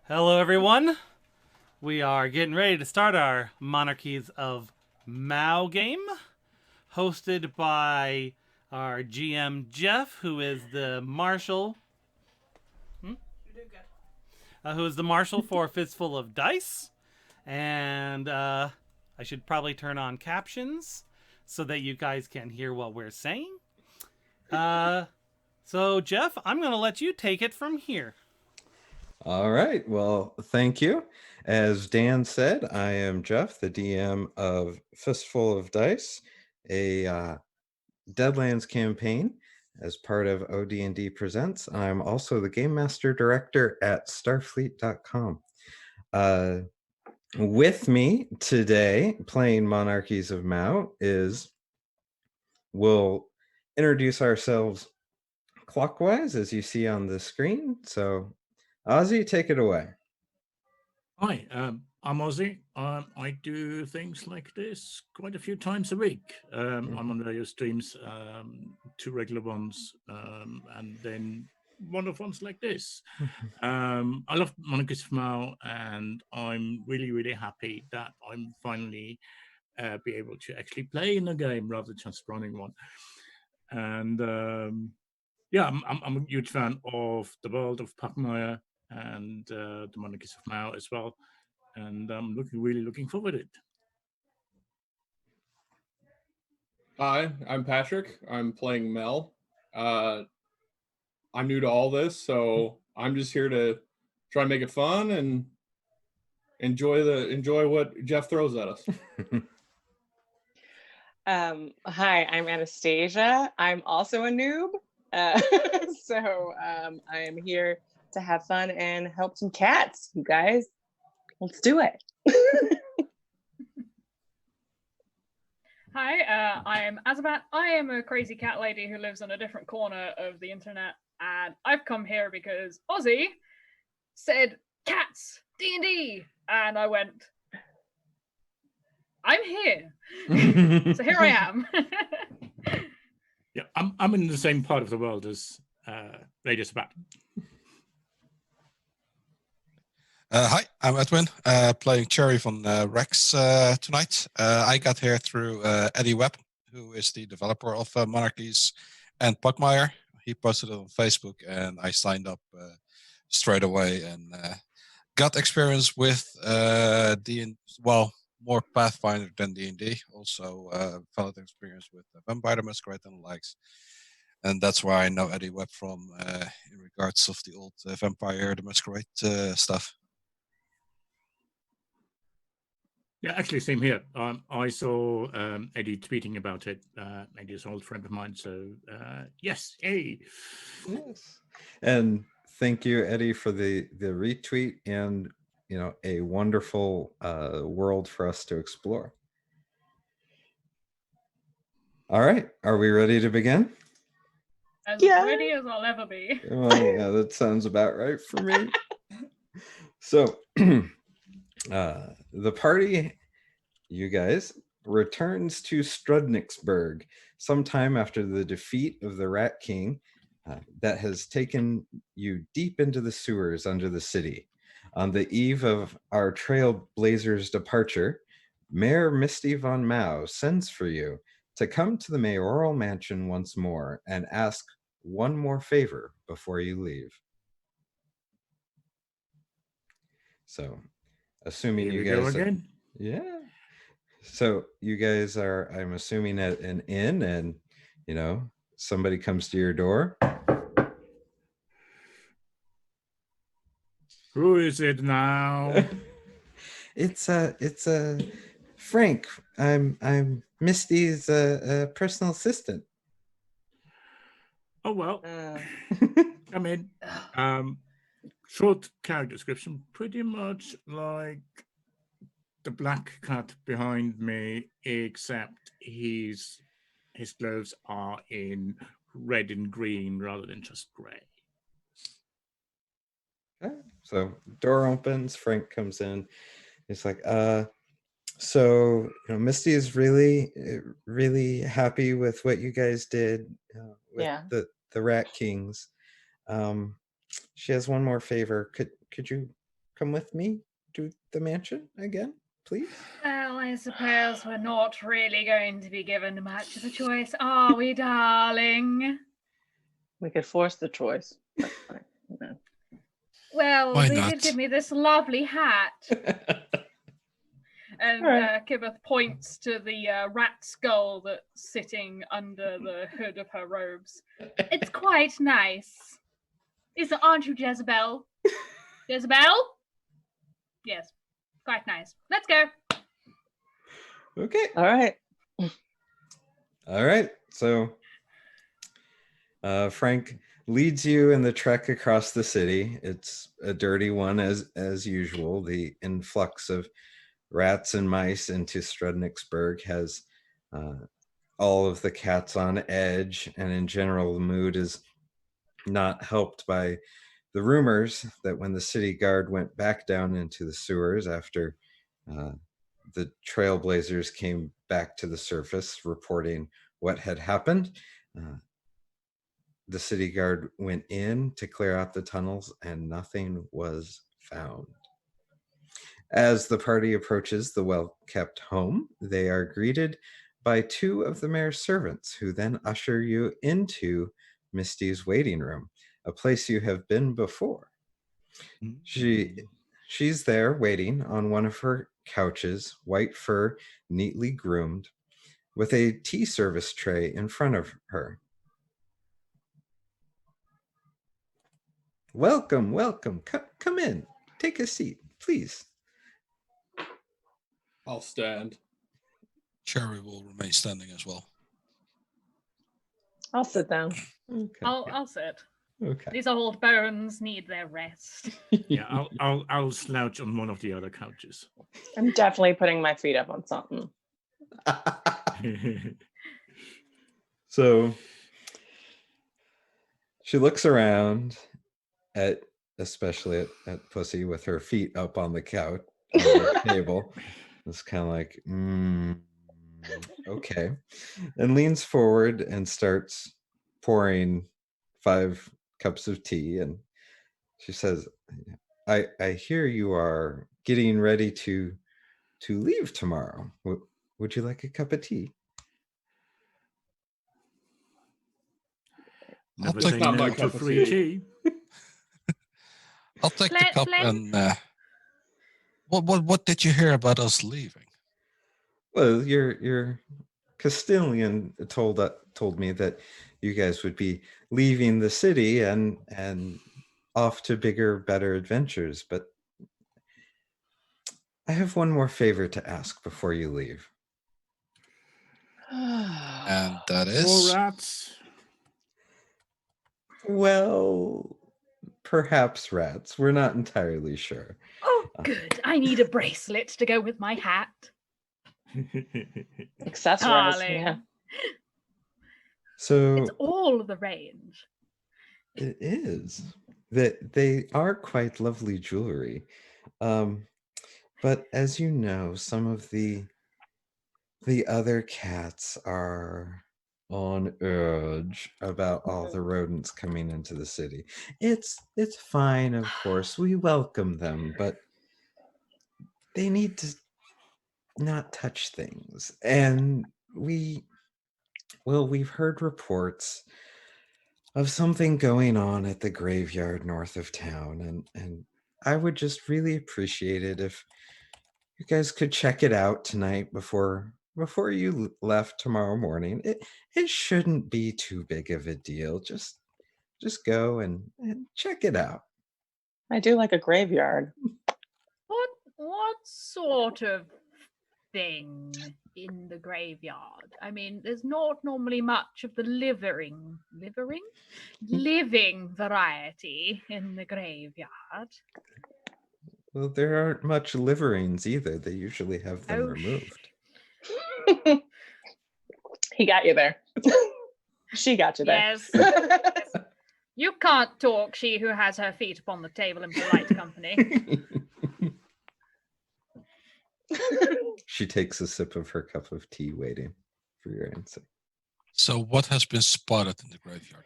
Hello, everyone. We are getting ready to start our Monarchies of Mao game, hosted by our GM Jeff, who is the marshal. Who is the marshal for Fistful of Dice, and I should probably turn on captions so that you guys can hear what we're saying. So Jeff, I'm going to let you take it from here. All right. Well, thank you. As Dan said, I am Jeff, the DM of Fistful of Dice, a Deadlands campaign as part of ODND Presents. I'm also the Game Master Director at Starfleet.com. With me today, playing Monarchies of Mao, we'll introduce ourselves clockwise as you see on the screen. So, Ozzy, take it away. Hi, I'm Ozzy. I do things like this quite a few times a week. I'm on various streams, two regular ones, and then one-off ones like this. I love Monarchies of Mao, and I'm really, really happy that I'm finally be able to actually play in a game rather than just running one. And yeah, I'm a huge fan of the world of Pugmire and the Monarchies of Mao as well. And I'm really looking forward to it. Hi, I'm Patrick. I'm playing Mel. I'm new to all this, so I'm just here to try and make it fun and enjoy what Jeff throws at us. Hi, I'm Anastasia. I'm also a noob. So I am here to have fun and help some cats, you guys. Let's do it. Hi, I'm Azabat. I am a crazy cat lady who lives on a different corner of the internet, and I've come here because Ozzy said cats, D&D, and I went, I'm here. So here I am. Yeah, I'm in the same part of the world as Lady Sabat. Hi, I'm Edwin, playing Cherry from Rex tonight. I got here through Eddie Webb, who is the developer of Monarchies and Pugmire. He posted it on Facebook, and I signed up straight away and got experience with more Pathfinder than D&D. Also, valid experience with Vampire the Masquerade and the likes. And that's where I know Eddie Webb from in regards of the old Vampire the Masquerade stuff. Yeah, actually, same here. I saw Eddie tweeting about it. Eddie's an old friend of mine, so yes, hey. Yes. And thank you, Eddie, for the retweet and a wonderful world for us to explore. All right, are we ready to begin? As ready as I'll ever be. Well, yeah, that sounds about right for me. So, the party, you guys, returns to Strudniksburg sometime after the defeat of the Rat King that has taken you deep into the sewers under the city. On the eve of our trailblazer's departure, Mayor Misty von Mao sends for you to come to the mayoral mansion once more and ask one more favor before you leave. So, assuming Here you we guys go again. Yeah. So you guys are, I'm assuming, at an inn, and somebody comes to your door. Who is it now? It's Frank. I'm Misty's personal assistant. Oh well. Come in. Short character description, pretty much like the black cat behind me, except his clothes are in red and green rather than just gray. Okay. So door opens, Frank comes in. He's like, so Misty is really, really happy with what you guys did with the Rat Kings. She has one more favor. Could you come with me to the mansion again, please? Well, I suppose we're not really going to be given much of a choice, are we, darling? We could force the choice. That's fine. No. Well, Why they not? did give me this lovely hat. And Alright. Kibeth points to the rat skull that's sitting under the hood of her robes. It's quite nice. Aren't you Jezebel? Jezebel? Yes, quite nice. Let's go. Okay. All right. All right. So Frank leads you in the trek across the city. It's a dirty one as usual. The influx of rats and mice into Strudniksburg has all of the cats on edge, and in general the mood is not helped by the rumors that when the city guard went back down into the sewers after the trailblazers came back to the surface reporting what had happened, the city guard went in to clear out the tunnels and nothing was found. As the party approaches the well-kept home, they are greeted by two of the mayor's servants, who then usher you into Misty's waiting room, a place you have been before. She's there waiting on one of her couches, white fur, neatly groomed, with a tea service tray in front of her. Welcome, welcome. Come in. Take a seat, please. I'll stand. Cherry will remain standing as well. I'll sit down. Okay. I'll sit. Okay. These old bones need their rest. Yeah, I'll slouch on one of the other couches. I'm definitely putting my feet up on something. So she looks around especially at Pussy with her feet up on the couch, on the table. It's kind of like, okay. And leans forward and starts pouring 5 cups of tea. And she says, I hear you are getting ready to leave tomorrow. Would you like a cup of tea? Never take say not my no to cup of free tea. tea. I'll take the Flint, cup Flint. and what did you hear about us leaving? Well, your Castilian told me that you guys would be leaving the city and off to bigger, better adventures. But I have one more favor to ask before you leave. And that More is rats. Well, perhaps rats. We're not entirely sure. Oh, good. I need a bracelet to go with my hat. Accessorize. Darling. Yeah. So It's all the range. it is that they are quite lovely jewelry. But as you know, some of the other cats are on edge about all the rodents coming into the city. It's fine, of course. We welcome them, but they need to not touch things. And we've heard reports of something going on at the graveyard north of town, and I would just really appreciate it if you guys could check it out tonight before you left tomorrow morning. It shouldn't be too big of a deal. Just go and check it out. I do like a graveyard. What sort of thing in the graveyard? I mean, there's not normally much of the living variety in the graveyard. Well, there aren't much liverings either. They usually have them removed. He got you there. She got you there. Yes. You can't talk, she who has her feet upon the table in polite company. She takes a sip of her cup of tea, waiting for your answer. so what has been spotted in the graveyard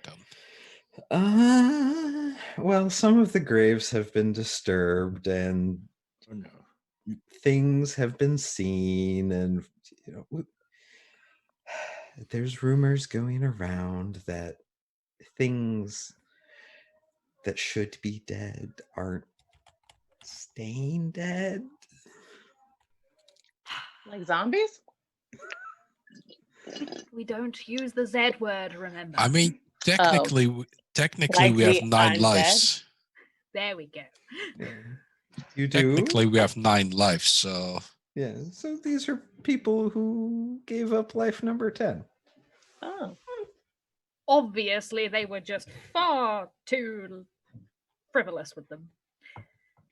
then? well, some of the graves have been disturbed and Oh no. things have been seen, and there's rumors going around that things that should be dead aren't staying dead. Like zombies? We don't use the Z word, remember? I mean, technically, Like we have the 9 undead? lives. There we go. You do? Technically, we have 9 lives, so Yeah, so these are people who gave up life number 10. Oh. Obviously, they were just far too frivolous with them.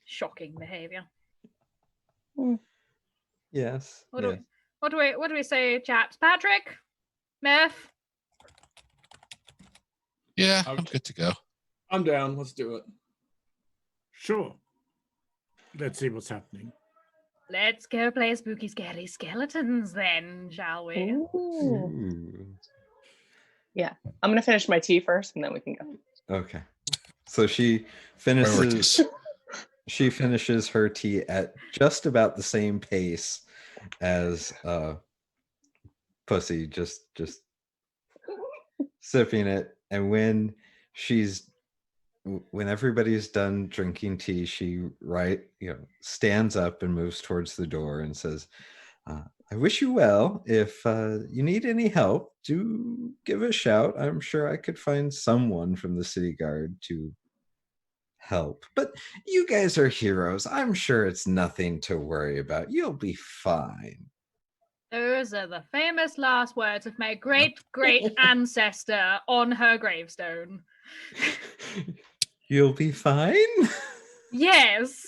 Shocking behavior. Yes. What yes. do we say, chaps? Patrick? Murph? yeah, Okay. I'm good to go. I'm down. Let's do it. Sure. Let's see what's happening. Let's go play spooky scary skeletons then, shall we? Ooh. Ooh. I'm gonna finish my tea first, and then we can go. Okay. So she finishes. Priorities. She finishes her tea at just about the same pace as Pussy, just sipping it. And when everybody's done drinking tea, she stands up and moves towards the door and says, I wish you well. If you need any help, do give a shout. I'm sure I could find someone from the city guard to help. But you guys are heroes. I'm sure it's nothing to worry about. You'll be fine. Those are the famous last words of my great ancestor on her gravestone. You'll be fine? Yes,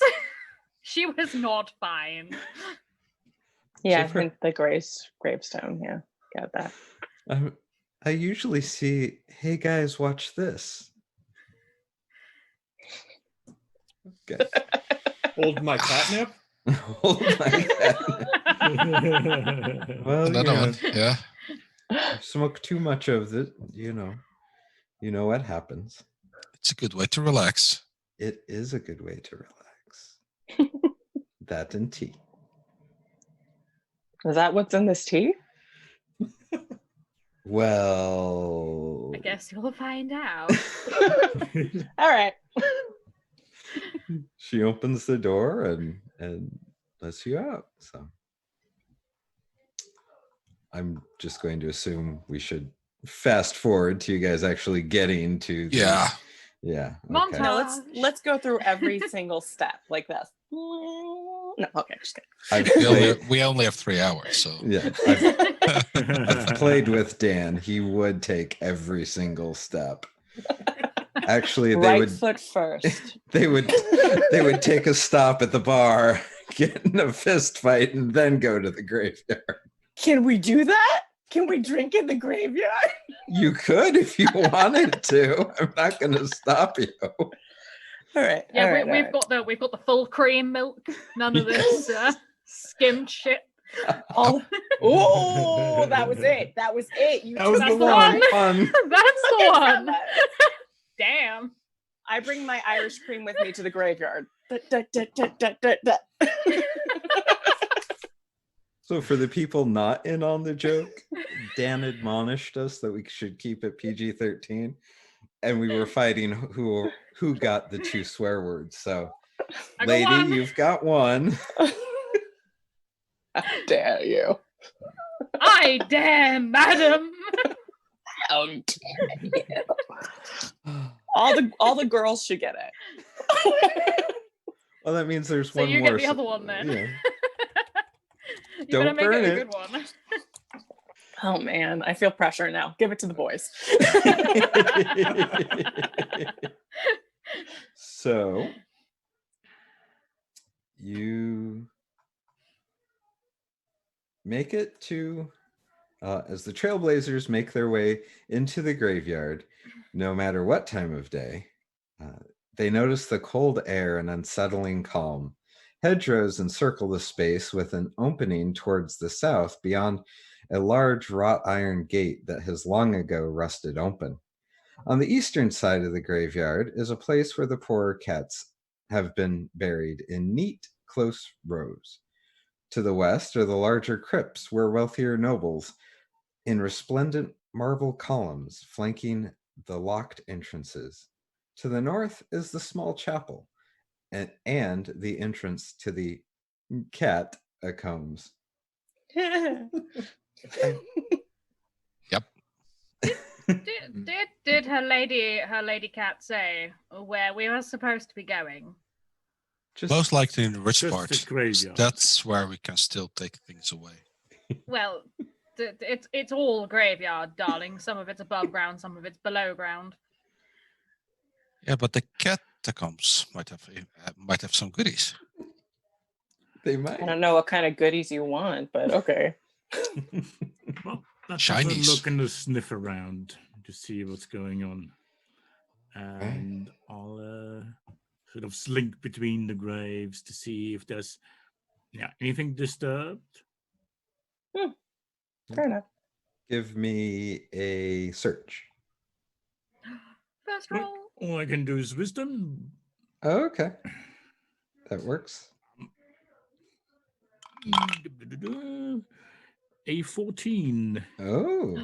she was not fine. Yeah, So I think the gravestone. Yeah, got that. I usually see, hey guys, watch this. Okay. Hold my catnip. Hold my catnip. Well, Another one. Yeah. smoke too much of it, you know what happens. It's a good way to relax. It is a good way to relax. That and tea. Is that what's in this tea? Well, I guess you'll find out. All right. she opens the door and lets you out. So I'm just going to assume we should fast forward to you guys actually getting to the, Yeah. yeah. Montage. No, let's go through every single step like this. No, okay, just kidding. We only have 3 hours, so Yeah, I've played with Dan. He would take every single step. Actually, they would foot first. they would take a stop at the bar, get in a fist fight, and then go to the graveyard. Can we do that? Can we drink in the graveyard? You could if you wanted to. I'm not going to stop you. All right. Yeah, all right, we've got the full cream milk. None of this skimmed shit. Oh, that was it. That was it. You That was That's the the one. one. That's the one. Damn. I bring my Irish cream with me to the graveyard. So for the people not in on the joke, Dan admonished us that we should keep it PG-13, and we were fighting who got the 2 swear words. So, I got lady, one. you've got one. How dare you? I dare, madam. How dare you? All the girls should get it. Well, that means there's So one you more. get the other one then. Yeah. You Don't better make burn it a it. good one. Oh man, I feel pressure now. Give it to the boys. So you make it to as the Trailblazers make their way into the graveyard, no matter what time of day, they notice the cold air and unsettling calm. Hedgerows encircle the space with an opening towards the south beyond a large wrought iron gate that has long ago rusted open. On the eastern side of the graveyard is a place where the poorer cats have been buried in neat, close rows. To the west are the larger crypts where wealthier nobles in resplendent marble columns flanking the locked entrances. To the north is the small chapel and the entrance to the catacombs. Yep. Did her lady cat say where we were supposed to be going? Just Most likely in the rich Just part. the graveyard. That's where we can still take things away. Well, it's all graveyard, darling. Some of it's above ground, some of it's below ground. Yeah, but the catacombs might have some goodies. they might. I don't know what kind of goodies you want, but okay. Well, let's have a Shinies. look and a sniff around to see what's going on. And I'll sort of slink between the graves to see if there's anything disturbed. Fair enough. Give me a search. First Well, roll. all I can do is wisdom. Oh, okay. That works. A 14. Oh.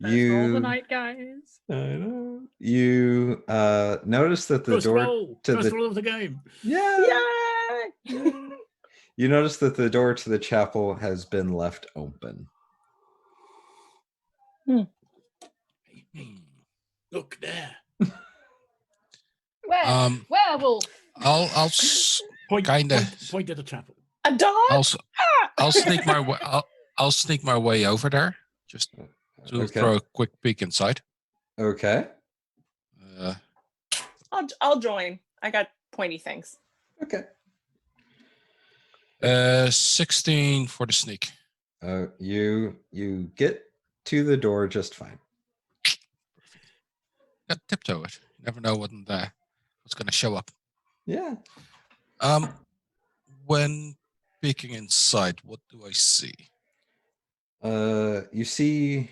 First roll of the night, guys. I know. You notice that the First door roll. to First the roll of the game. Yay! you notice that the door to the chapel has been left open. Look there. Where? Werewolf. I'll Point at the chapel. A dog? I'll sneak my way. I'll sneak my way over there just to Okay. throw a quick peek inside. Okay. I'll join. I got pointy things. Okay. 16 for the sneak. You get to the door just fine. Got tiptoe it. You never know what's going to show up. Yeah. When peeking inside, what do I see? You see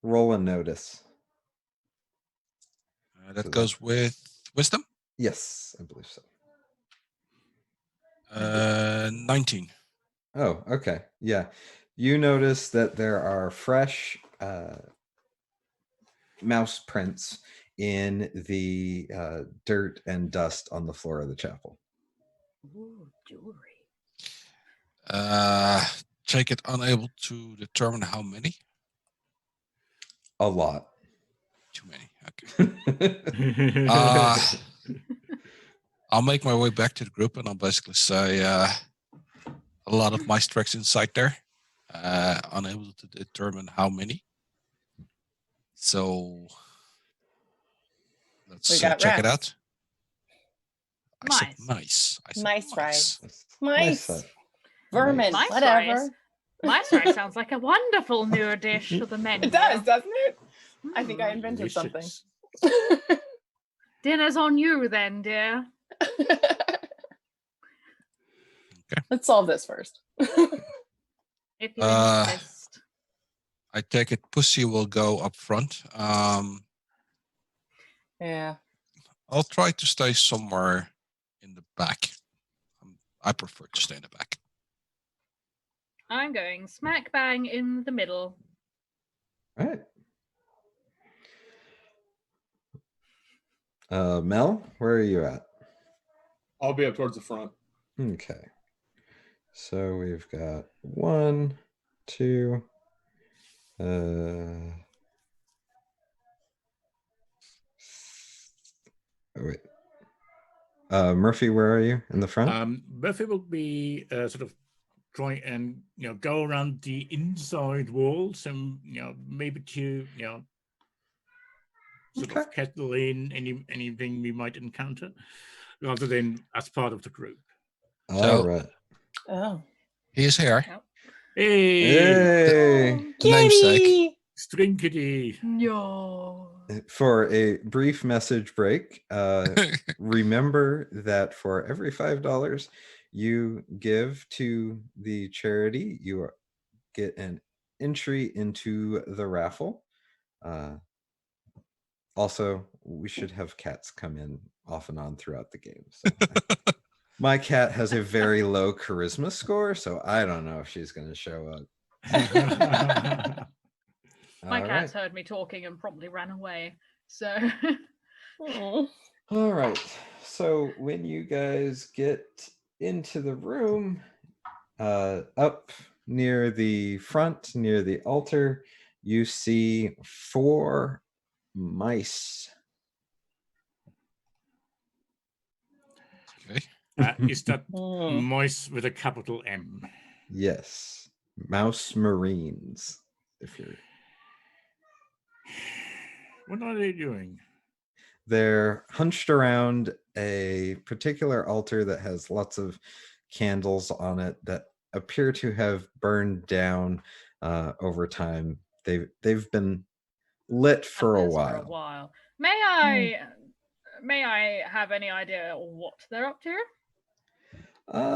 roll a notice. That So goes with wisdom. Yes, I believe so. 19. Oh, okay. Yeah. You notice that there are fresh mouse prints in the dirt and dust on the floor of the chapel. Ooh, jewelry. Take it unable to determine how many. A lot. Too many. Okay. I'll make my way back to the group and I'll basically say a lot of mice tracks inside there. Unable to determine how many. So let's check it out. I said mice. I said Mice, right? Mice. Mice. Vermin. Mice Whatever. rice. Mice rice sounds like a wonderful new dish for the menu. It does, doesn't it? I think I invented something. Dinner's on you then, dear. Let's solve this first. If you insist. I take it Pussy will go up front. Yeah. I'll try to stay somewhere in the back. I prefer to stay in the back. I'm going smack bang in the middle. All right. Mel, where are you at? I'll be up towards the front. Okay. So we've got 1, 2. Oh, wait. Murphy, where are you in the front? Murphy will be sort of try and go around the inside walls and maybe to sort of kettle in anything we might encounter, rather than as part of the group. All right. Oh. He is here. Hey. Namesake. Strinkity. No. For a brief message break, remember that for every $5 you give to the charity, you get an entry into the raffle. Also, we should have cats come in off and on throughout the game. So my cat has a very low charisma score, so I don't know if she's going to show up. My All cat's right. heard me talking and promptly ran away. So Oh. All right. So when you guys get into the room, up near the front, near the altar, you see 4 mice. Okay. Is that Mm. moist with a capital M? Yes, mouse marines. If you're, What are they doing? they're hunched around a particular altar that has lots of candles on it that appear to have burned down over time. They've been lit for a This while. May I have any idea what they're up to?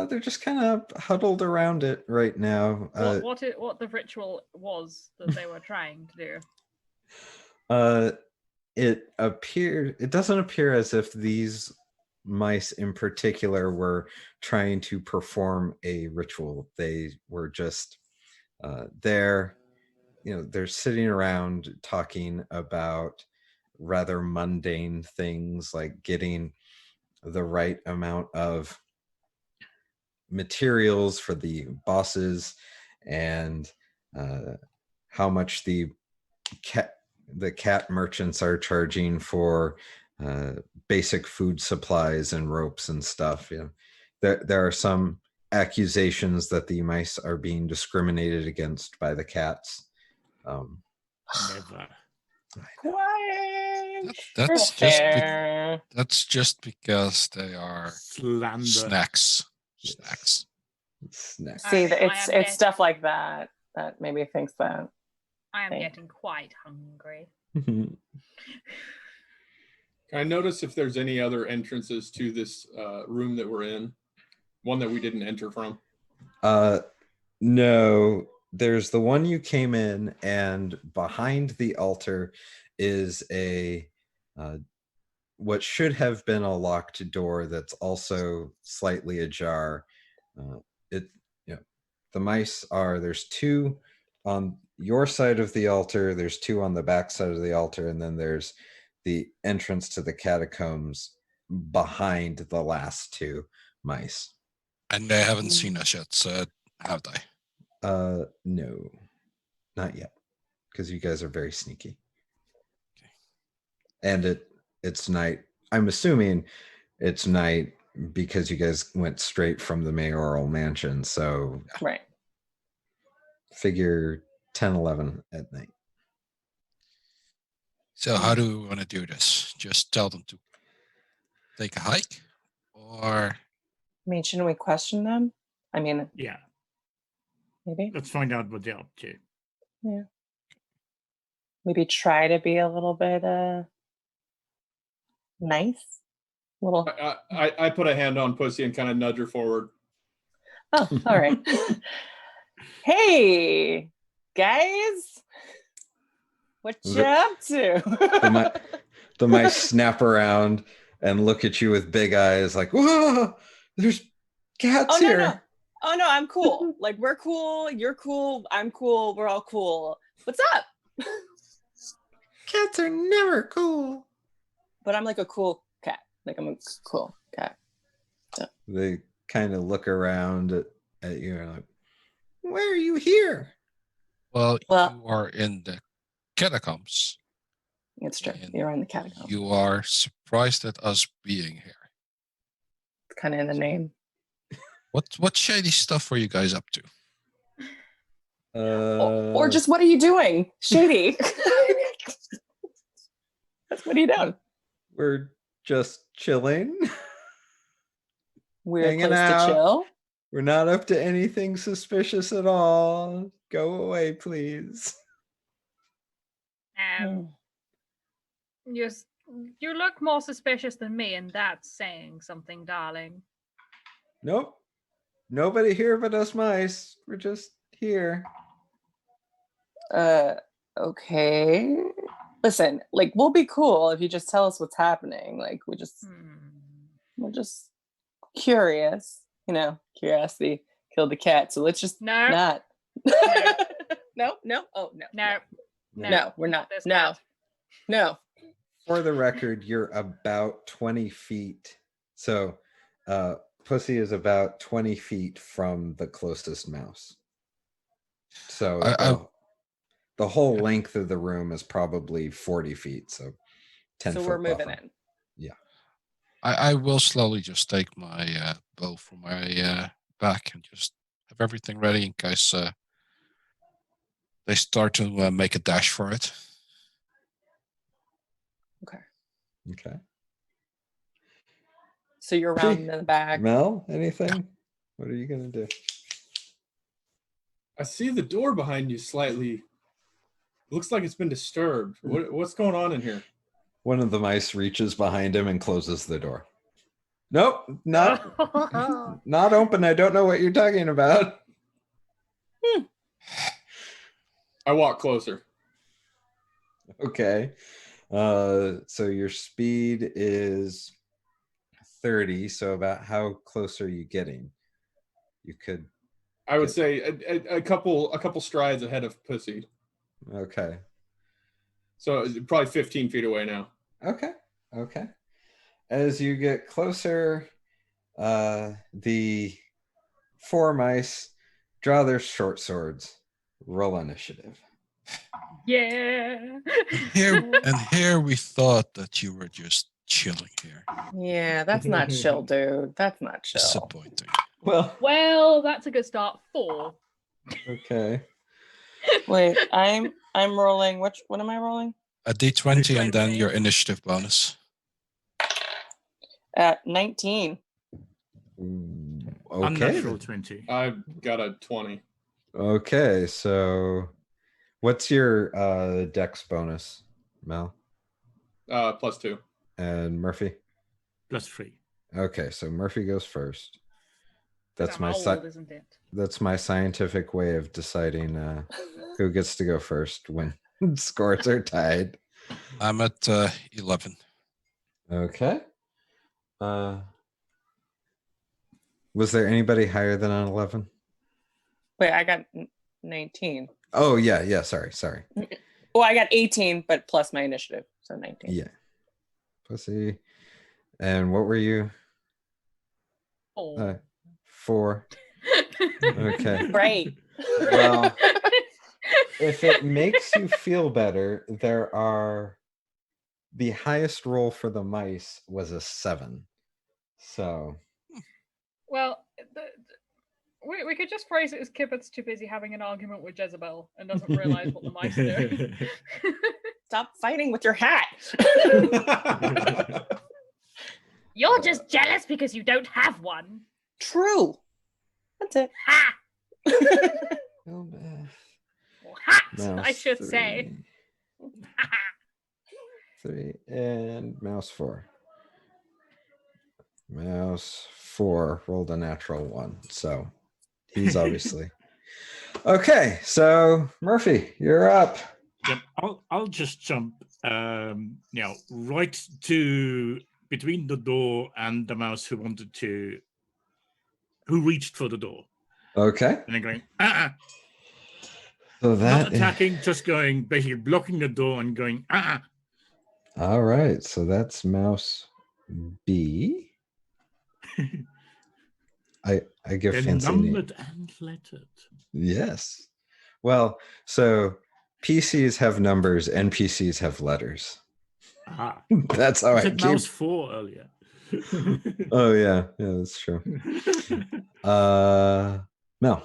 They're just kind of huddled around it right now. What the ritual was that they were trying to do? It doesn't appear as if these mice in particular were trying to perform a ritual. They were just there, they're sitting around talking about rather mundane things like getting the right amount of materials for the bosses and how much the cat merchants are charging for basic food supplies and ropes and stuff. There are some accusations that the mice are being discriminated against by the cats. Never. Quiet. That's just because they are Slander. snacks. Snacks. See, I it's am stuff like that that maybe thinks that. I am Thank- getting quite hungry. Can I notice if there's any other entrances to this room that we're in? One that we didn't enter from? No, there's the one you came in, and behind the altar is a what should have been a locked door that's also slightly ajar. The mice there's 2 on your side of the altar, there's 2 on the back side of the altar, and then there's the entrance to the catacombs behind the last 2 mice. And they haven't seen us yet, have they? No, not yet, because you guys are very sneaky. Okay. And it's night. I'm assuming it's night because you guys went straight from the mayoral mansion. So Right. figure 10, 11 at night. So how do we want to do this? Just tell them to take a hike, or I mean, shouldn't we question them? I mean, Yeah, maybe. let's find out what they're up to. Yeah. Maybe try to be a little bit nice. Little. I put a hand on Pussy and kind of nudge her forward. Oh, all right. Hey, guys. What you up to? The mice snap around and look at you with big eyes like, whoa, there's cats here. No. Oh, no, I'm cool. Like, we're cool. You're cool. I'm cool. We're all cool. What's up? Cats are never cool. But I'm like a cool cat. Like, I'm a cool cat. So. They kind of look around at you and like, why are you here? well, you are in the catacombs. It's true. And You're in the catacomb. you are surprised at us being here. It's kind of in the name. What shady stuff were you guys up to? Or just what are you doing? Shady. What are you doing? We're just chilling. Weird Hanging place out. to chill. We're not up to anything suspicious at all. Go away, please. You look more suspicious than me, and that's saying something, darling. Nope. Nobody here but us mice. We're just here. Okay. Listen, like we'll be cool if you just tell us what's happening. Like we're just curious, curiosity killed the cat. So let's just not. No. Oh no. No, we're not. No. For the record, you're about 20 feet. So Pussy is about 20 feet from the closest mouse. So the whole length of the room is probably 40 feet. So 10 So foot we're moving buffer. in. Yeah. I will slowly just take my bow from my back and just have everything ready in case they start to make a dash for it. Okay. So you're around the back. Mel, anything? What are you going to do? I see the door behind you slightly. Looks like it's been disturbed. What's going on in here? One of the mice reaches behind him and closes the door. Nope, not open. I don't know what you're talking about. I walk closer. Okay. So your speed is 30. So about how close are you getting? You could. I would say a couple strides ahead of Pussy. Okay. So probably 15 feet away now. Okay. As you get closer, the 4 mice draw their short swords. Roll initiative. Yeah. Here we thought that you were just chilling here. Yeah, that's not chill, dude. That's not chill. Disappointing. Well, that's a good start. 4. Okay. Wait, I'm rolling. What am I rolling? A D20 and then your initiative bonus. At 19. Okay. Unnatural 20. I've got a 20. Okay, so what's your dex bonus, Mel? +2. And Murphy? +3. Okay, so Murphy goes first. That's I'm old, isn't it? That's my scientific way of deciding who gets to go first when scores are tied. I'm at 11. Okay. Was there anybody higher than an 11? Wait, I got 19. Oh, yeah. Sorry. Well, I got 18, but plus my initiative, so 19. Yeah. Pussy. And what were you? 4. Okay. Great. Well, if it makes you feel better, the highest roll for the mice was a 7. So. Well, we could just phrase it as Kibit's too busy having an argument with Jezebel and doesn't realize what the mice are doing. Stop fighting with your hat. You're just jealous because you don't have one. True. That's it. Ha! Or hat, I should say. 3 and mouse 4. Mouse 4 rolled a natural 1, so he's obviously okay. So Murphy, you're up. Yep, I'll just jump right to between the door and the mouse who reached for the door. Okay. And then going, So that not attacking, just going, basically blocking the door and going, All right, so that's mouse B. I give They're fancy numbered name. and lettered. Yes. Well, so PCs have numbers, NPCs have letters. That's how I I said keep. mouse 4 earlier. Oh yeah, that's true. Mel.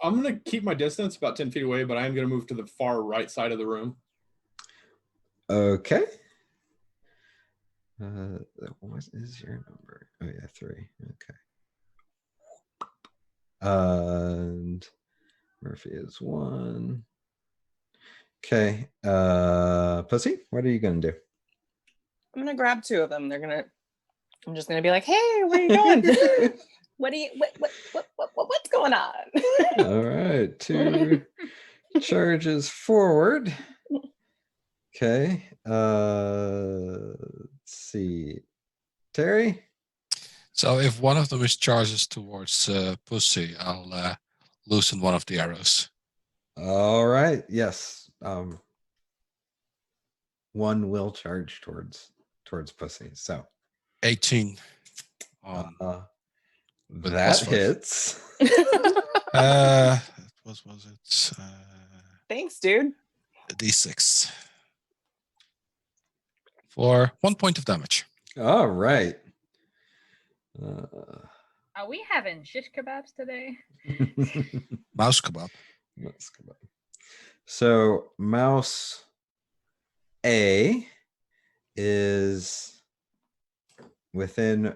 I'm going to keep my distance about 10 feet away, but I am going to move to the far right side of the room. Okay. What is your number? Oh yeah, 3. Okay. And Murphy is 1. Okay. Pussy, what are you gonna do? I'm gonna grab 2 of them. I'm just gonna be like, hey, where are you going? What's going on? All right, 2 charges forward. Okay. Let's see. Terry? So if one of them is charges towards Pussy, I'll loosen one of the arrows. All right. Yes. One will charge towards Pussy. So 18 on with that +5. hits. What was it? Thanks, dude. D6 for 1 point of damage. All right. Are we having shish kebabs today? Mouse kebab. Let's go back. So mouse A is within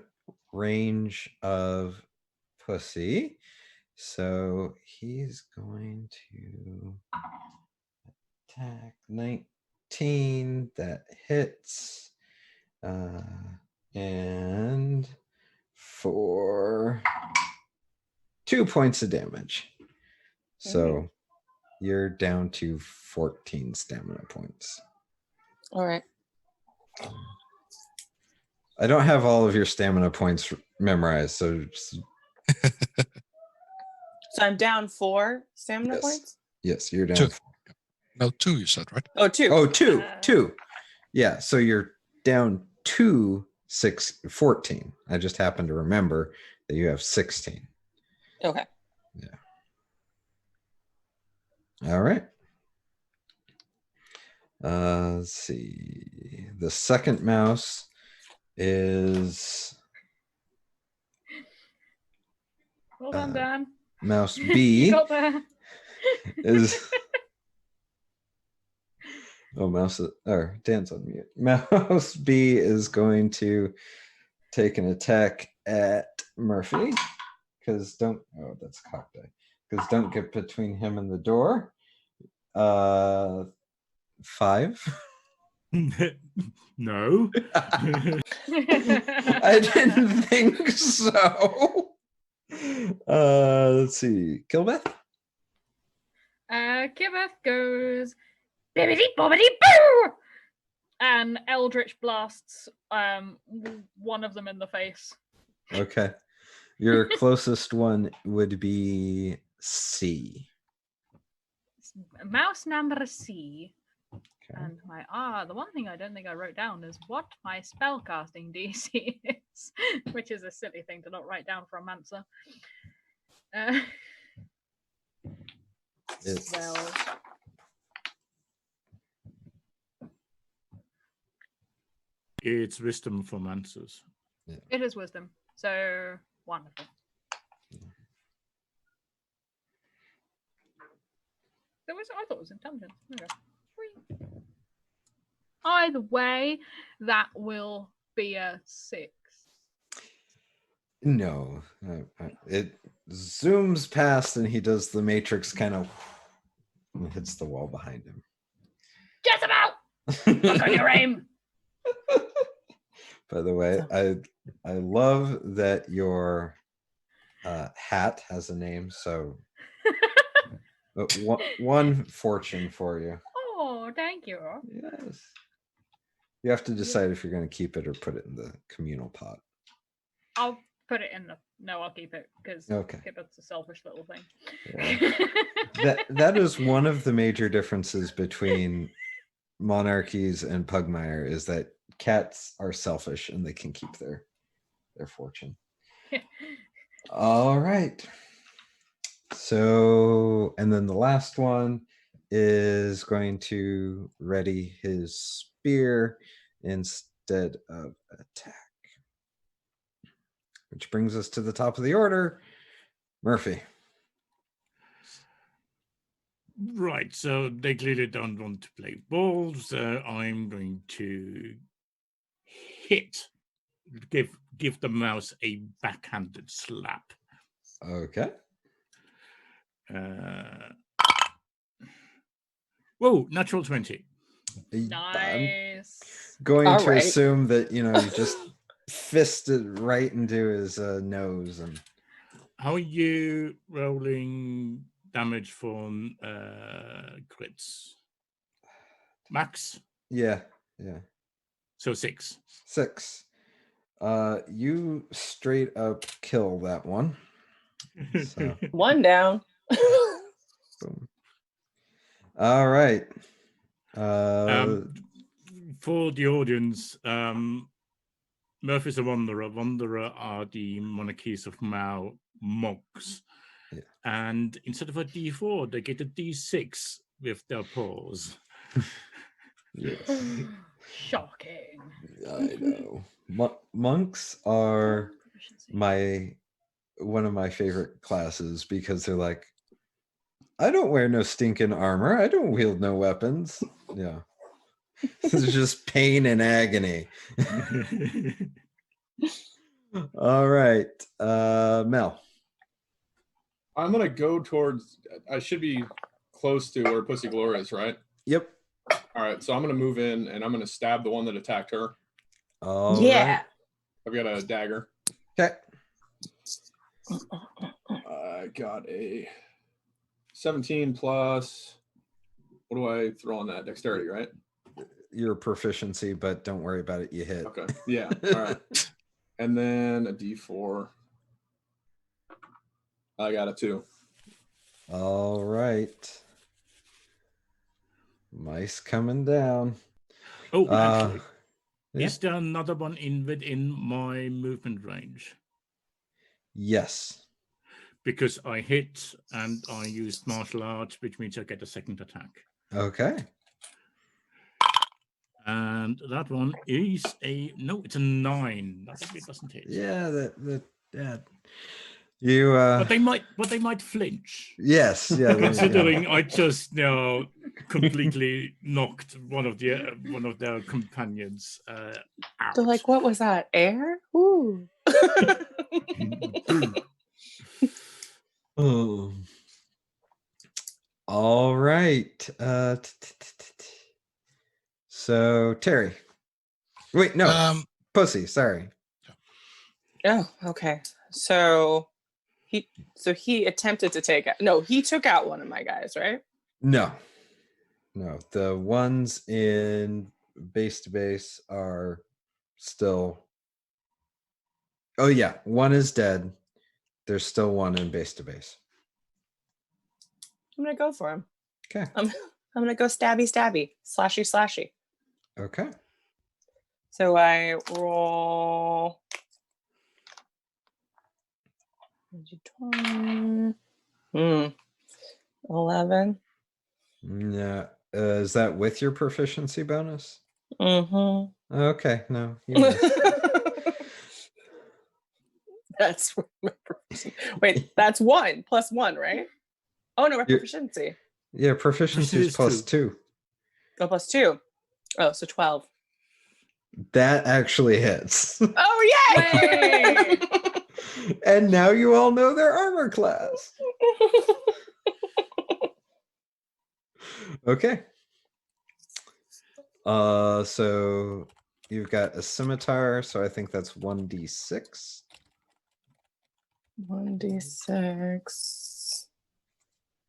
range of Pussy. So he's going to attack 19. That hits. And for 2 points of damage. So you're down to 14 stamina points. All right. I don't have all of your stamina points memorized, so just, So I'm down 4 stamina Yes. points. yes, you're down. 2. No, 2 you said, right? Oh, 2. Oh, two. Yeah, so you're down to 14. I just happened to remember that you have 16. Okay. All right. Let's see. The second mouse is Well done, Dan. mouse You B. got there. is mouse or Dan's on mute. Mouse B is going to take an attack at Murphy because that's cock die. Because don't get between him and the door. 5. No. I didn't think so. Let's see. Kilbeth? Kibeth goes bibbidi bobbidi boo, and Eldritch blasts one of them in the face. Okay. Your closest one would be C. Mouse number C. Okay. And the one thing I don't think I wrote down is what my spellcasting DC is, which is a silly thing to not write down for a Mancer. It's Well, It's wisdom for Mancers. it is wisdom, so wonderful. I thought it was intelligence. Okay. Whee. Either way, that will be a 6. No. It zooms past and he does the Matrix kind of and hits the wall behind him. Jezebel! Look on your aim! By the way, I love that your hat has a name, so one fortune for you. Oh, thank you. Yes. You have to decide if you're going to keep it or put it in the communal pot. I'll put it in the... No, I'll keep it, because Okay. it's a selfish little thing. Yeah. That is one of the major differences between monarchies and Pugmire is that cats are selfish and they can keep their fortune. All right. So, and then the last one is going to ready his spear instead of attack. Which brings us to the top of the order. Murphy. Right, so they clearly don't want to play ball, so I'm going to give the mouse a backhanded slap. Okay. Whoa, natural 20. I'm Nice. going All to right. assume that, you just fisted right into his nose. And How are you rolling damage from crits. Max. Yeah. So 6. 6. You straight up kill that one. So. One down. Boom. All right. For the audience, Murphy's a Wanderer. Wanderer are the monarchies of Mao monks. Yeah. And instead of a D4, they get a D6 with their paws. Yes. Shocking. I know. Monks are one of my favorite classes because they're like, I don't wear no stinking armor. I don't wield no weapons. Yeah. It's just pain and agony. All right. Mel. I'm gonna go towards. I should be close to where Pussy Glory is, right? Yep. All right, so I'm gonna move in and I'm gonna stab the one that attacked her. Yeah. I've got a dagger. Okay. I got a 17 plus. What do I throw on that? Dexterity, right? Your proficiency, but don't worry about it. You hit. Okay. Yeah. All right. And then a D4. I got a 2. All right. Mice coming down. Oh, actually, yeah. is there another one within my movement range? Yes. Because I hit and I used martial arts, which means I get a second attack. Okay. And that one is it's a 9. That doesn't hit. Yeah, that you But they might flinch. Yes, yeah. Considering I just completely knocked one of their companions out. They're like, what was that? Air? Ooh. Oh. All right. So Terry. Wait, no. Pussy, sorry. Oh, okay. So he attempted to take out. No, he took out one of my guys, right? No. The ones in base to base are still. Oh yeah, one is dead. There's still one in base to base. I'm gonna go for him. Okay. I'm gonna go stabby, slashy, slashy. Okay. So I roll 11. Yeah. Is that with your proficiency bonus? Mm-hmm. Okay. No. You missed. That's wait. That's 1 plus 1, right? Oh no, we're proficiency. Yeah, proficiency is plus 2. Oh, plus 2. Oh, so 12. That actually hits. Oh yay! And now you all know their armor class. Okay. So you've got a scimitar, so I think that's 1d6. 1d6.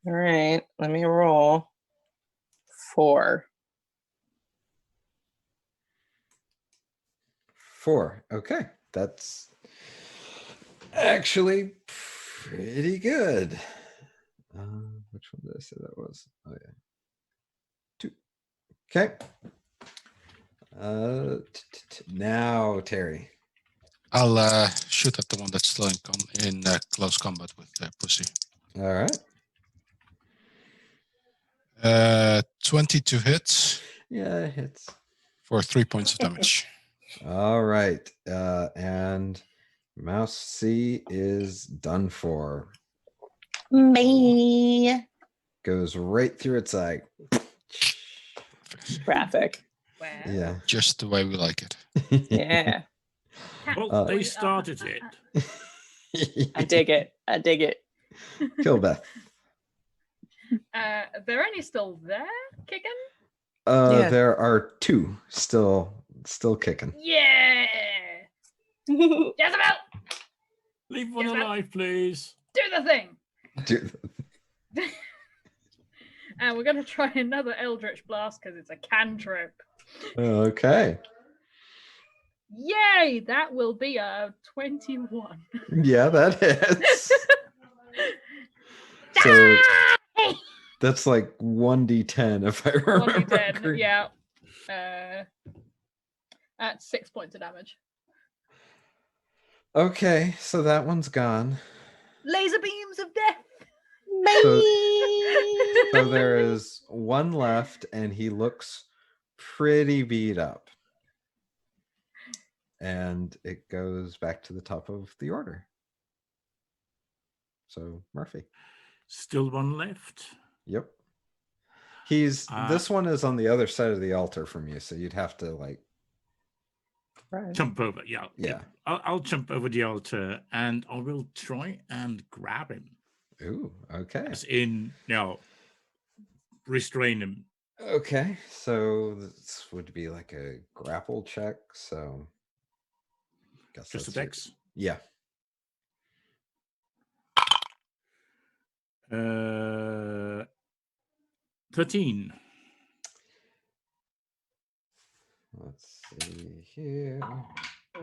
All right, let me roll 4. 4. Okay, that's actually pretty good. Which one did I say that was? Oh yeah, 2. Okay. Now Terry. I'll shoot at the one that's still in close combat with Pussy. All right. 22 hits. Yeah, it hits. For 3 points of damage. All right. And Mouse C is done for. Me. Goes right through its eye. Graphic. Wow. Yeah. Just the way we like it. Yeah. Well, they started it. I dig it. Kill Beth. Are there any still there kicking? Yeah. There are 2 still kicking. Yeah. Jezebel, Leave one Is that- alive, please. do the thing. And we're going to try another Eldritch Blast because it's a cantrip. Okay. Yay! That will be a 21. Yeah, that hits. So that's like 1d10 if I remember. 1d10, correctly. yeah. At 6 points of damage. Okay, so that one's gone. Laser beams of death! So there is one left, and he looks pretty beat up. And it goes back to the top of the order. So Murphy. Still one left. Yep. He's this one is on the other side of the altar from you, so you'd have to like jump over. Yeah. Yeah. I'll jump over the altar and I will try and grab him. Ooh, okay. As in, restrain him. Okay, so this would be like a grapple check. So guess Just a that's dex. Yeah. 13. Let's see here.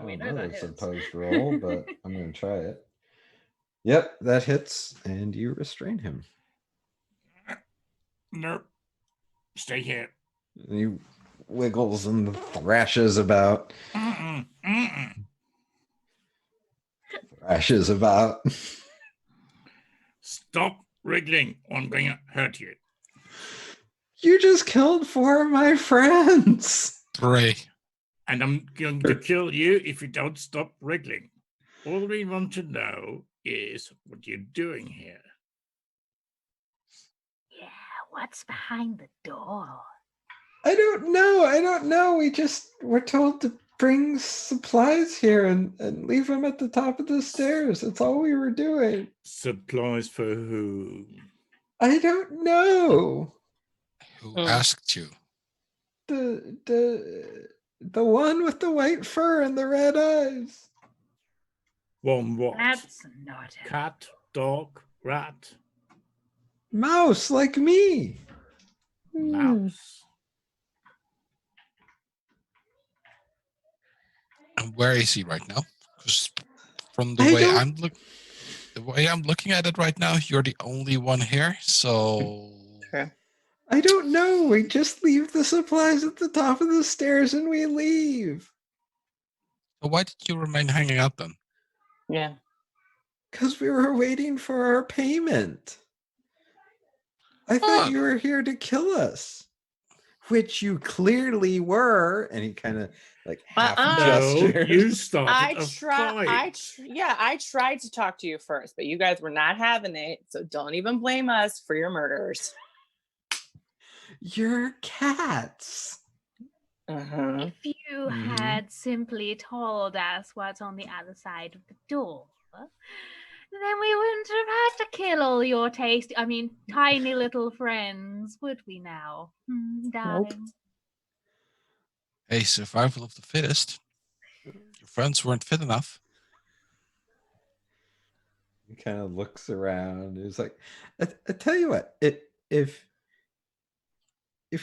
We I know don't know that it's hits. opposed roll, but I'm going to try it. Yep, that hits, and you restrain him. Nope. Stay here. And he wiggles and thrashes about. Thrashes about. Stop wriggling, or I'm going to hurt you. You just killed 4 of my friends. 3. And I'm going to kill you if you don't stop wriggling. All we want to know is what you're doing here. Yeah, what's behind the door? I don't know. We're told to bring supplies here and leave them at the top of the stairs. That's all we were doing. Supplies for whom? I don't know. Who asked you? The one with the white fur and the red eyes. One what? That's not it. Cat, dog, rat, Mouse like me. mouse. And where is he right now? Because from the way I'm looking at it right now, you're the only one here. So I don't know. We just leave the supplies at the top of the stairs and we leave. why did you remain hanging out then? Yeah. Because we were waiting for our payment. I thought you were here to kill us. Which you clearly were. And he kind of like half gestures. You started I a tried. fight. I tried to talk to you first, but you guys were not having it. So don't even blame us for your murders. You're cats. Uh-huh. If you had simply told us what's on the other side of the door, then we wouldn't have had to kill all your tiny little friends, would we now, darling? Hey, survival of the fittest. Your friends weren't fit enough. He kind of looks around. He's like, I tell you what, if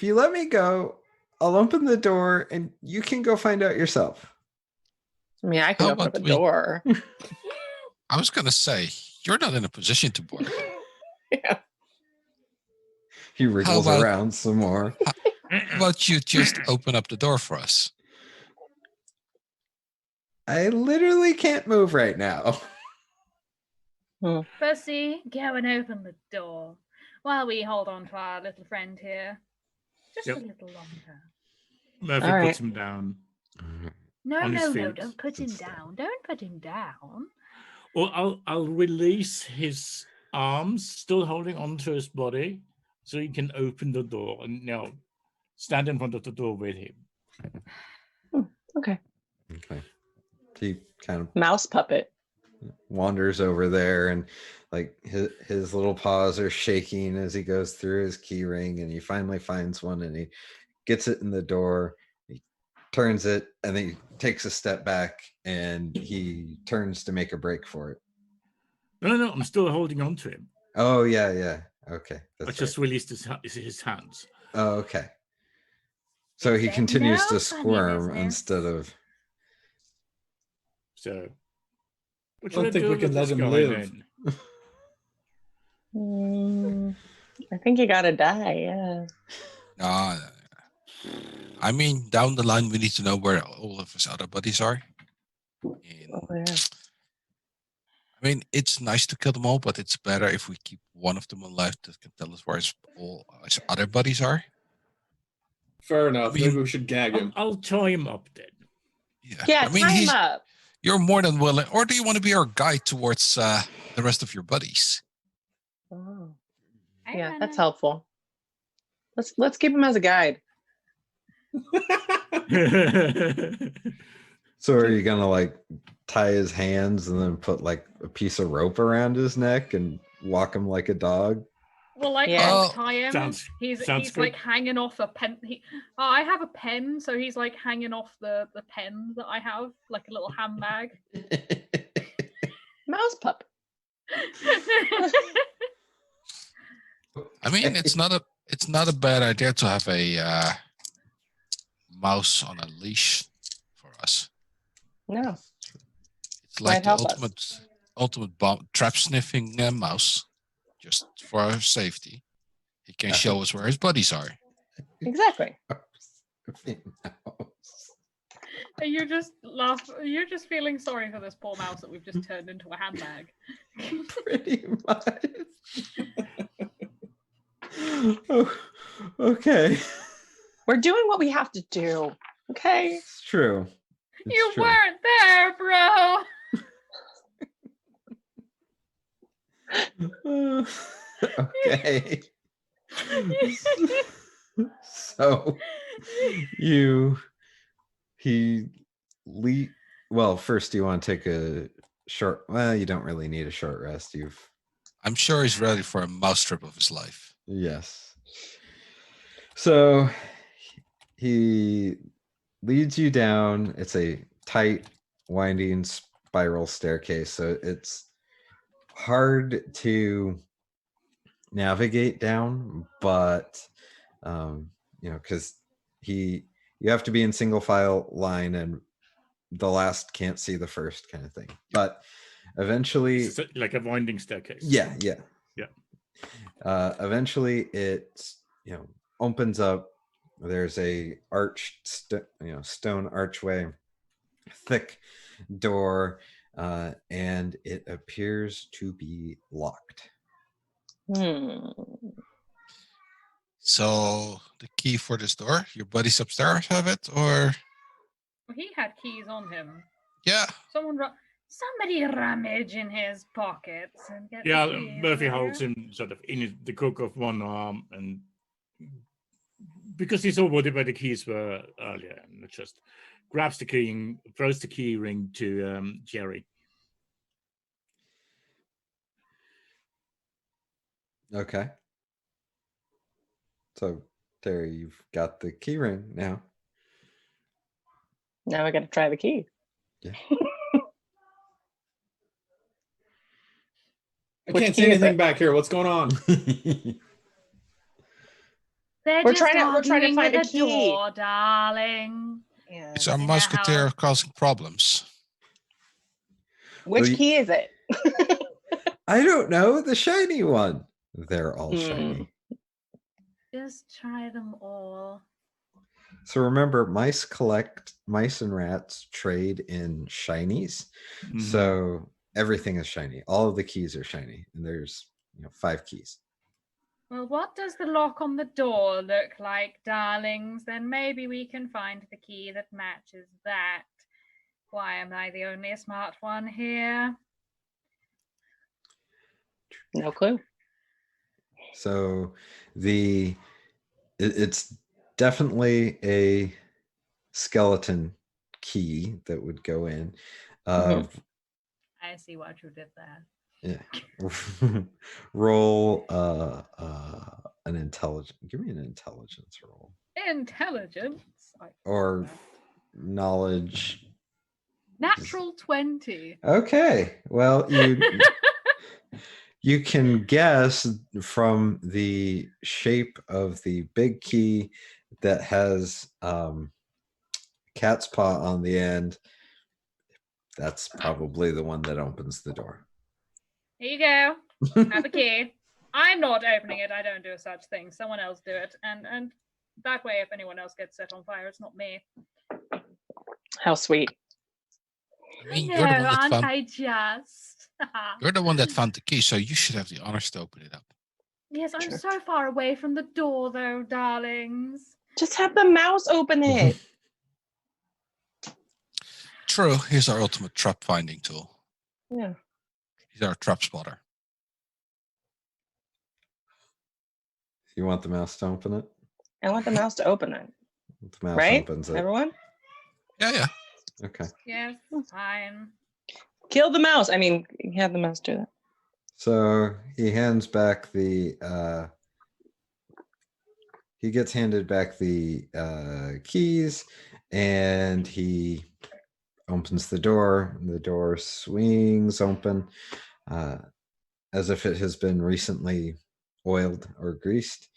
you let me go, I'll open the door and you can go find out yourself. I mean, I can How open up about the door. I was going to say, you're not in a position to board. Yeah. He wriggles around some more. How about you just open up the door for us? I literally can't move right now. Percy, go and open the door while we hold on to our little friend here. Just a little longer. Murphy puts him down. No, on his no, feet. don't put him down. Don't put him down. Or I'll release his arms, still holding onto his body, so he can open the door and stand in front of the door with him. Okay. He kind of mouse puppet wanders over there, and like his little paws are shaking as he goes through his key ring, and he finally finds one and he gets it in the door. He turns it and then he takes a step back and he turns to make a break for it. No, I'm still holding on to him. Oh yeah. Okay, I that's just released his hands. Oh, okay. So he Said continues no to funny squirm business. instead of. So, what I should I don't think do we with can let this him guy live. then? I think you gotta die. Yeah. No, I mean, down the line, we need to know where all of his other buddies are. And, Oh, yeah. I mean, it's nice to kill them all, but it's better if we keep one of them alive that can tell us where all his other buddies are. Fair enough. I mean- Maybe we should gag him. I'll tie him up then. Yeah, I mean, tie him up. you're more than willing. Or do you want to be our guide towards the rest of your buddies? Oh. I Yeah, don't that's know. helpful. Let's keep him as a guide. So are you gonna like tie his hands and then put like a piece of rope around his neck and walk him like a dog? Well, like Yeah. I'll tie him. Sounds he's good. like hanging off a pen. I have a pen, so he's like hanging off the pen that I have, like a little handbag. Mouse pup. I mean, it's not a bad idea to have a mouse on a leash for us. No. It's like Might the help us. ultimate bomb, trap sniffing mouse, just for our safety. He can show us where his buddies are. Exactly. And you just laugh. You're just feeling sorry for this poor mouse that we've just turned into a handbag. Pretty much. Oh, okay. We're doing what we have to do. Okay. It's true. It's You true. weren't there, bro. Okay. So well, first you want to take a short, well, you don't really need a short rest. I'm sure he's ready for a mouse trip of his life. Yes. So he leads you down. It's a tight, winding spiral staircase. So it's hard to navigate down, but because you have to be in single file line and the last can't see the first kind of thing. But eventually, It's like a winding staircase. yeah. Yeah. Eventually, it opens up. There's a arched, stone archway, thick door, and it appears to be locked. So the key for this door, your buddies upstairs have it, or He had keys on him. yeah? Somebody rummage in his pockets and get. Yeah, the keys Murphy there. holds him sort of in the crook of one arm, and because he saw where the keys were earlier, and just grabs the key and throws the key ring to Jerry. Okay. So, Terry, you've got the key ring now. Now I got to try the key. Yeah. I Which can't key see is anything it? back here. What's going on? They're We're just trying to arguing find with a the key. door, darling. Yeah. It's our Yeah, musketeer how- causing problems. Which Well, key is it? I don't know. The shiny one. They're all Hmm. shiny. Just try them all. So remember, mice and rats trade in shinies. Mhm. So everything is shiny. All of the keys are shiny, and there's 5 keys. Well, what does the lock on the door look like, darlings? Then maybe we can find the key that matches that. Why am I the only smart one here? No clue. So it's definitely a skeleton key that would go in. Mhm. I see what you did there. Yeah. Roll an intelligence. Give me an intelligence roll Intelligence. or knowledge. Natural 20. Okay. Well, You can guess from the shape of the big key that has cat's paw on the end. That's probably the one that opens the door. Here you go. Have a key. I'm not opening it. I don't do such things. Someone else do it. And that way, if anyone else gets set on fire, it's not me. How sweet. I mean, No, you're the one that aren't found. I just? You're the one that found the key, so you should have the honors to open it up. Yes, I'm Sure. so far away from the door, though, darlings. Just have the mouse open it. True. Here's our ultimate trap finding tool. Yeah. He's our trap spotter. You want the mouse to open it? I want the mouse to open it. The mouse Right? opens it. Everyone? Yeah. Okay. Yes, fine. Kill the mouse. I mean, have the mouse do that. So he hands back the he gets handed back the keys, and he opens the door, and the door swings open as if it has been recently oiled or greased.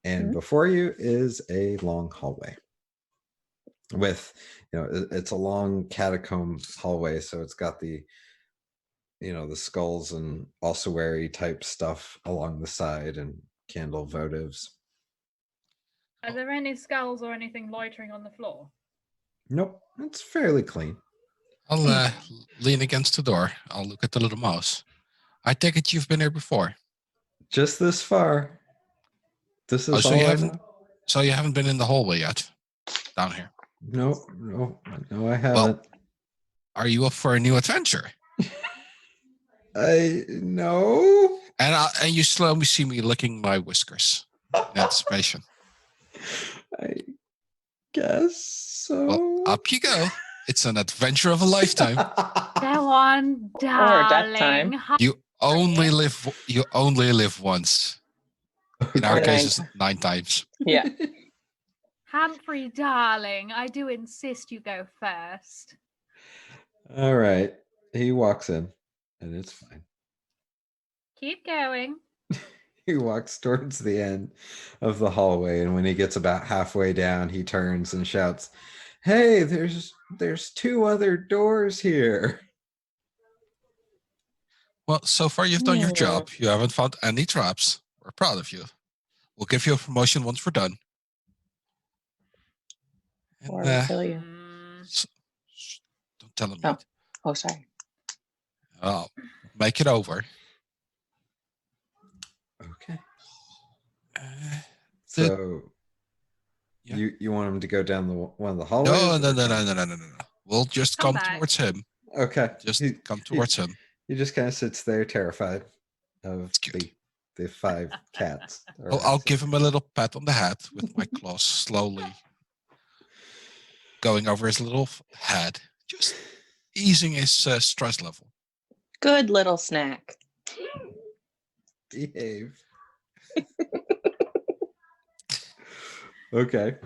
And Mhm. before you is a long hallway with, it's a long catacomb hallway. So it's got the, the skulls and ossuary type stuff along the side and candle votives. Are there any skulls or anything loitering on the floor? Nope, it's fairly clean. I'll lean against the door. I'll look at the little mouse. I take it you've been here before. Just this far. This is so all you I haven't. know. So you haven't been in the hallway yet, down here. No, I haven't. Are you up for a new adventure? I no. And you slowly see me licking my whiskers in anticipation. I guess so. Well, up you go. It's an adventure of a lifetime. Go on, Or death darling. time. You only live once. In our Or case, nine. it's 9 times. Yeah. Humphrey, darling, I do insist you go first. All right. He walks in, and it's fine. Keep going. He walks towards the end of the hallway, and when he gets about halfway down, he turns and shouts, "Hey, there's 2 other doors here." Well, so far you've done your Yeah. job. You haven't found any traps. We're proud of you. We'll give you a promotion once we're done. And, Or we'll kill you. don't tell him Oh. yet. Oh, sorry. Oh, make it over. Okay. The- So Yeah. you want him to go down one of the hallways? No. We'll just Come come back. towards him. Okay. Just come towards him. He just kind of sits there, terrified of It's cute. the 5 cats. I'll give him a little pat on the head with my claws, slowly going over his little head, just easing his stress level. Good little snack. Behave. Okay.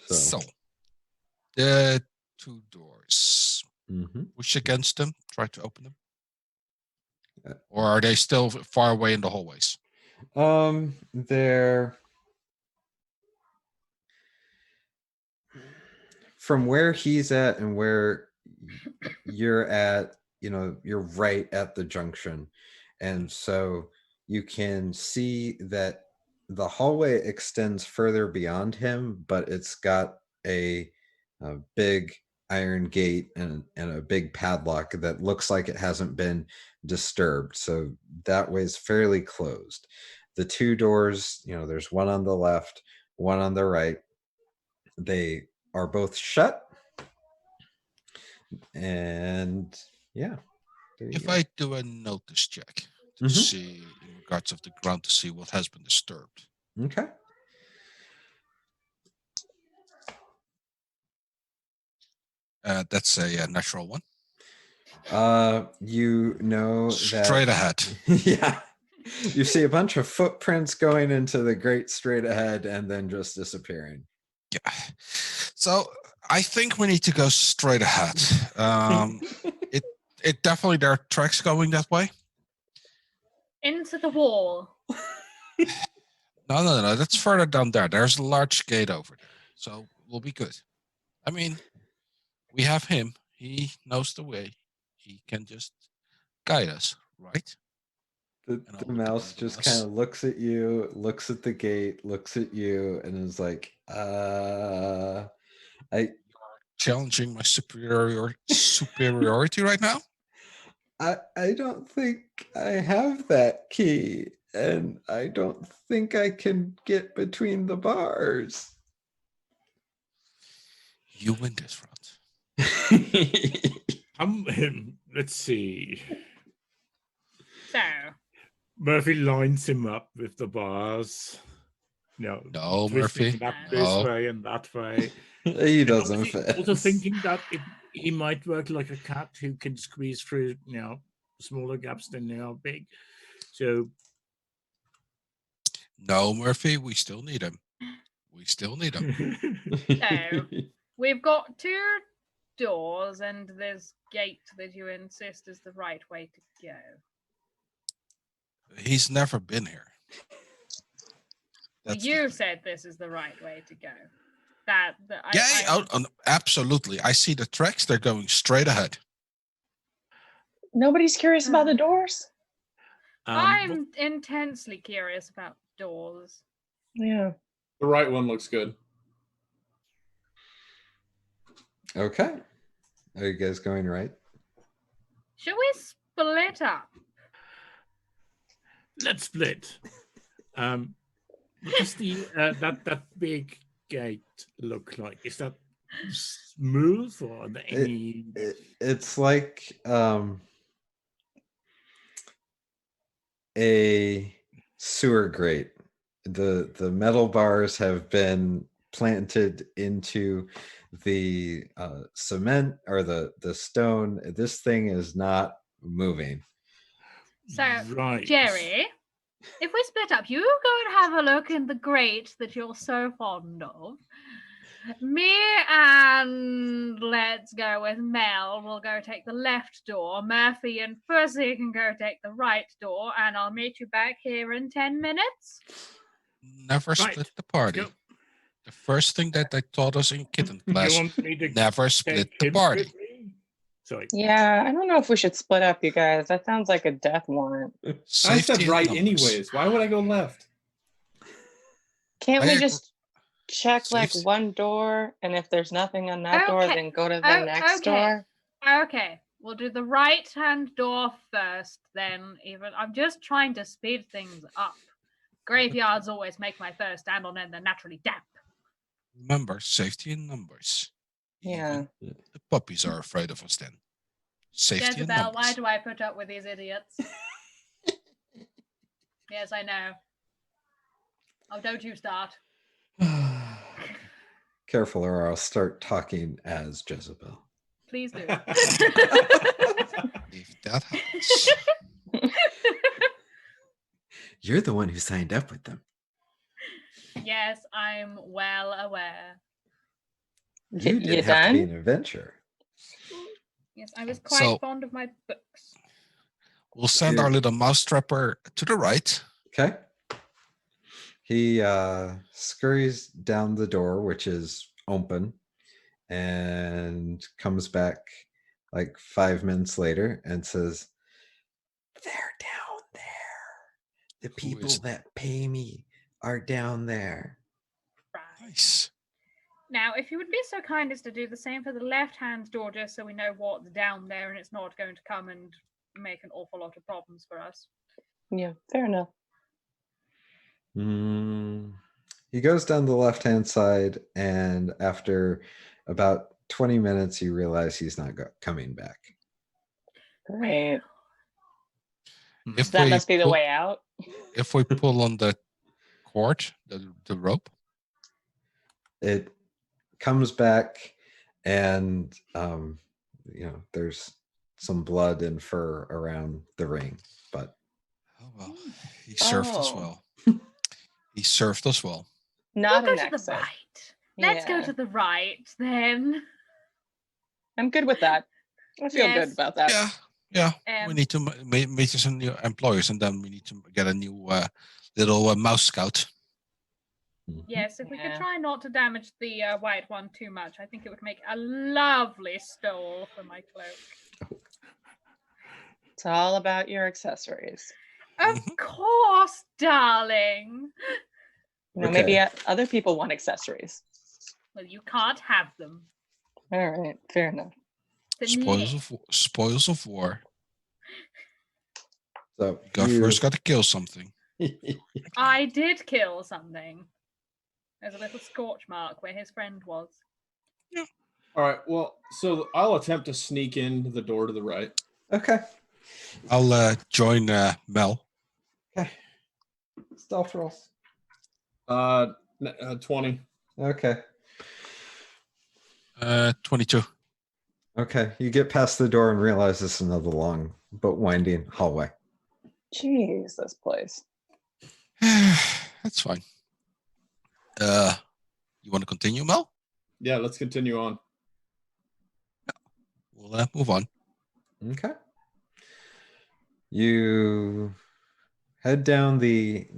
So, the 2 doors. Mhm. Push against them, try to open them. Uh, Or are they still far away in the hallways? They're from where he's at and where you're at, you're right at the junction. And so you can see that the hallway extends further beyond him, but it's got a big iron gate and a big padlock that looks like it hasn't been disturbed. So that way's fairly closed. The 2 doors, there's one on the left, one on the right. They are both shut. And yeah. there you If go. I do a notice check to Mhm. see, in regards of the ground, to see what has been disturbed. Okay. That's a natural one. You know that Straight ahead. Yeah. You see a bunch of footprints going into the great straight ahead and then just disappearing. Yeah. So I think we need to go straight ahead. It definitely, there are tracks going that way. Into the wall. No. That's further down there. There's a large gate over there, so we'll be good. I mean, we have him. He knows the way. He can just guide us, right? The And I'll look at mouse the just mouse. kind of looks at you, looks at the gate, looks at you, and is like, Challenging my superiority right now. I don't think I have that key, and I don't think I can get between the bars. You win this round. Let's see. So, Murphy lines him up with the bars. No, twisting Murphy. that No. this way and that way. He And doesn't obviously fit. also thinking that he might work like a cat who can squeeze through, smaller gaps than they are big. So No, Murphy. We still need him. so we've got 2 doors and this gate that you insist is the right way to go. He's never been here. Well, That's you the thing. said this is the right way to go. Absolutely. I see the tracks. They're going straight ahead. Nobody's curious about the doors? I'm intensely curious about doors. Yeah. The right one looks good. Okay. Are you guys going right? Should we split up? let's split. What does that big gate look like? Is that smooth or are there any? It's like a sewer grate. The metal bars have been planted into the cement or the stone. This thing is not moving. So, Right. Jerry, if we split up, you go and have a look in the grate that you're so fond of. Me and let's go with Mel. We'll go take the left door. Murphy and Fuzzy can go take the right door, and I'll meet you back here in 10 minutes. Never Right. split the party. Go. The first thing that they taught us in kitten You class, want me to never split take the him party. with me? Sorry. Yeah, I don't know if we should split up, you guys. That sounds like a death warrant. I Safety said in right numbers. anyways. Why would I go left? Can't I we agree. just check like Safety. one door, and if there's nothing on that door, Okay. then go to the next okay. door? Okay, we'll do the right-hand door first, then even. I'm just trying to speed things up. Graveyards always make my first stand on end. They're naturally damp. Remember, safety in numbers. Yeah. Even the puppies are afraid of us then. Safety in Jezebel, numbers. why do I put up with these idiots? Yes, I know. Oh, don't you start. Careful, or I'll start talking as Jezebel. Please do. If that happens. You're the one who signed up with them. Yes, I'm well aware. You You didn't have to be done? an adventurer. Yes, I was quite So- fond of my books. We'll send our little mousetrapper to the right. Okay. He scurries down the door, which is open, and comes back like 5 minutes later and says, "They're down there. The people is- that pay me are down there." Right. Nice. Now, if you would be so kind as to do the same for the left-hand door, just so we know what's down there and it's not going to come and make an awful lot of problems for us. Yeah, fair enough. He goes down the left-hand side, and after about 20 minutes, you realize he's not coming back. Great. If That we must be the pull- way out. If we pull on the cord, the rope, It comes back, and there's some blood and fur around the ring, but oh well, he served us Oh. well. He served us well. Not We'll an go to the exit. right. Let's go Yeah. to the right, then. I'm good with that. I feel Yes. good about that. Yeah, Yeah, we Um, need to meet some new employers, and then we need to get a new little mouse scout. Yes, if we could Yeah. try not to damage the white one too much, I think it would make a lovely stole for my cloak. It's all about your accessories. Of course, darling. Maybe Okay. other people want accessories. Well, you can't have them. All right, fair enough. Then Spoils of war. So First got to kill something. I did kill something. There's a little scorch mark where his friend was. All right. Well, so I'll attempt to sneak in the door to the right. Okay. I'll join Mel. Okay. Stealth rolls. 20. Okay. 22. Okay. You get past the door and realize this is another long but winding hallway. Jeez, this place. That's fine. You want to continue, Mel? Yeah, let's continue on. We'll move on. Okay. You head down the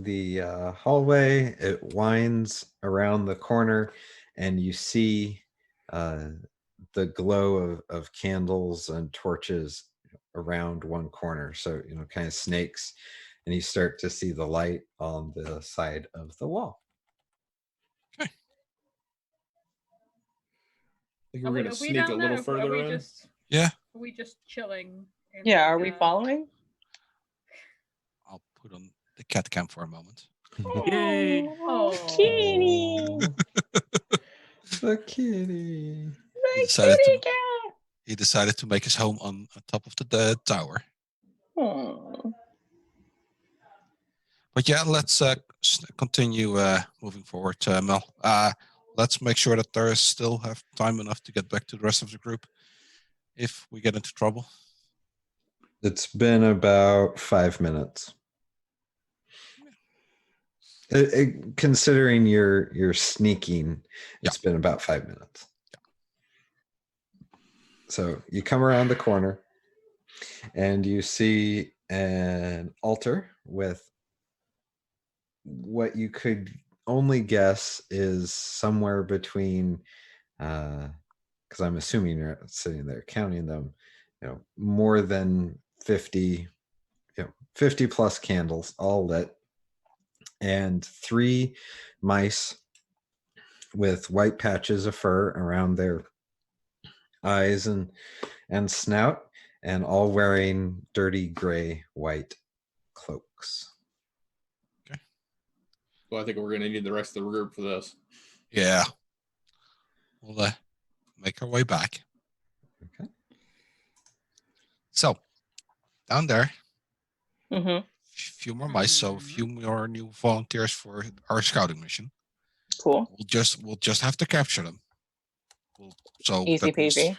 hallway. It winds around the corner, and you see the glow of candles and torches around one corner. So, kind of snakes, and you start to see the light on the side of the wall. Okay. I think we're going to sneak a little further in. Yeah. Are we just chilling? Yeah, are we following? I'll put on the cat cam for a moment. Yay! Oh, kitty. The kitty. He decided to make his home on top of the tower. Oh. But yeah, let's continue moving forward, Mel. Let's make sure that there is still have time enough to get back to the rest of the group if we get into trouble. It's been about 5 minutes. Considering you're sneaking, it's been about 5 minutes. So you come around the corner and you see an altar with what you could only guess is somewhere between, because I'm assuming you're sitting there counting them, more than 50 plus candles all lit, and 3 mice with white patches of fur around their eyes and snout, and all wearing dirty gray white cloaks. Okay. Well, I think we're going to need the rest of the group for this. Yeah. We'll make our way back. Okay. So, down there, Mm-hmm. few more mice, so a few more new volunteers for our scouting mission. Cool. We'll just have to capture them. Easy peasy.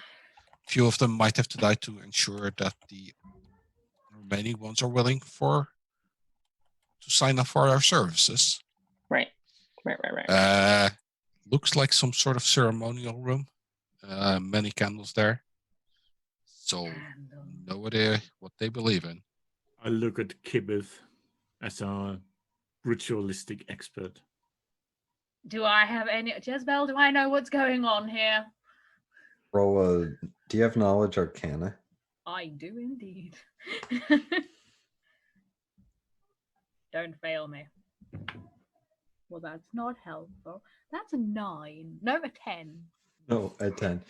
Few of them might have to die to ensure that the remaining ones are willing to sign up for our services. Right. Looks like some sort of ceremonial room. Many candles there. So no idea what they believe in. I look at Kibbeth as a ritualistic expert. Do I have any... Jezebel, do I know what's going on here? Roll do you have knowledge arcana? I do indeed. Don't fail me. Well, that's not helpful. That's a 9. No, a 10. No, a 10.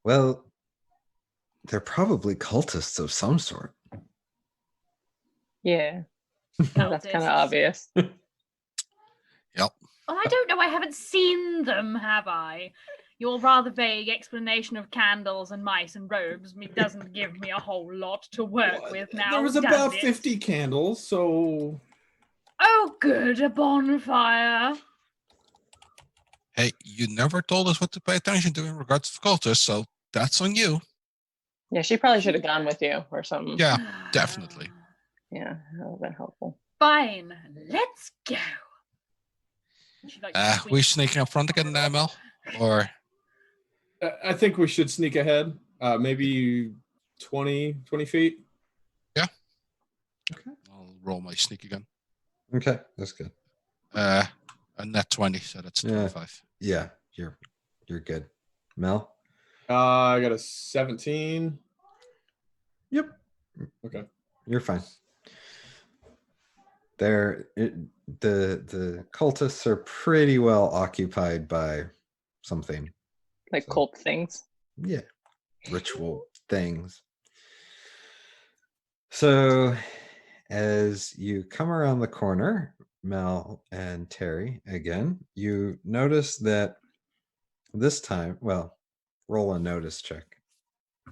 Well, they're probably cultists of some sort. Yeah. That's kind of obvious. Yep. Well, I don't know. I haven't seen them, have I? Your rather vague explanation of candles and mice and robes doesn't give me a whole lot to work with now. There was does about it? 50 candles, so... Oh, good, a bonfire. Hey, you never told us what to pay attention to in regards to cultists, so that's on you. Yeah, she probably should have gone with you or something. Yeah, definitely. Yeah, that would have been helpful. Fine, let's go. We sneaking up front again, Mel? Or I think we should sneak ahead. Maybe 20 feet. I'll roll my sneak again. Okay, that's good. A net 20, so that's Yeah. 25. Yeah, you're good. Mel? I got a 17. Yep. Okay. You're fine. The cultists are pretty well occupied by something. Like So- cult things. Yeah. Ritual things. So as you come around the corner, Mel and Terry, again, you notice that this time, well, roll a notice check,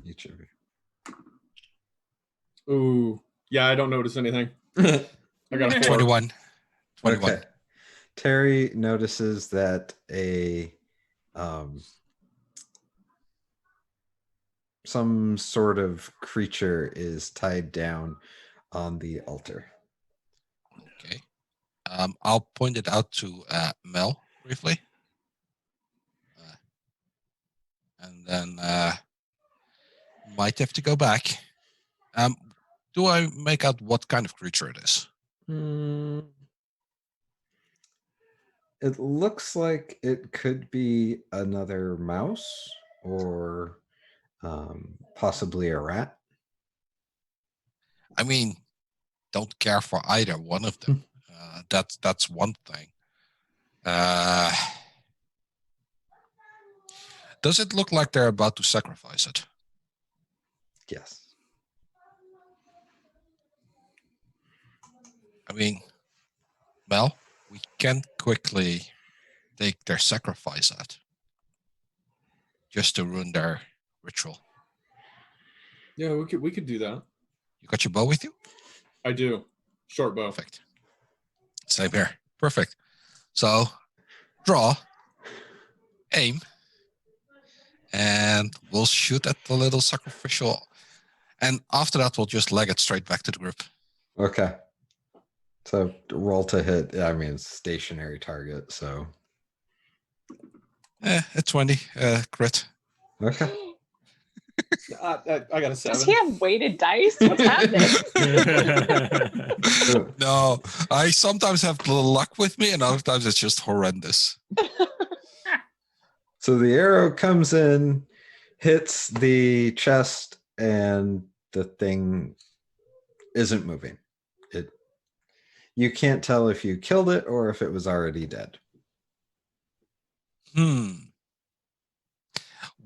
each of you. Ooh. Yeah, I don't notice anything. I got a 4. 21. 21. Okay. Terry notices that some sort of creature is tied down on the altar. Okay. I'll point it out to Mel briefly. And then might have to go back. Do I make out what kind of creature it is? It looks like it could be another mouse or possibly a rat. I mean, don't care for either one of them. That's one thing. Does it look like they're about to sacrifice it? Yes. I mean, Mel, we can quickly take their sacrifice out just to ruin their ritual. Yeah, we could do that. You got your bow with you? I do. Short bow. Perfect. Same here. Perfect. So, draw, aim, and we'll shoot at the little sacrificial. And after that, we'll just leg it straight back to the group. Okay. So roll to hit. I mean, it's stationary target. So. A 20 crit. Okay. I got a 7. Does he have weighted dice? What's happening? No, I sometimes have a little luck with me, and other times it's just horrendous. So the arrow comes in, hits the chest, and the thing isn't moving. You can't tell if you killed it or if it was already dead.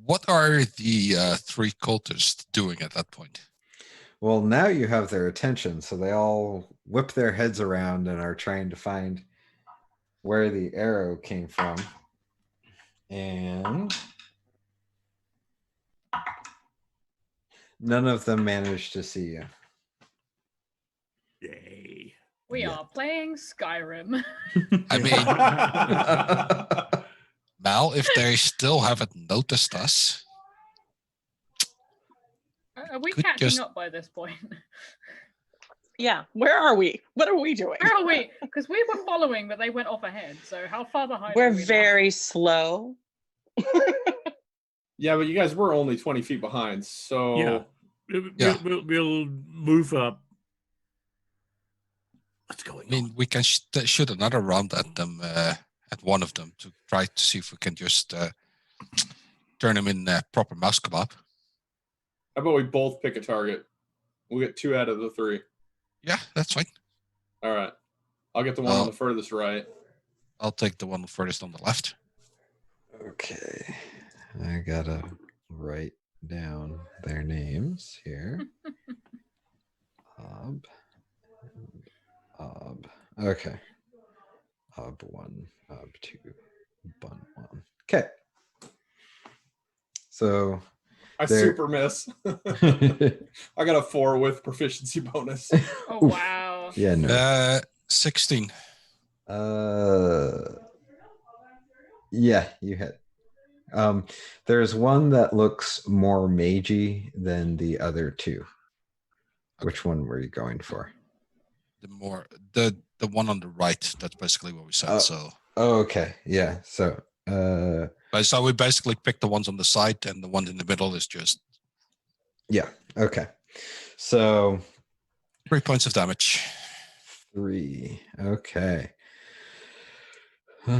What are the 3 cultists doing at that point? Well, now you have their attention, so they all whip their heads around and are trying to find where the arrow came from. And none of them managed to see you. Yay. We Yeah. are playing Skyrim. I mean, Mal, if they still haven't noticed us, Are we Could catching just- up by this point? Yeah. Where are we? What are we doing? Where are we? Because we were following, but they went off ahead. So how far behind? We're are we now? very slow. Yeah, but you guys were only 20 feet behind, so Yeah. Yeah. We'll move up. What's going I mean, we can shoot another round at them, at one of them, to try to see if we can just turn them in proper mouse kebab. how about we both pick a target? We'll get 2 out of the 3. Yeah, that's fine. All right. I'll get the one on the furthest right. I'll take the one furthest on the left. Okay. I gotta write down their names here. Ob. Okay. Ob 1, Ob 2, Bun 1. Okay. So I There- super miss. I got a 4 with proficiency bonus. Oh Oof. wow. yeah, no. 16. Yeah, you hit. There's one that looks more magey than the other 2. Which one were you going for? The one on the right. That's basically what we said. Oh, okay. Yeah. So So we basically picked the ones on the side, and the one in the middle is just Yeah. Okay. So 3 points of damage. 3. Okay. 3.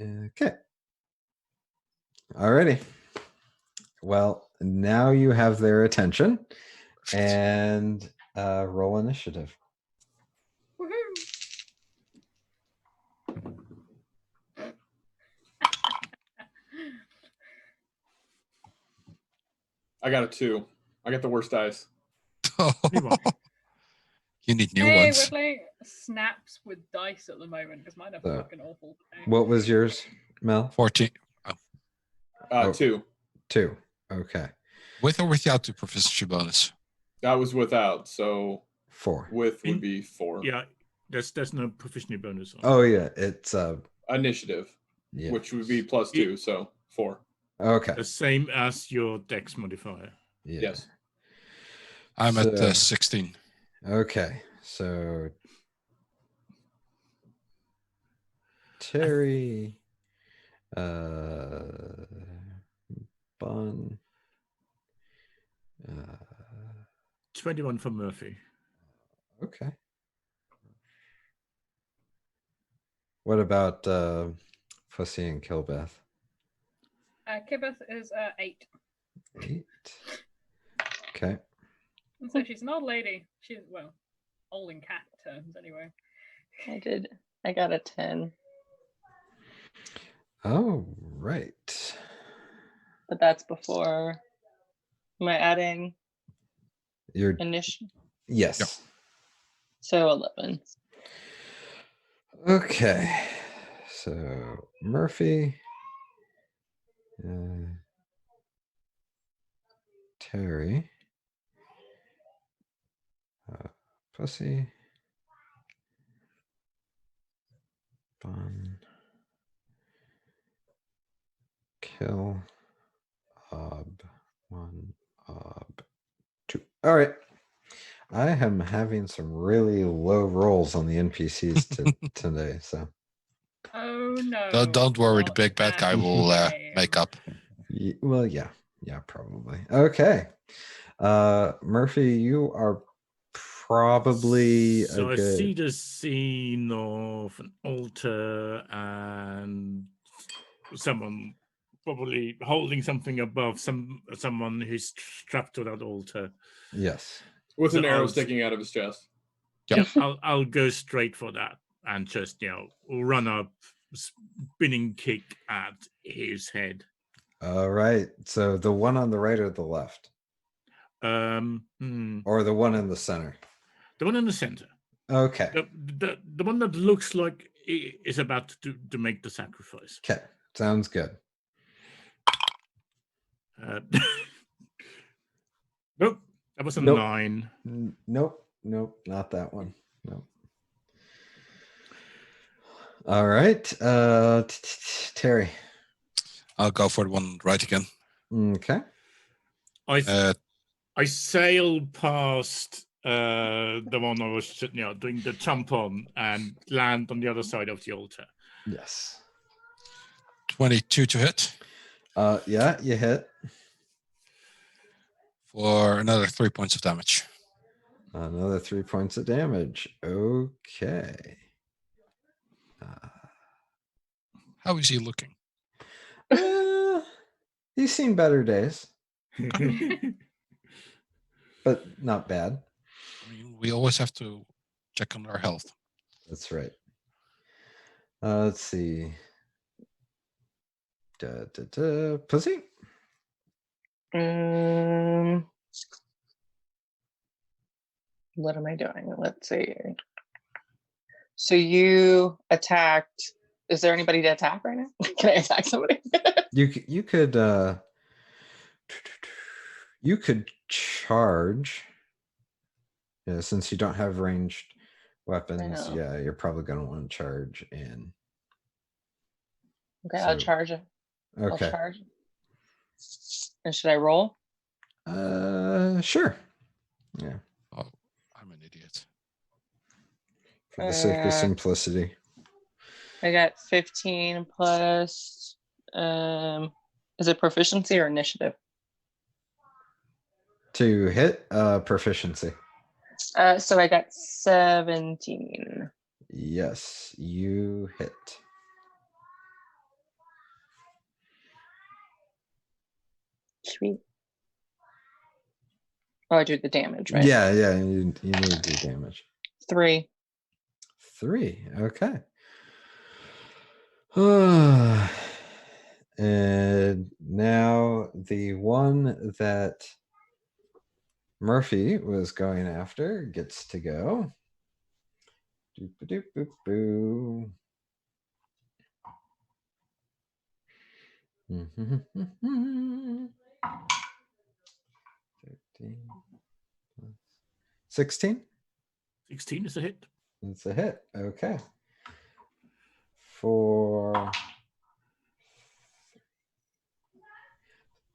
Okay. Alrighty. Well, now you have their attention, and roll initiative. Woohoo! I got a 2. I got the worst dice. You need new Hey, ones. we're playing snaps with dice at the moment because mine are So, fucking awful today. What was yours, Mel? 14. 2. 2. Okay. With or without the proficiency bonus? That was without, so 4. with would be 4. Yeah, there's no proficiency bonus. On Oh yeah, it's Initiative, yeah. which would be +2, so 4. Okay. the same as your dex modifier. Yeah. Yes. I'm So- at 16. Okay. So Terry, Bun, 21 for Murphy. okay. What about Pussy and Killbeth? Kibeth is 8. 8. Okay. And so she's an old lady. She's, well, old in cat terms anyway. I got a 10, Oh, right. but that's before. Am I adding You're initial? yes. Yep. So 11. Okay. So Murphy, Terry, Pussy, Bun, Kill, Ob, 1, Ob, 2. All right. I am having some really low rolls on the NPCs today. So Oh no. Don't worry, the not big bad guy that will game. make up. well, yeah, probably. Okay. Murphy, you are probably So a I good. see the scene of an altar and someone probably holding something above someone who's strapped to that altar. Yes. With So an arrow I'll- sticking out of his chest. Yeah, I'll go straight for that and just run up, spinning kick at his head. All right. So the one on the right or the left, The or the one in the center. one in the center. Okay. The one that looks like is about to make the sacrifice. Okay. Sounds good. Nope, that was a Nope. 9. Nope. Not that one. Nope. All right. Terry. I'll go for the one right again. Okay. I sailed past the one I was doing the jump on and land on the other side of the altar. Yes. 22 to hit Yeah, you hit. for another 3 points of damage. Another 3 points of damage. Okay. How is he looking? He's seen better days, but not bad. I mean, we always have to check on our health. That's right. Let's see. Pussy? What am I doing? Let's see. So you attacked. Is there anybody to attack right now? Can I attack somebody? You could charge. Yeah, since you don't have ranged weapons, know. yeah, you're probably gonna want to charge in. Okay, I'll So- charge it. I'll Okay. charge. And should I roll? Sure. Yeah. Oh, I'm an idiot. For the sake of Uh, simplicity. I got 15 plus. Is it proficiency or initiative? To hit proficiency. So I got 17. Yes, you hit. Sweet. Oh, I do the damage, right? Yeah, you need to do damage. 3. 3, okay. And now the one that Murphy was going after gets to go. Doop-a-doop-boop-boo. 16. 16 is a hit. It's a hit. Okay. For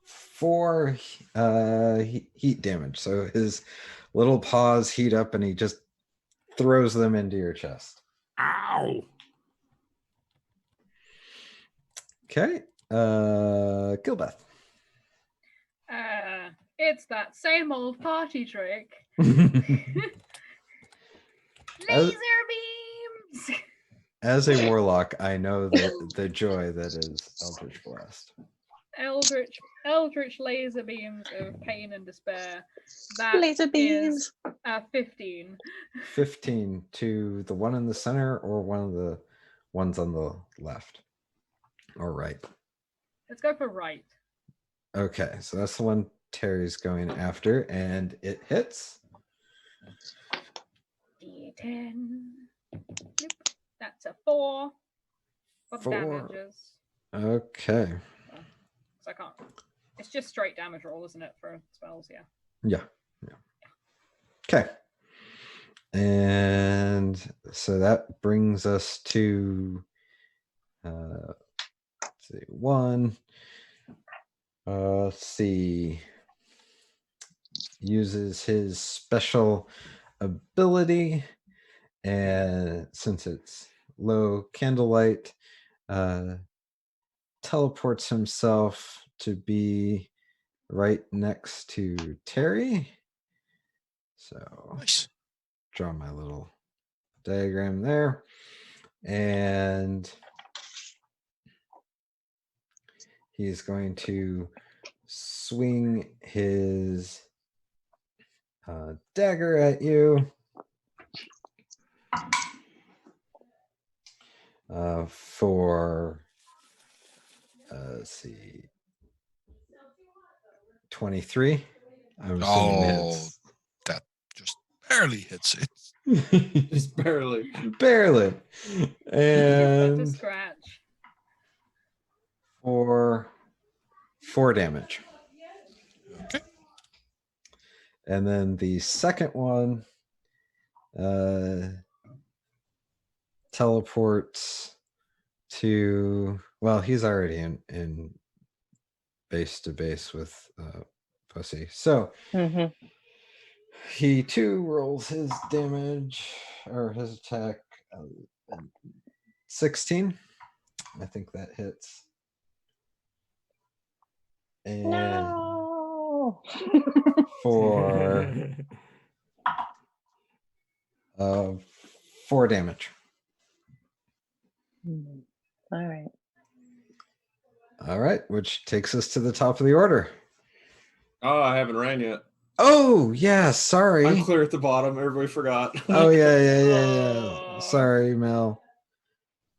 4 heat damage. So his little paws heat up and he just throws them into your chest. Ow! Okay. Gilbeth. It's that same old party trick. As- Laser beams. As a warlock, I know the joy that is Eldritch Blast. Eldritch laser beams of pain and despair. That Laser beams. is 15. 15 to the one in the center or one of the ones on the left or right. Let's go for right. Okay, so that's the one Terry's going after, and it hits. D10. Nope. That's a 4 for 4. damages. Okay. So I can't. It's just straight damage roll, isn't it, for spells? Yeah. Yeah. Okay. And so that brings us to let's see, 1. Let's see. Uses his special ability, and since it's low candlelight, teleports himself to be right next to Terry. So Nice. draw my little diagram there, and he's going to swing his dagger at you. For let's see, 23. I'm assuming hits. That just barely hits it. Just barely. Barely. To And scratch. for 4 damage. Okay. And then the second one teleports to, well, he's already in base to base with Pussy. So Mm-hmm. he too rolls his damage or his attack. 16. I think that hits. And No. for 4 damage. All right. All right, which takes us to the top of the order. Oh, I haven't ran yet. Oh, yeah, sorry. I'm clear at the bottom. Everybody forgot. Oh, yeah. Sorry, Mel.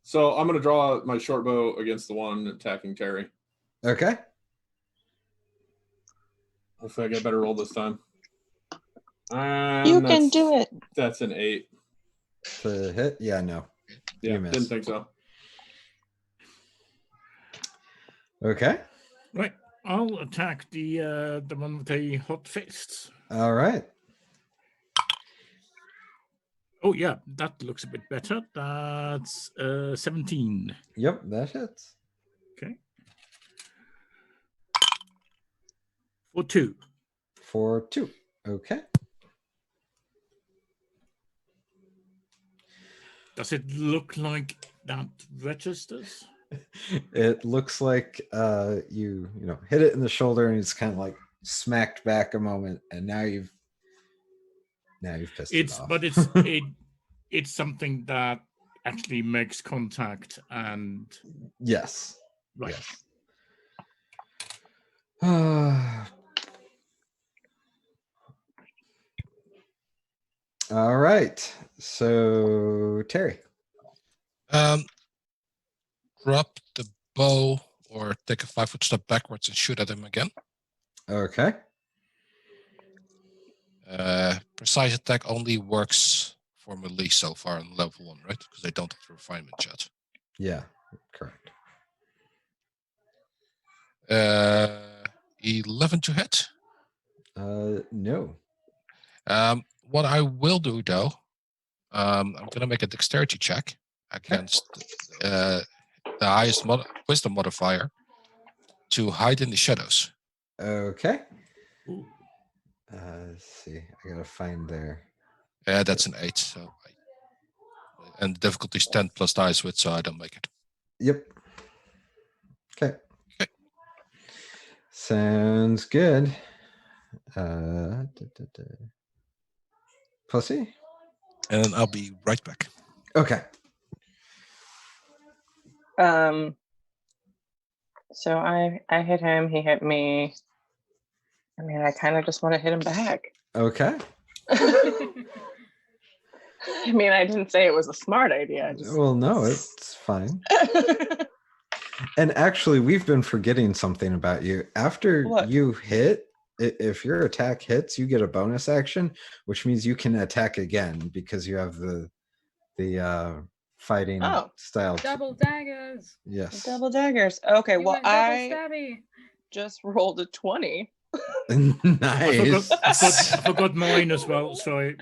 So I'm going to draw my short bow against the one attacking Terry. Okay. Hopefully I get a better roll this time. You can do it. That's an 8. To hit? Yeah, no. Yeah, You missed. didn't think so. Okay. Right. I'll attack the one with the hot fists. All right. Oh yeah, that looks a bit better. That's 17. Yep, that hits. Okay. For 2. For 2. Okay. Does it look like that registers? It looks like you hit it in the shoulder and it's kind of like smacked back a moment, and now you've pissed it off. But it's something that actually makes contact and Yes. right. Yes. All right. So Terry. Drop the bow or take a 5-foot step backwards and shoot at him again. Okay. Precise attack only works for melee so far on level 1, right? Because they don't have the refinement yet. Yeah, correct. 11 to hit. No. What I will do though, I'm gonna make a dexterity check against the highest wisdom modifier to hide in the shadows. Okay. Let's see. I gotta find there. That's an 8. So, and the difficulty is 10 plus dice with, so I don't make it. Yep. Okay. Sounds good. Pussy. And I'll be right back. Okay. So I hit him. He hit me. I mean, I kind of just want to hit him back. Okay. I mean, I didn't say it was a smart idea. I just... Well, no, it's fine. And actually, we've been forgetting something about you. After you hit, if your attack hits, you get a bonus action, which means you can attack again because you have the fighting style. Double daggers. Yes. Double daggers. Okay, You well, went double I stabby. just rolled a 20. Nice. I forgot mine as well. Sorry.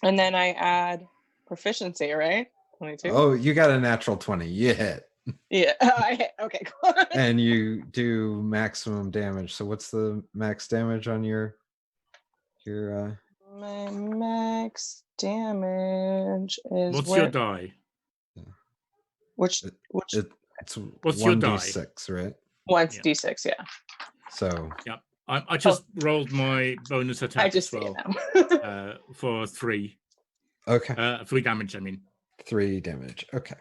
And then I add proficiency, right? 22. Oh, you got a natural 20. You hit. Yeah, I hit. Okay, cool. And you do maximum damage. So what's the max damage on your My max damage is What's your die? Which it's what's your die? 1d6, right? Once d6, yeah. So yeah, I just rolled my bonus attack I just as well for 3. Okay. 3 damage. I mean 3 damage. Okay.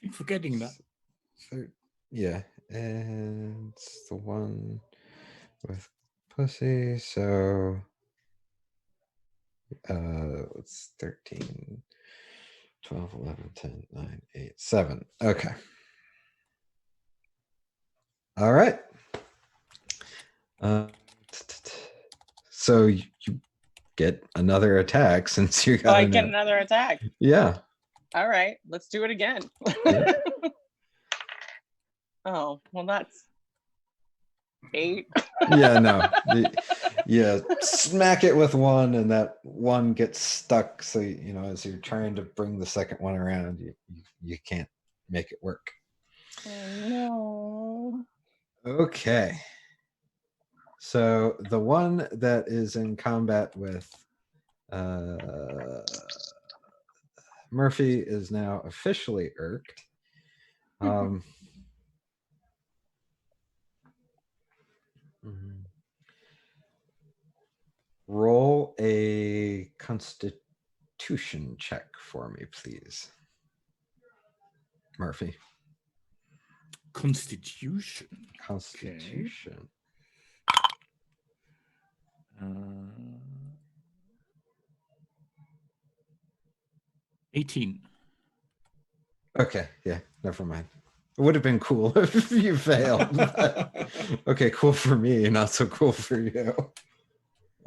Keep forgetting that. So, yeah, and it's the one with pussy. So it's 13, 12, 11, 10, 9, 8, 7. Okay. All right. So you get another attack since you got. I get another attack. Yeah. All right, let's do it again. Yeah. Oh, well, that's 8. Yeah, no. Yeah, smack it with one, and that one gets stuck. So as you're trying to bring the second one around, you can't make it work. Oh, no. Okay. So the one that is in combat with Murphy is now officially irked. Roll a Constitution check for me, please, Murphy. Constitution. Constitution. Okay. 18. Okay, yeah, never mind. It would have been cool if you failed. Okay, cool for me, not so cool for you.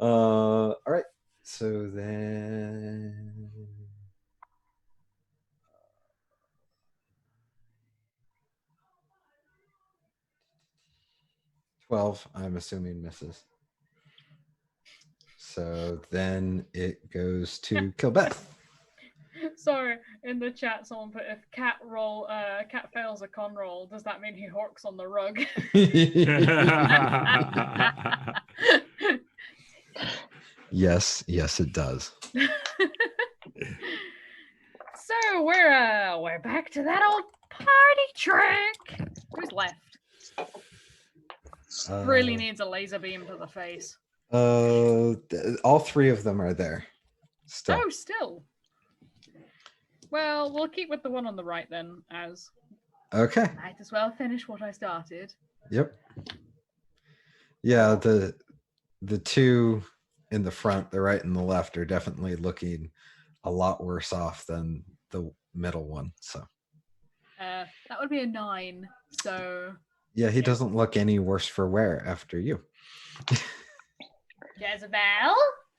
All right. So then 12, I'm assuming misses. So then it goes to Kilbeth. Sorry, in the chat, someone put if cat fails a con roll, does that mean he horks on the rug? Yes, it does. So we're back to that old party trick. Who's left? Uh, Really needs a laser beam to the face. all three of them are there. Still. Oh, still. Well, we'll keep with the one on the right then, as Okay. might as well finish what I started. Yep. Yeah, the two in the front, the right and the left, are definitely looking a lot worse off than the middle one. So That would be a 9. So yeah, he doesn't look any worse for wear after you. Jezebel,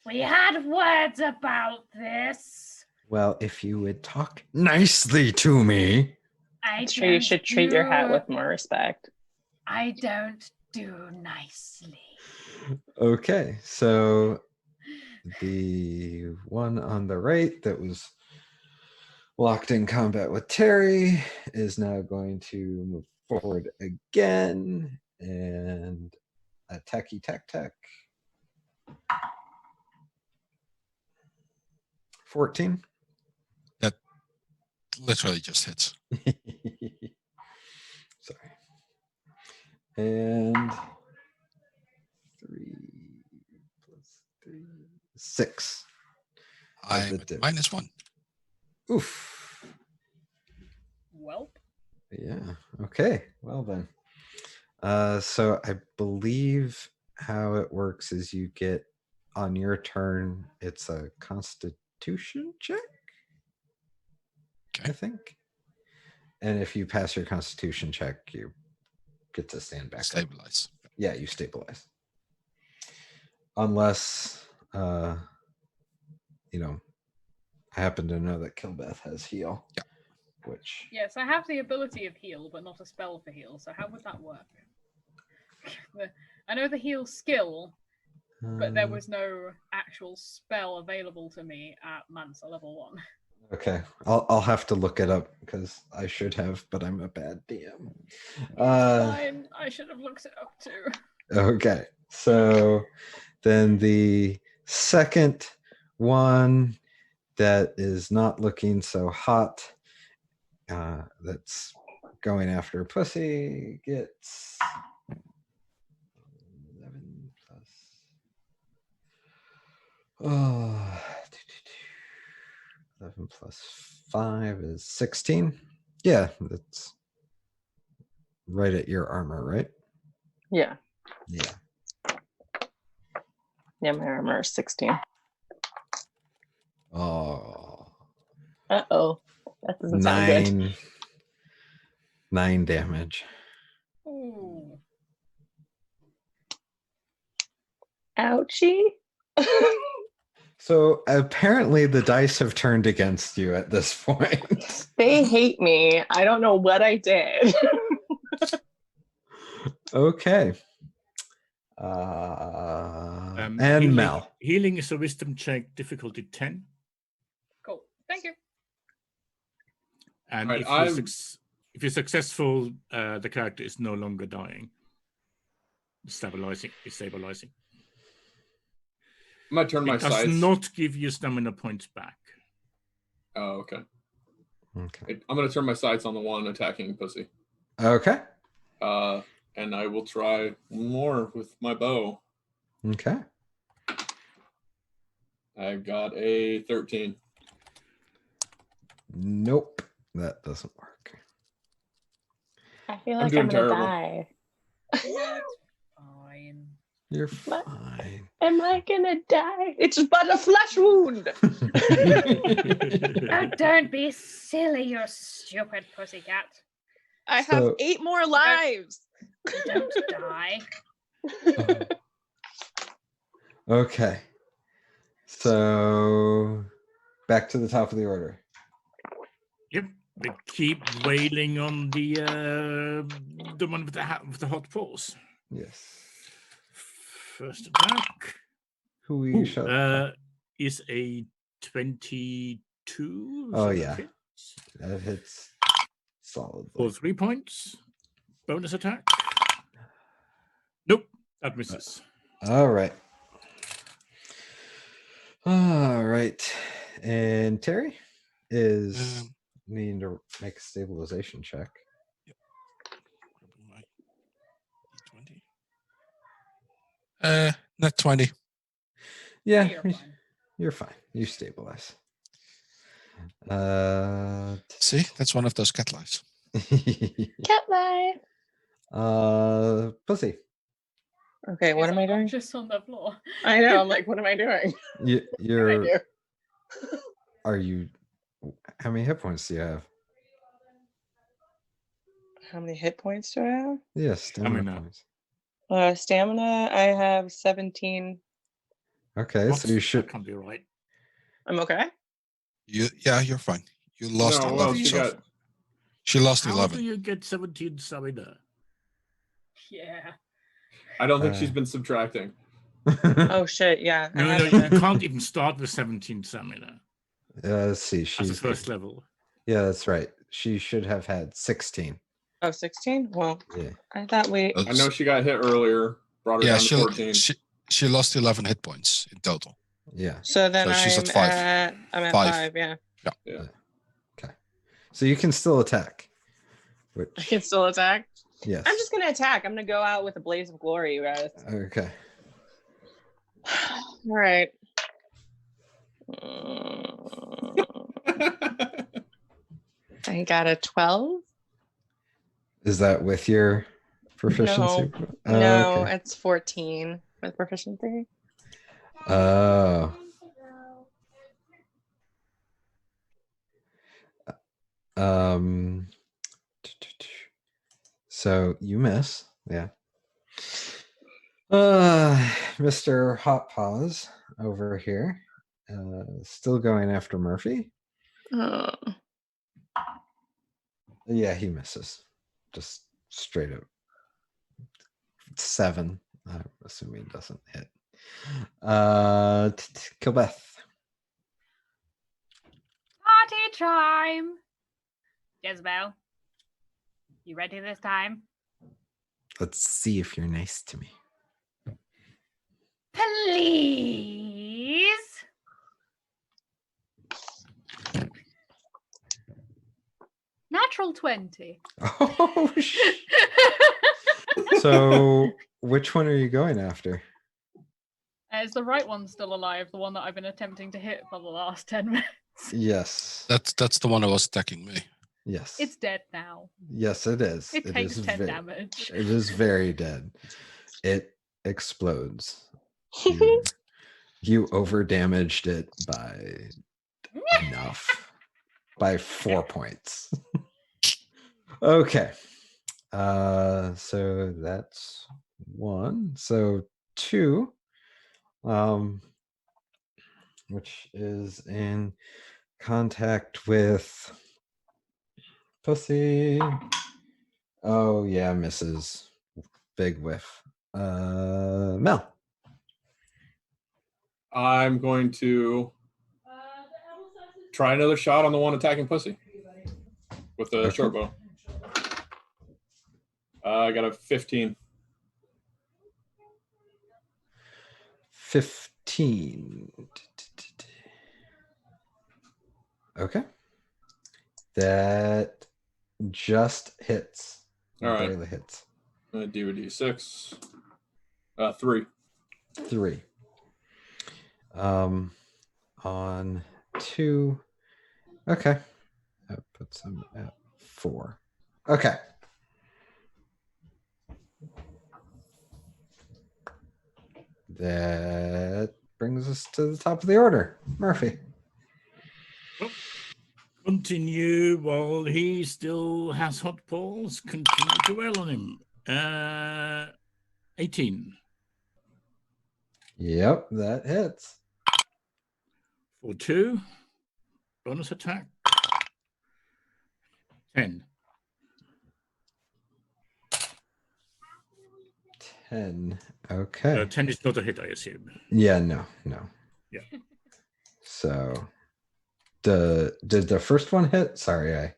we had words about this. Well, if you would talk nicely to me. I'm sure you should treat your hat with more respect. I don't do nicely. Okay, so the one on the right that was locked in combat with Terry is now going to move forward again and attacky tech. 14. That literally just hits. Sorry. And 3 plus 3, 6. I'm at -1. Oof. Welp. Yeah. Okay. Well then. So I believe how it works is you get on your turn, it's a Constitution check. Okay. I think. And if you pass your Constitution check, you get to stand back up. Stabilize. Yeah, you stabilize. Unless, you know, I happen to know that Kilbeth has heal. Yeah. Which. Yes, I have the ability of heal, but not a spell for heal. So how would that work? I know the heal skill, but there was no actual spell available to me at Mansa level 1. Okay, I'll have to look it up because I should have, but I'm a bad DM. Fine, I should have looked it up too. Okay, so then the second one that is not looking so hot, that's going after Pussy, gets 11 plus. Oh, 11 plus 5 is 16. Yeah, that's right at your armor, right? Yeah. Yeah. Yeah, my armor is 16. Oh. Uh-oh. That doesn't sound good. 9 damage. Ooh. Ouchie. So apparently the dice have turned against you at this point. They hate me. I don't know what I did. Okay. And Mel. Healing is a wisdom check, difficulty 10. Cool. Thank you. And Right, if you're successful, the character is no longer dying. Stabilizing. I'm gonna turn my It does sights. not give you stamina points back. Oh, okay. Okay. I'm gonna turn my sights on the one attacking Pussy. Okay. And I will try more with my bow. Okay. I got a 13. Nope. That doesn't work. I feel I'm like doing I'm gonna terrible. die. Fine. You're What? fine. Am I gonna die? It's but a flesh wound. Oh, don't be silly, you stupid pussycat. I have So- 8 more lives. Don't die. Okay. So back to the top of the order. Yep. They keep wailing on the one with the hot paws. Yes. First attack. Who will you shot? Is a 22. Oh, that yeah. hits. That hits solidly. For 3 points. Bonus attack. Nope, that misses. All right. All right. And Terry is needing to make a stabilization check. Net 20. Yeah, You're fine. you're fine. You stabilize. See, that's one of those cat lives. Cat life. Pussy. Okay, what He's am I doing? unconscious on the floor. I know. I'm like, what am I doing? You're. What do I do? Are you? How many hit points do you have? How many hit points do I have? Yes, stamina Stamina. points. Stamina, I have 17. Okay, What? so you should. That can't be right. I'm okay. Yeah, you're fine. You lost No, 11 well, she so got. far. She lost How 11. do you get 17 stamina? Yeah. I don't think she's Uh, been subtracting. Oh shit, yeah. I No, have you been. can't even start with 17 stamina let's see. as a She's first level. Yeah, that's right. She should have had 16. Oh, 16? Well, Yeah. I thought we. I know she got hit earlier, brought her Yeah, down to 14. she lost 11 hit points in total. Yeah. So then So she's I'm at 5. I'm at 5. 5, yeah. Yeah. Okay. So you can still attack. Which I can still attack. yes. I'm just gonna attack. I'm gonna go out with a blaze of glory, you guys. Okay. All right. I got a 12. Is that with your proficiency? Oh, No, okay. it's 14 with proficiency. Oh. Um. So you miss, yeah. Mr. Hot Paws over here, still going after Murphy. Oh. Yeah, he misses. Just straight up 7. I'm assuming doesn't hit. Kilbeth. Party time! Jezebel, you ready this time? Let's see if you're nice to me. Please? Natural 20. Oh, so which one are you going after? Is the right one still alive? The one that I've been attempting to hit for the last 10 minutes? Yes. That's the one that was attacking me. Yes. It's dead now. Yes, it is. It takes is 10 damage. It is very dead. It explodes. You over damaged it by enough. By 4 points. Okay. So that's 1. So 2. Which is in contact with Pussy. Oh yeah, misses. Big whiff. Mel. I'm going to try another shot on the one attacking Pussy with the Okay. short bow. I got a 15. 15. Okay. That just hits. All right. Barely hits. I'm gonna do a D6. 3. 3. On 2. Okay. That puts him at 4. Okay. That brings us to the top of the order. Murphy. Continue while he still has hot balls. Continue to wail on him. 18 Yep, that hits. for 2. Bonus attack. 10. 10. Okay. 10 is not a hit, I assume. Yeah, no. Yeah. So did the first one hit? Sorry,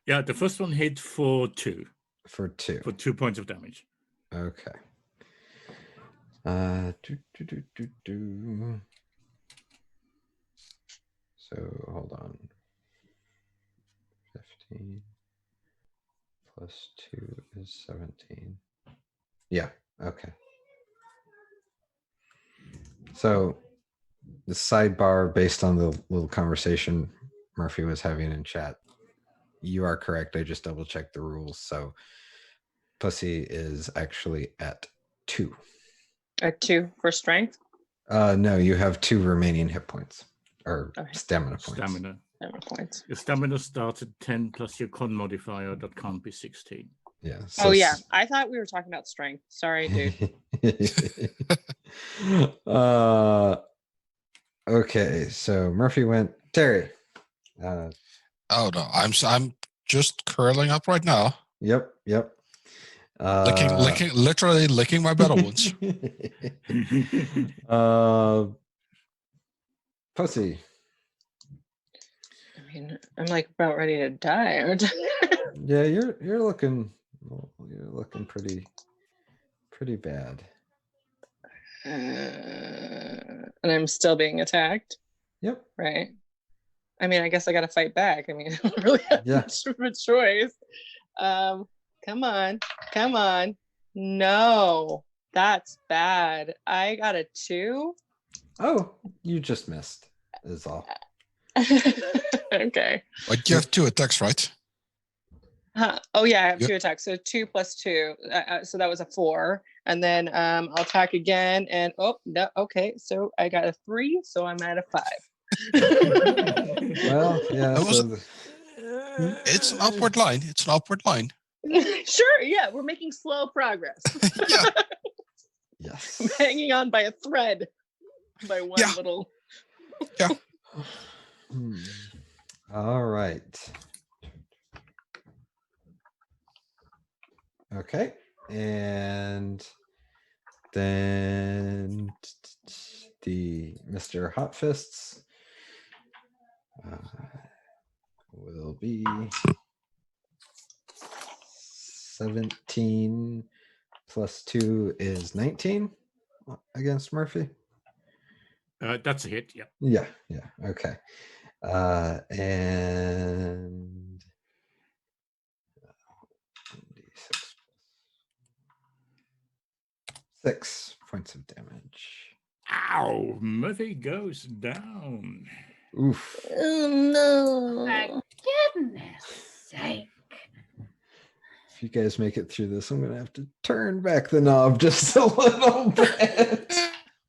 Yeah, the first one hit for 2. For 2. For 2 points of damage. Okay. So hold on. 15 plus 2 is 17. Yeah, okay. So the sidebar, based on the little conversation Murphy was having in chat, you are correct. I just double checked the rules. So Pussy is actually at 2. A 2 for strength. No, you have 2 remaining hit points or Okay. stamina points. Stamina. Points. Your stamina starts at 10 plus your con modifier that can't be 16. Yeah. Oh yeah, I thought we were talking about strength. Sorry, dude. Okay, so Murphy went. Terry. Oh no, I'm just curling up right now. Yep. Literally licking my battle wounds. Pussy. I mean, I'm like about ready to die. Yeah, you're looking pretty bad. And I'm still being attacked. Yep. Right. I mean, I guess I got to fight back. I mean, I don't really have much of a choice. Come on. No, that's bad. I got a 2. Oh, you just missed. Is all. Okay. But you have 2 attacks, right? Oh yeah, I have 2 attacks. So 2 plus 2. So that was a 4. And then I'll attack again. And oh no, okay. So I got a 3. So I'm at a 5. Well, yeah. It's an upward line. Sure. Yeah, we're making slow progress. Yeah. Yes. I'm hanging on by a thread. By one little. Yeah. All right. Okay. And then the Mr. Hot Fists will be 17 plus 2 is 19 against Murphy. That's a hit. Yeah. Yeah. Okay. And 6 points of damage. Ow! Murphy goes down. Oof. Oh no! For goodness sake! If you guys make it through this, I'm gonna have to turn back the knob just a little bit.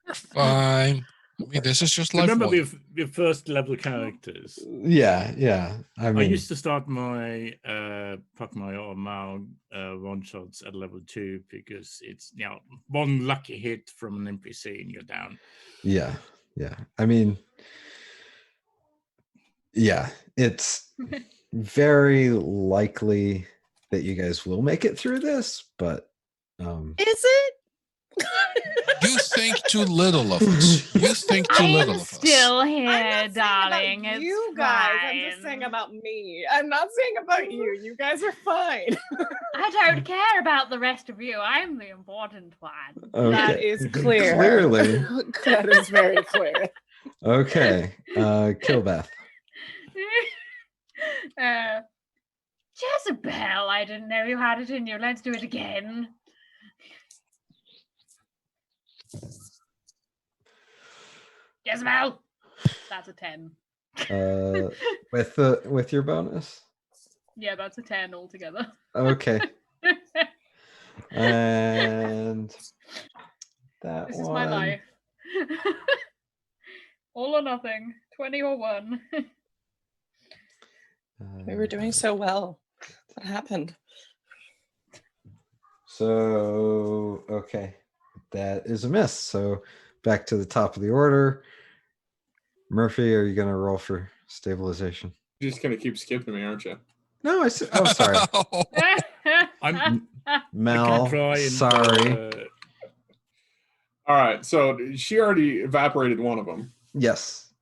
You're fine. I mean, this is just life. Remember, we've first level characters. Yeah. I used to start my Pugmire or Mao one shots at level 2 because it's one lucky hit from an NPC and you're down. Yeah. I mean, yeah, it's very likely that you guys will make it through this, but is it? You think too little of us. I'm still here, I'm not darling. Saying about It's you guys. fine. I'm just saying about me. I'm not saying about you. You guys are fine. I don't care about the rest of you. I'm the important one. okay. That is clear. Clearly. That is very clear. Okay. Killbeth. Jezebel, I didn't know you had it in you. Let's do it again. Jezebel. That's a 10. With your bonus? Yeah, that's a 10 altogether. Okay. And that This one. is my life. All or nothing. 20 or 1. We were doing so well. What happened? So, okay. That is a miss. So back to the top of the order. Murphy, are you going to roll for stabilization? You're just gonna keep skipping me, aren't you? No, I said, oh, sorry. I'm Mel, try and, sorry. All right, so she already evaporated one of them. Yes.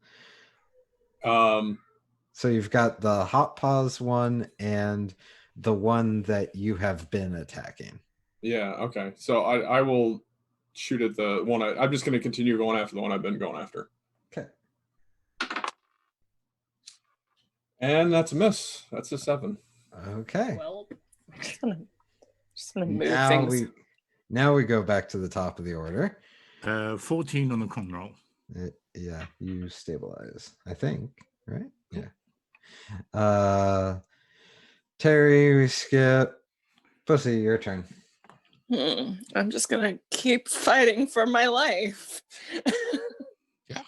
So you've got the hot pause one and the one that you have been attacking. Yeah, okay. So I will shoot at the one. I'm just going to continue going after the one I've been going after. Okay. And that's a miss. That's a 7. Okay. Well, just gonna move things. Now we go back to the top of the order. 14 on the con roll. Yeah, you stabilize, I think, right? Yeah. Terry, we skip. Pussy, your turn. I'm just gonna keep fighting for my life. Yeah.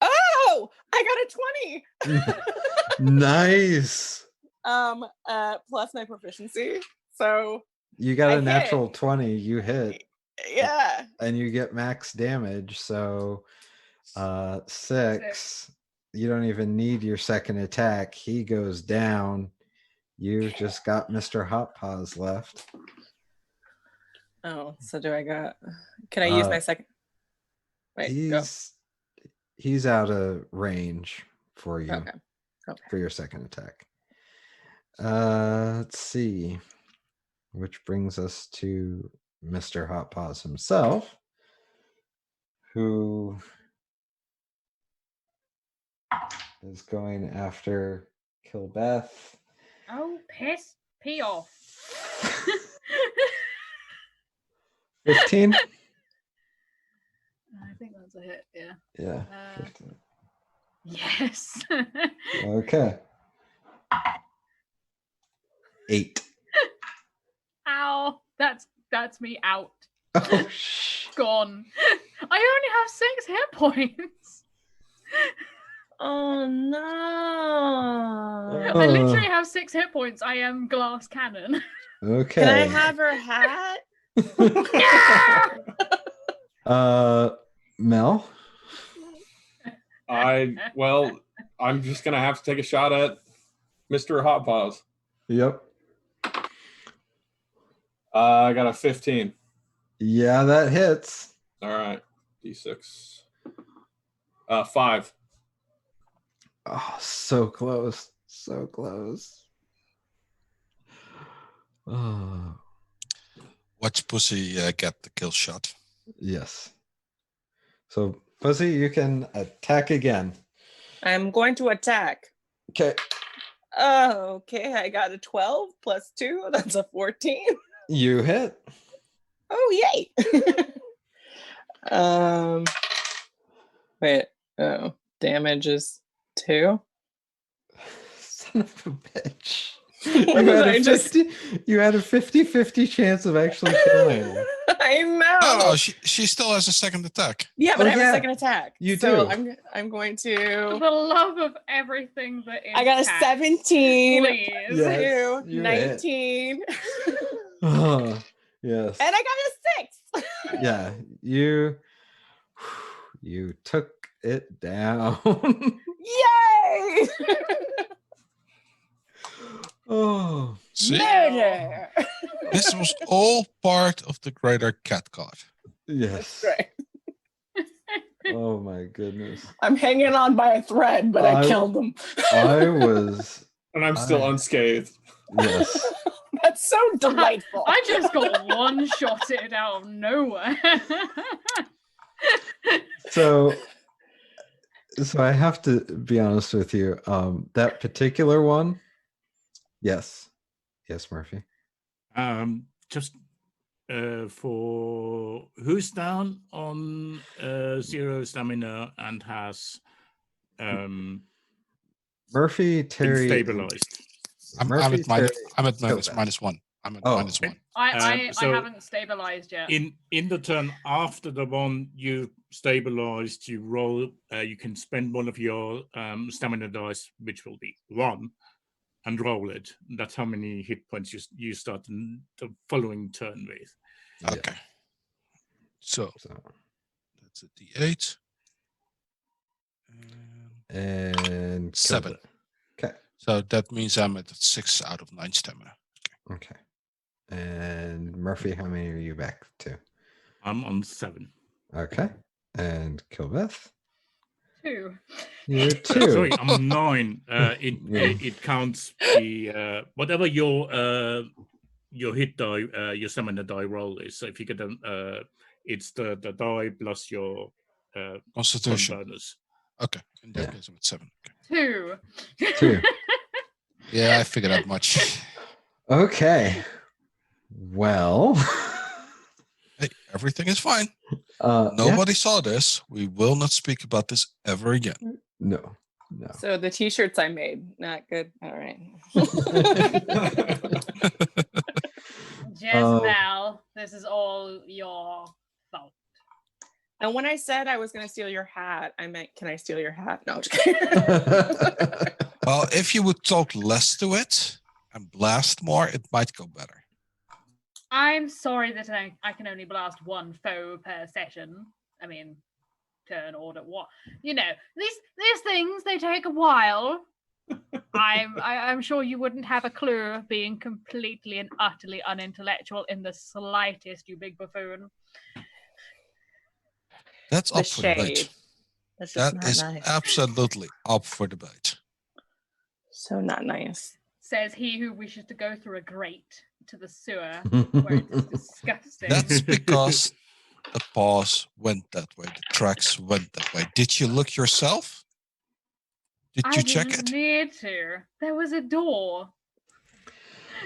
Oh, I got a 20. Nice. Plus my proficiency. So You got I a natural 20. You hit. yeah. And you get max damage. So 6. You don't even need your second attack. He goes down. You've just got Mr. Hot Paws left. Oh, so do I got? Can I use my second? Wait, go. He's out of range for you. Okay. For your second attack. Let's see. Which brings us to Mr. Hot Paws himself, who is going after Kilbeth. Oh, pee off. 15? I think that's a hit, yeah. Yeah, 15. Yes. Okay. 8. Ow. That's me out. Oh, Gone. I only have 6 hit points. Oh no. I literally have 6 hit points. I am glass cannon. Okay. Can I have her hat? Mel? I'm just gonna have to take a shot at Mr. Hot Paws. Yep. I got a 15. Yeah, that hits. All right. D6. 5. Oh, so close. So close. Oh. Watch Pussy get the kill shot. Yes. So, Pussy, you can attack again. I'm going to attack. Okay. Oh, okay. I got a 12 plus 2. That's a 14. You hit. Oh, yay. Wait. Oh, damage is 2. Son of a bitch. What did I just... You had a 50-50 chance of actually killing him. I know. No, she still has a second attack. Yeah, but I have a second attack. You so do. I'm going For to... the love of everything that is I got a cat, 17. please. Yes, you 19. Oh, yes. And I got a 6. Yeah, you took it down. Yay! Oh, See? Murder! This was all part of the greater cat god. yes. Right. Oh my goodness. I'm hanging on by a thread, but I killed him. I was. And I'm still unscathed. Yes. That's so delightful. I just got one-shotted out of nowhere. So I have to be honest with you. That particular one. Yes, Murphy. Just for who's down on 0 stamina and has Murphy, Terry, stabilized. I'm at Terry, minus -1. I'm at -1. I So haven't stabilized yet. in the turn after the one you stabilized, you roll. You can spend one of your stamina dice, which will be 1, and roll it. That's how many hit points you start the following turn with. Okay. So that's a D8. and 7. Okay. So that means I'm at 6 out of 9 stamina. Okay. And Murphy, how many are you back to? I'm on 7. Okay. And Kilbeth? 2. You're 2. Sorry, I'm on 9. It counts the whatever your hit die, your stamina die roll is. So if you get it's the die plus your Constitution bonus. Okay. In that case, I'm at 7. Okay. 2. Yeah, I figured out much. Okay. Well. Hey, everything is fine. Yeah. Nobody saw this. We will not speak about this ever again. No. So the t-shirts I made, not good. All right. Jezebel, this is all your fault. And when I said I was going to steal your hat, I meant, can I steal your hat? No, I'm just kidding. Well, if you would talk less to it and blast more, it might go better. I'm sorry that I can only blast one foe per session. I mean, turn order. What these things, they take a while. I'm sure you wouldn't have a clue, being completely and utterly unintellectual in the slightest, you big buffoon. That's The up for debate. shade. That's just That not is nice. absolutely up for debate. So not nice. Says he who wishes to go through a grate to the sewer, where it is disgusting. That's because the paws went that way. The tracks went that way. Did you look yourself? Did I you check didn't it? need to. There was a door.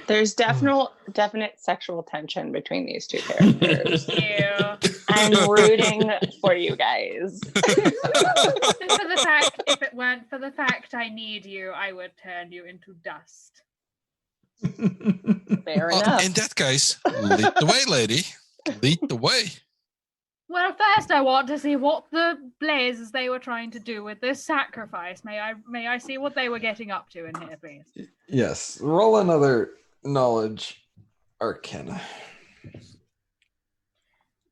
There's definite sexual tension between these two characters. Yeah. I'm rooting for you guys. For the fact, if it weren't for the fact I need you, I would turn you into dust. Fair Well, enough. in that case, lead the way, lady. Lead the way. Well, first I want to see what the blazes they were trying to do with this sacrifice. May I see what they were getting up to in here, please? Yes. Roll another knowledge arcana.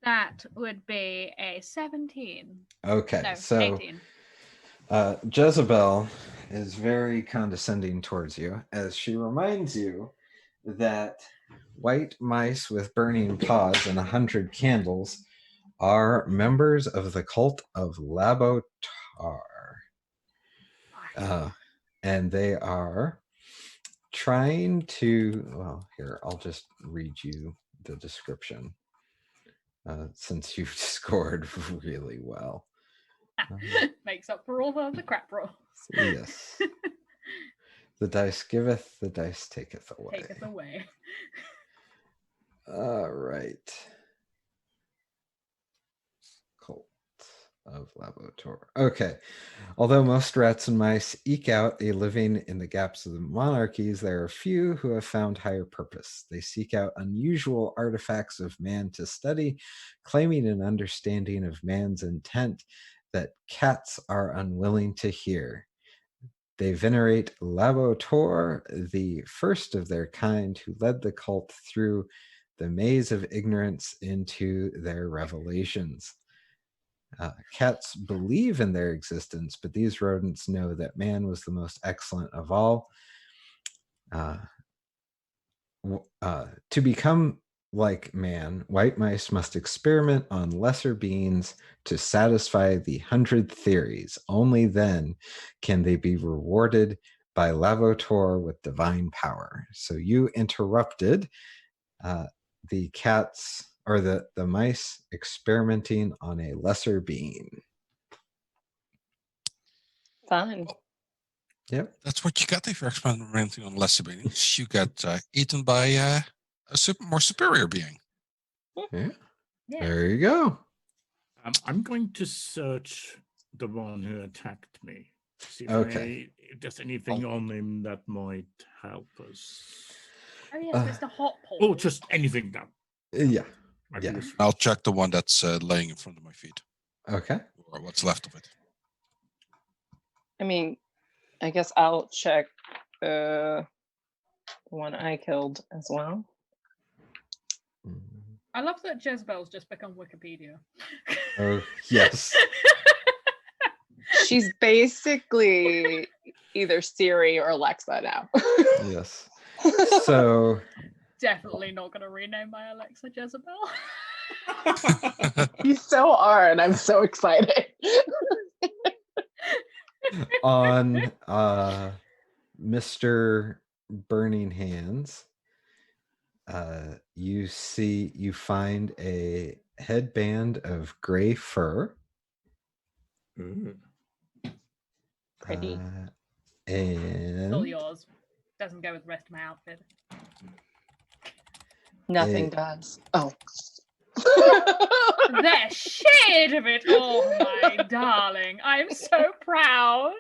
That would be a 17. Okay, No, so 18. Jezebel is very condescending towards you as she reminds you that white mice with burning paws and 100 candles are members of the cult of Labotar. And they are trying to, well, here, I'll just read you the description since you've scored really well. Makes up for all the crap rolls. Yes. The dice giveth, the dice taketh away. Taketh away. All right. Cult of Labotor. Okay. Although most rats and mice eke out a living in the gaps of the monarchies, there are few who have found higher purpose. They seek out unusual artifacts of man to study, claiming an understanding of man's intent that cats are unwilling to hear. They venerate Labotor, the first of their kind, who led the cult through the maze of ignorance into their revelations. Cats believe in their existence, but these rodents know that man was the most excellent of all. To become like man, white mice must experiment on lesser beings to satisfy the 100 theories. Only then can they be rewarded by Labotor with divine power. So you interrupted the cats or the mice experimenting on a lesser being. Fun. Yep. That's what you got if you're experimenting on lesser beings. You get eaten by a more superior being. Yeah. Yeah. There you go. I'm going to search the one who attacked me. See if there's anything on him that might help us. Oh yes, Mr. Hot Paw. Oh, just anything that. Yeah. might Yeah. be useful. I'll check the one that's laying in front of my feet, Okay. or what's left of it. I mean, I guess I'll check the one I killed as well. I love that Jezebel's just become Wikipedia. Oh, yes. She's basically either Siri or Alexa now. Yes. So Definitely not going to rename my Alexa Jezebel. You so are, and I'm so excited. on Mr. Burning Hands, you find a headband of gray fur. Pretty. And All yours. Doesn't go with the rest of my outfit. Nothing does. Oh. The shade of it. Oh, my darling. I'm so proud.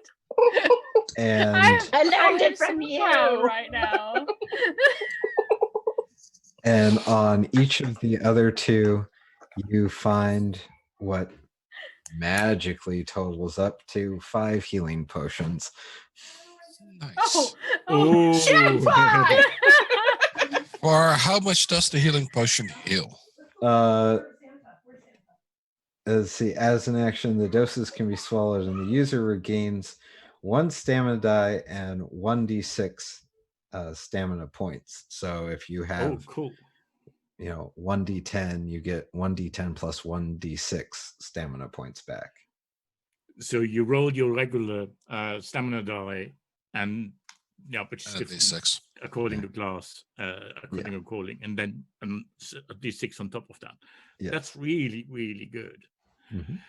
And I learned I'm it from so you. proud right now. and on each of the other two, you find what magically totals up to 5 healing potions. Nice. Oh, Jackpot! For how much does the healing potion heal? Let's see. As an action, the doses can be swallowed, and the user regains 1 stamina die and 1d6 stamina points. So if you have, Oh, cool. 1d10, you get 1d10 plus 1d6 stamina points back. So you roll your regular stamina die, and which is And a different D6. according to class, according to calling, and then a d6 on top of that. Yes. That's really, really good. Mhm.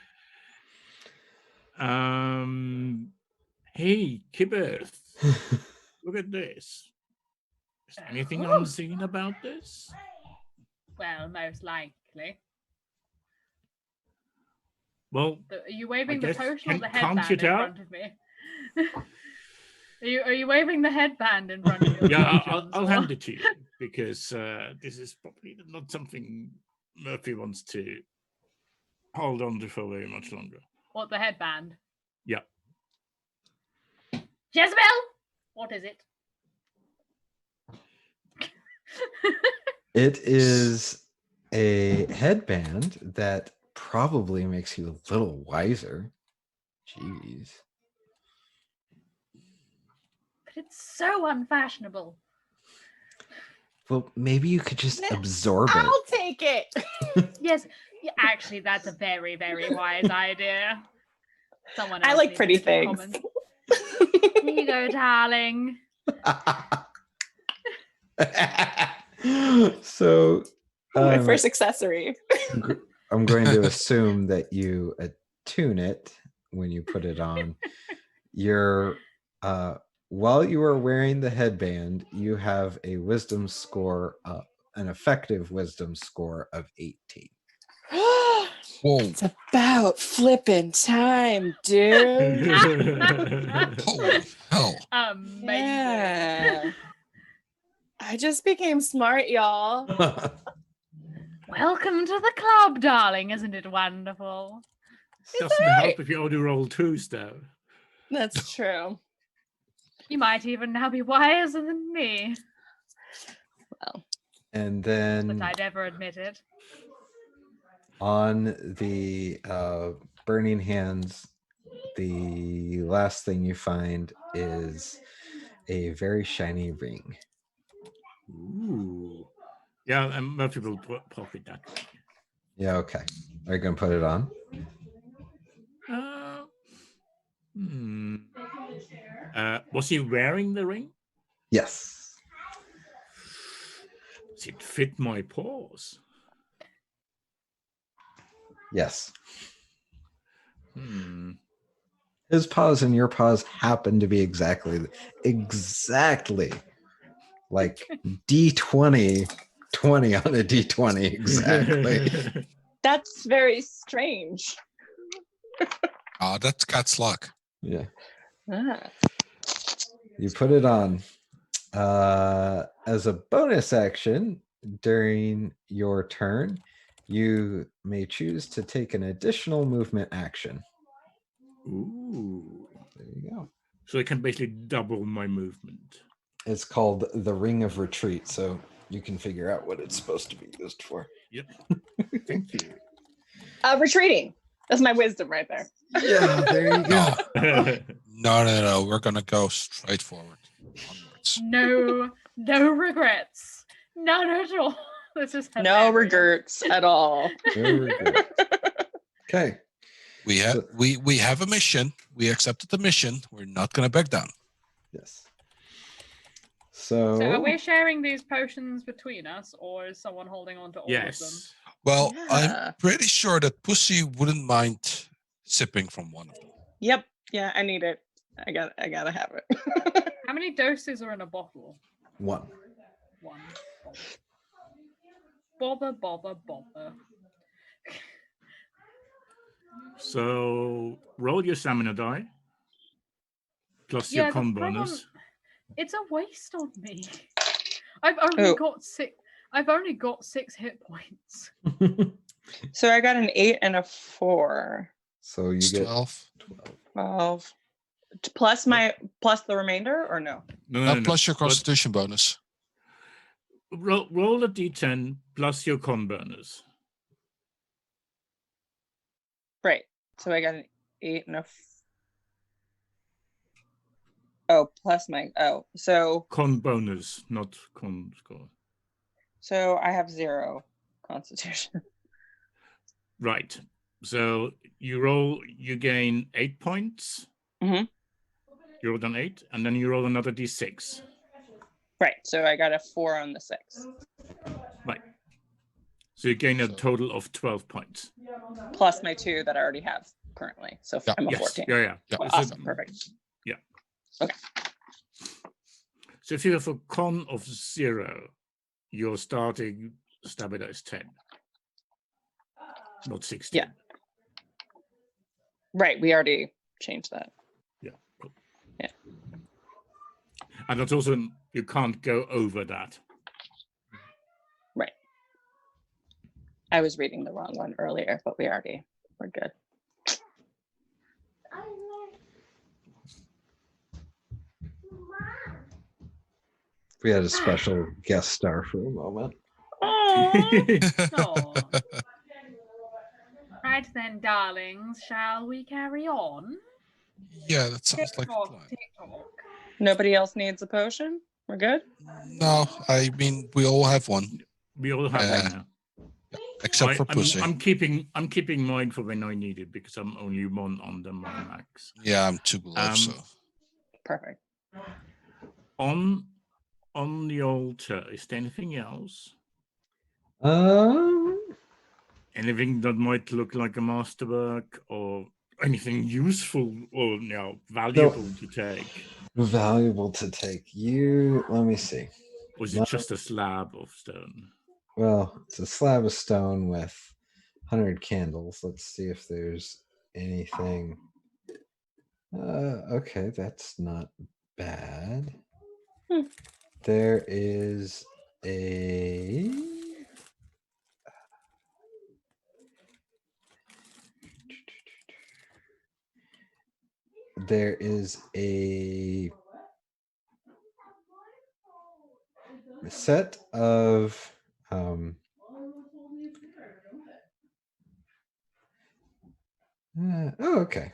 Hey, Kibbeth, look at this. Is anything unseen about this? well, most likely. Well, Are you waving the guess- potion or the can't headband you in tell? front of me? Are you waving the headband in front of you? yeah, I'll hand it to you because this is probably not something Murphy wants to hold on to for very much longer. What, the headband? Yeah. Jezebel! What is it? It is a headband that probably makes you a little wiser. Jeez. But it's so unfashionable. Well, maybe you could just absorb it. I'll take it. Yes, actually, that's a very, very wise idea. Someone else I like needs pretty to things. comment. Here you go, darling. So My first accessory. I'm going to assume that you attune it when you put it on. You're while you are wearing the headband, you have a wisdom score an effective wisdom score of 18. Whoa. It's about flipping time, dude. Holy hell. Amazing. Yeah. I just became smart, y'all. Welcome to the club, darling. Isn't it wonderful? Doesn't help if you only roll 2s, though. That's true. You might even now be wiser than me. Well, And But then I'd never admit it. on the burning hands, the last thing you find is a very shiny ring. Ooh. Yeah, and Murphy will pocket that. Yeah, okay. Are you going to put it on? Was he wearing the ring? Yes. Does it fit my paws? Yes. His paws and your paws happen to be exactly like D20, 20 on a D20, exactly. that's very strange. Oh, that's cat's luck. Yeah. Ah. You put it on. As a bonus action during your turn, you may choose to take an additional movement action. Ooh. There you go. So I can basically double my movement. It's called the Ring of Retreat, so you can figure out what it's supposed to be used for. Yep. Thank you. Retreating. That's my wisdom right there. Yeah, there you go. No. We're going to go straight forward. Onwards. No regrets. None at all. This is No hilarious. regrets at all. No regrets. Okay. We have a mission. We accepted the mission. We're not going to back down. Yes. So So are we sharing these potions between us, or is someone holding on to all of them? Yes. Well, Yeah. I'm pretty sure that Pussy wouldn't mind sipping from one of them. Yep. Yeah, I need it. I gotta have it. How many doses are in a bottle? one. One. Bother. So roll your stamina die. Plus Yeah, your the con problem- bonus. It's a waste on me. I've only Oh. got 6. I've only got 6 hit points. So I got an 8 and a 4. So you It's get 12. 12. Plus the remainder or no? No. Plus your But constitution bonus. roll a d10 plus your con bonus. Right. So I got an 8 and a oh, plus my so Con bonus, not con score. so I have 0 constitution. Right. So you gain 8 points. Mhm. You rolled an 8, and then you roll another d6. Right. So I got a 4 on the 6. Right. So you gain a total of 12 points. Plus my 2 that I already have currently. So Yeah. I'm a Yes. 14. Yeah. Yeah. Awesome. Perfect. So if you have a con of 0, your starting stamina is 10, not 16. Yeah. Right. We already changed that. Yeah. Cool. Yeah. And that's also, you can't go over that. Right. I was reading the wrong one earlier, but we're good. We had a special guest star for a moment. Aw. Right then, darlings, shall we carry on? Yeah, that sounds like a Tick-tock, plan. tick-tock. Nobody else needs a potion? We're good? No, I mean, we all have one, We all have one now. except for Pussy. I'm keeping mine for when I need it because I'm only 1 under my max. Yeah, I'm 2 below, so. Perfect. On the altar, is there anything else? Anything that might look like a masterwork or anything useful or valuable to take? Valuable to take. Let me see. Or is it just a slab of stone? Well, it's a slab of stone with 100 candles. Let's see if there's anything. Okay, that's not bad. Hmm. There is a. There is a set of okay.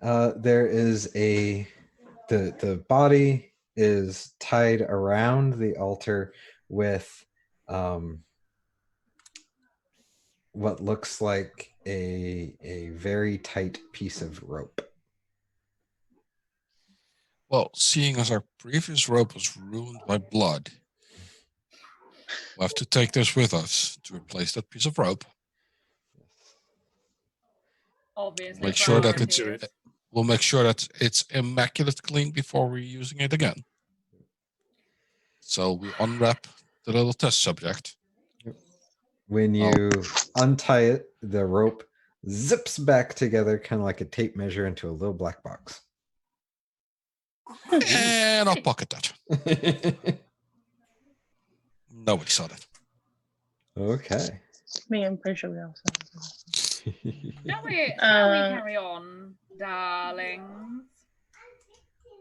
There is the body is tied around the altar with what looks like a very tight piece of rope. Well, seeing as our previous rope was ruined by blood, we'll have to take this with us to replace that piece of rope. Obviously, Make sure that priorities. we'll make sure that it's immaculate clean before we're using it again. So we unwrap the little test subject. When you untie it, the rope zips back together, kind of like a tape measure, into a little black box. And I'll pocket that. Nobody saw that. Okay. Me, I'm pretty sure we all saw. Shall we carry on, darlings?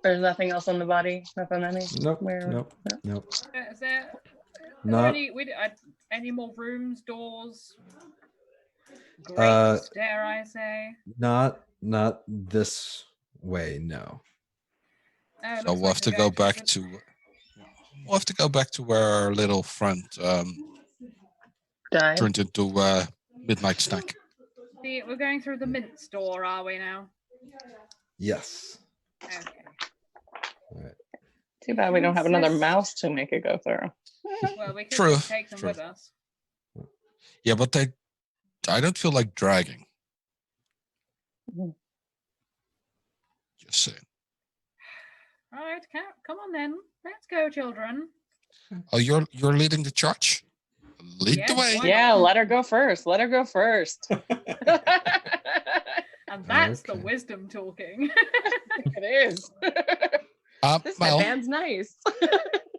There's nothing else on the body? Nothing Nope. anywhere? Nope. No? Nope. Is there Not. any more rooms, doors, grates, dare I say? Not this way. No. Oh, So looks we'll like have to we're go going back through to. We'll have to go back to where our little friend Die. turned into midnight snack. we're going through the mint store, are we now? Yes. Okay. Too bad we don't have another mouse to make it go through. Well, we could True, just take them true. with us. Yeah, but I don't feel like dragging. Mhm. Just saying. All right, come on then. Let's go, children. Oh, you're leading the charge? Lead the Yes, way. why Yeah, not? let her go first. Let her go first. And that's the Okay. wisdom talking. It is. This Mel, headband's nice.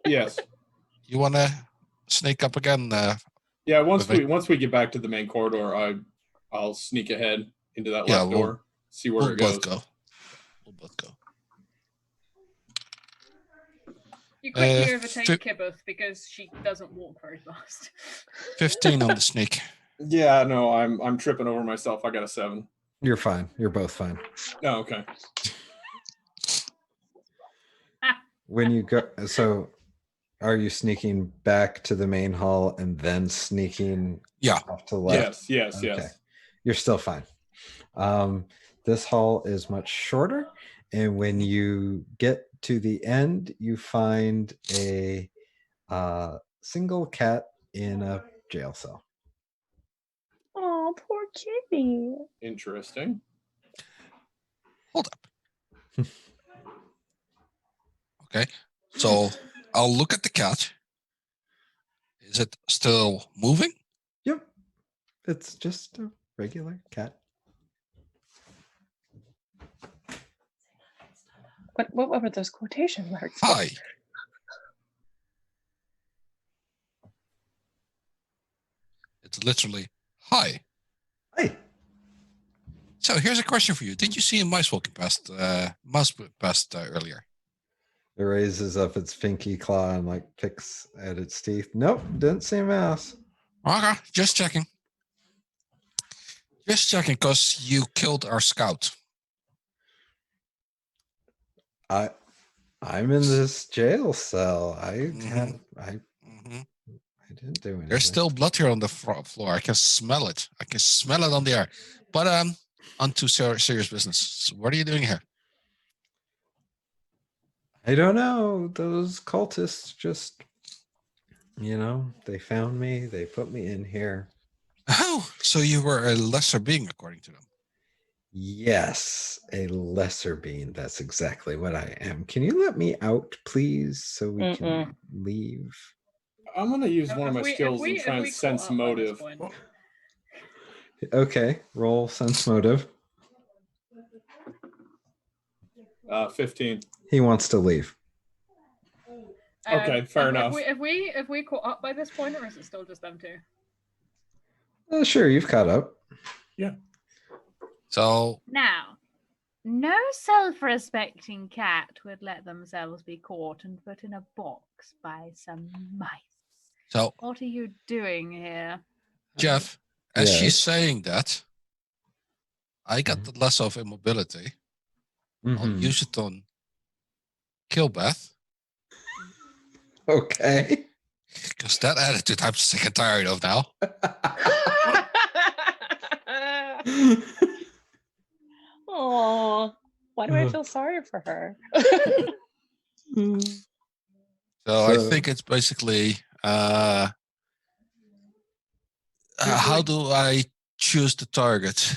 Yes. you want to sneak up again? Yeah. Once Okay. we get back to the main corridor, I'll sneak ahead into that Yeah, left door, see where We'll it goes. both go. We'll both go. You quickly Uh, overtake fi- Kibbuth because she doesn't walk very fast. 15 on the sneak. Yeah. No, I'm tripping over myself. I got a 7. You're fine. You're both fine. Oh, okay. When you go, so are you sneaking back to the main hall and then sneaking Yeah. off to the left? Yes. Okay. You're still fine. This hall is much shorter, and when you get to the end, you find a single cat in a jail cell. Oh, poor kitty. Interesting. Hold up. Okay. So I'll look at the cat. Is it still moving? Yep. It's just a regular cat. What were those quotation marks? Hi. It's literally hi. Hey. So here's a question for you. Did you see a mouse walking past earlier? It raises up its pinky claw and like picks at its teeth. Nope, didn't see a mouse. Okay, just checking. Just checking, because you killed our scout. I'm in this jail cell. I Mhm. didn't do anything. There's still blood here on the floor. I can smell it. I can smell it on the air. But on to serious business. So what are you doing here? I don't know. Those cultists just, they found me. They put me in here. Oh, so you were a lesser being, according to them. Yes, a lesser being. That's exactly what I am. Can you let me out, please, so we can leave? I'm gonna use one of my skills and try and caught sense up by this motive. point- Okay, roll sense motive. 15. He wants to leave. Okay, fair if enough. If we caught up by this point, or is it still just them two? Sure, you've caught up. So Now, no self-respecting cat would let themselves be caught and put in a box by some mice. So What are you doing here? Jeff, as she's Yes. saying that, I got the less of immobility. I'll Mhm. use it on Killbeth, Okay. because that attitude I'm sick and tired of now. Oh, why do I feel sorry for her? So I think it's basically how do I choose the target?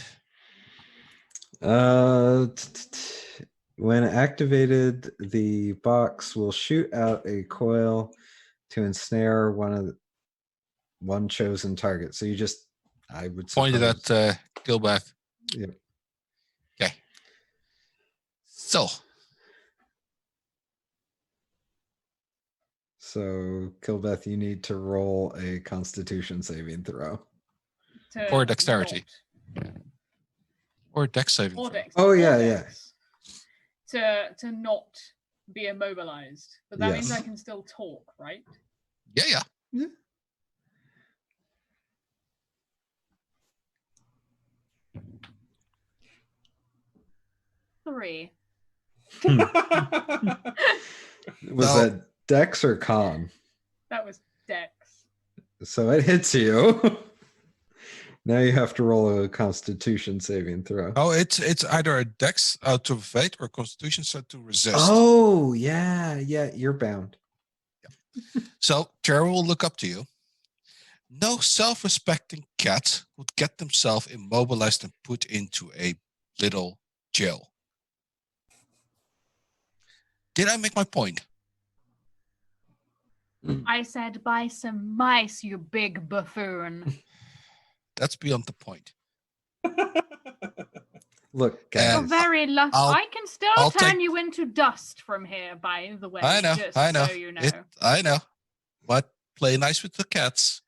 When activated, the box will shoot out a coil to ensnare one chosen target. So you just, I would Pointed suppose, at Killbeth. Yep. Okay. So Killbeth, you need to roll a Constitution saving throw. or dexterity. Or dex saving Or throw. dex. Oh, or yeah, dex. To not be immobilized, but that means I Yes. can still talk, right? Yeah. 3. Was No. that Dex or Con? That was dex. So it hits you. Now you have to roll a Constitution saving throw. Oh, it's either a dex out of fate or constitution set to resist. Oh, yeah, you're bound. So Tara will look up to you. No self-respecting cat would get themselves immobilized and put into a little jail. Did I make my point? I said by some mice, you big buffoon. That's beyond the point. Look, And You're guys. very lucky. I'll- I can still I'll turn take- you into dust from here, by the way. I know, Just I know. so you know. I know. But play nice with the cats,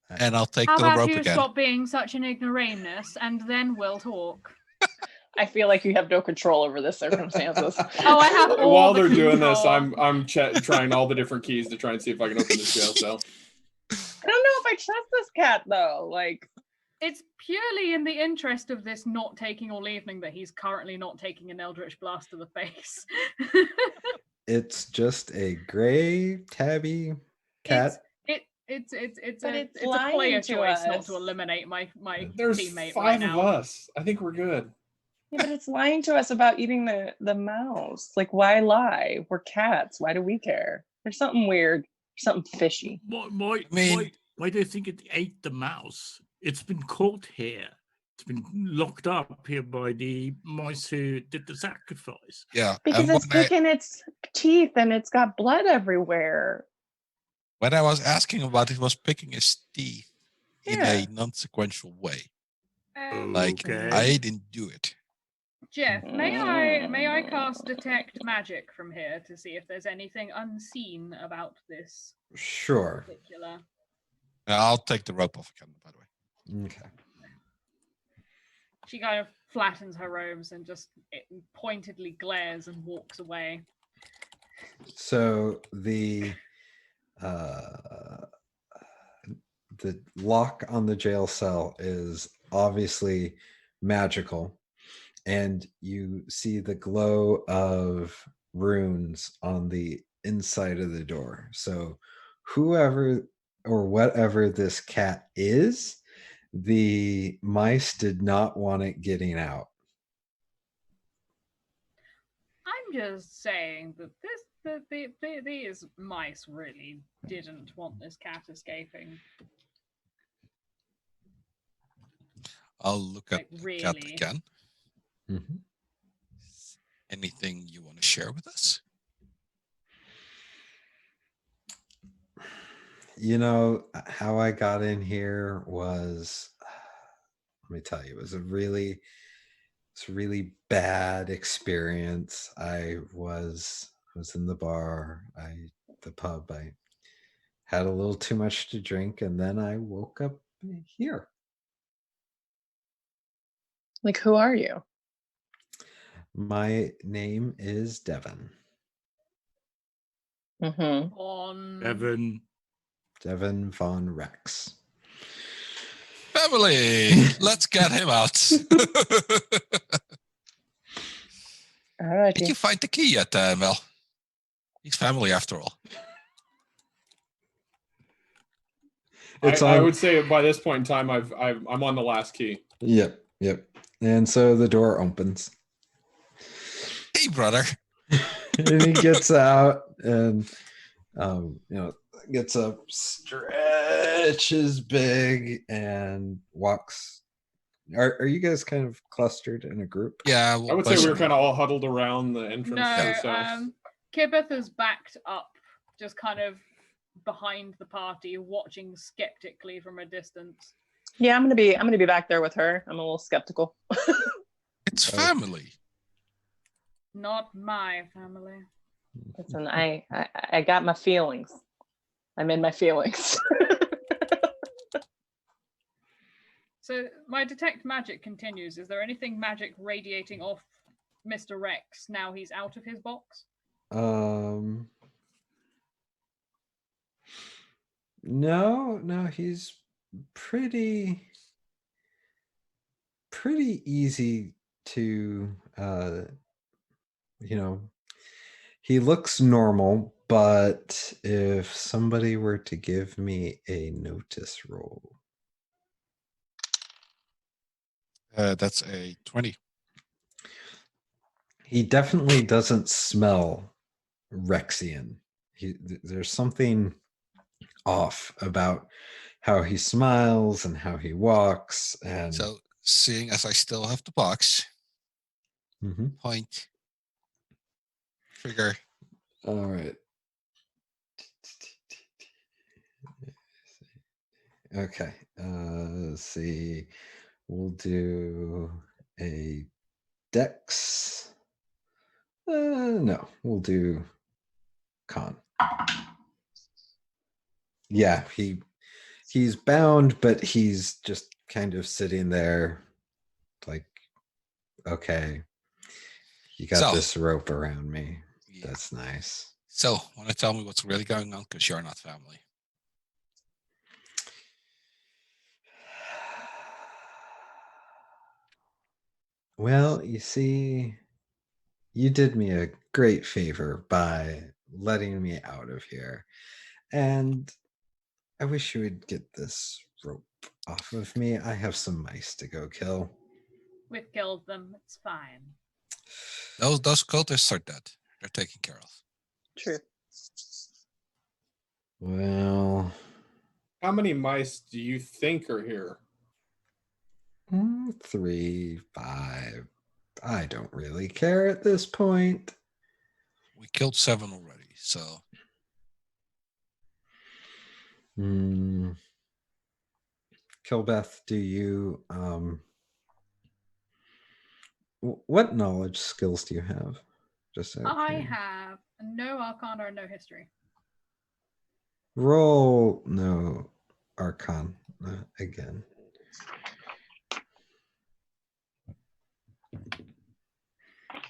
and I'll take How the about rope you again. stop being such an ignoramus, and then we'll talk. I feel like you have no control over the circumstances. Oh, I have all While the they're doing this, control. I'm trying all the different keys to try and see if I can open this jail cell. I don't know if I trust this cat though. Like, It's purely in the interest of this not taking all evening that he's currently not taking an Eldritch Blast to the face. It's just a gray tabby cat. It's But a it's it's a lying player to choice not us. to eliminate my There's teammate 5 right of now. us. I think we're good. yeah, but it's lying to us about eating the mouse. Like, why lie? We're cats. Why do we care? There's something weird, something fishy. Why do you think it ate the mouse? It's been caught here. It's been locked up here by the mice who did the sacrifice. Yeah. Because and it's picking its teeth and it's got blood everywhere. when I was asking about it, was picking his teeth in Yeah. a non-sequential way. Okay. I didn't do it. Jeff, may I cast detect magic from here to see if there's anything unseen about this Sure. particular? I'll take the rope off again, by the way. Okay. She kind of flattens her robes and just pointedly glares and walks away. So the lock on the jail cell is obviously magical, and you see the glow of runes on the inside of the door. So whoever or whatever this cat is, the mice did not want it getting out. I'm just saying that these mice really didn't want this cat escaping. I'll look at Like, the cat really? again. Mhm. Anything you want to share with us? You know, how I got in here was, let me tell you, it was a really bad experience. I was in the bar, the pub. I had a little too much to drink, and then I woke up here. Like, who are you? My name is Devin. Mm-hmm. On Devin von Rex. Family, let's get him out. All right. Did you find the key yet, Mel? He's family after all. I would say by this point in time, I'm on the last key. Yep. And so the door opens. Hey, brother. And he gets out and gets up, stretches big, and walks. Are you guys kind of clustered in a group? Yeah, I would say we were kind of all huddled around the entrance. No, So. Kibeth is backed up, just kind of behind the party, watching skeptically from a distance. Yeah, I'm gonna be back there with her. I'm a little skeptical. It's family. Not my family. Listen, I got my feelings. I'm in my feelings. So my detect magic continues. Is there anything magic radiating off Mr. Rex now he's out of his box? No, he's pretty easy to he looks normal, but if somebody were to give me a notice roll. That's a 20. He definitely doesn't smell Rexian. There's something off about how he smiles and how he walks. And So, seeing as I still have the box, point, trigger. All right. Okay. Let's see. We'll do a Dex. No, we'll do con. Yeah, he's bound, but he's just kind of sitting there like, okay, you got So- this rope around me. Yeah. That's nice. So, want to tell me what's really going on? Because you're not family. Well, you see, you did me a great favor by letting me out of here. And I wish you would get this rope off of me. I have some mice to go kill. We've killed them. It's fine. Those cultists are dead. They're taken care of. True. Well, How many mice do you think are here? 3, 5. I don't really care at this point. We killed 7 already, so Kilbeth, do you what knowledge skills do you have? Just out of I curiosity. have no arcana or no history. Roll no arcana again.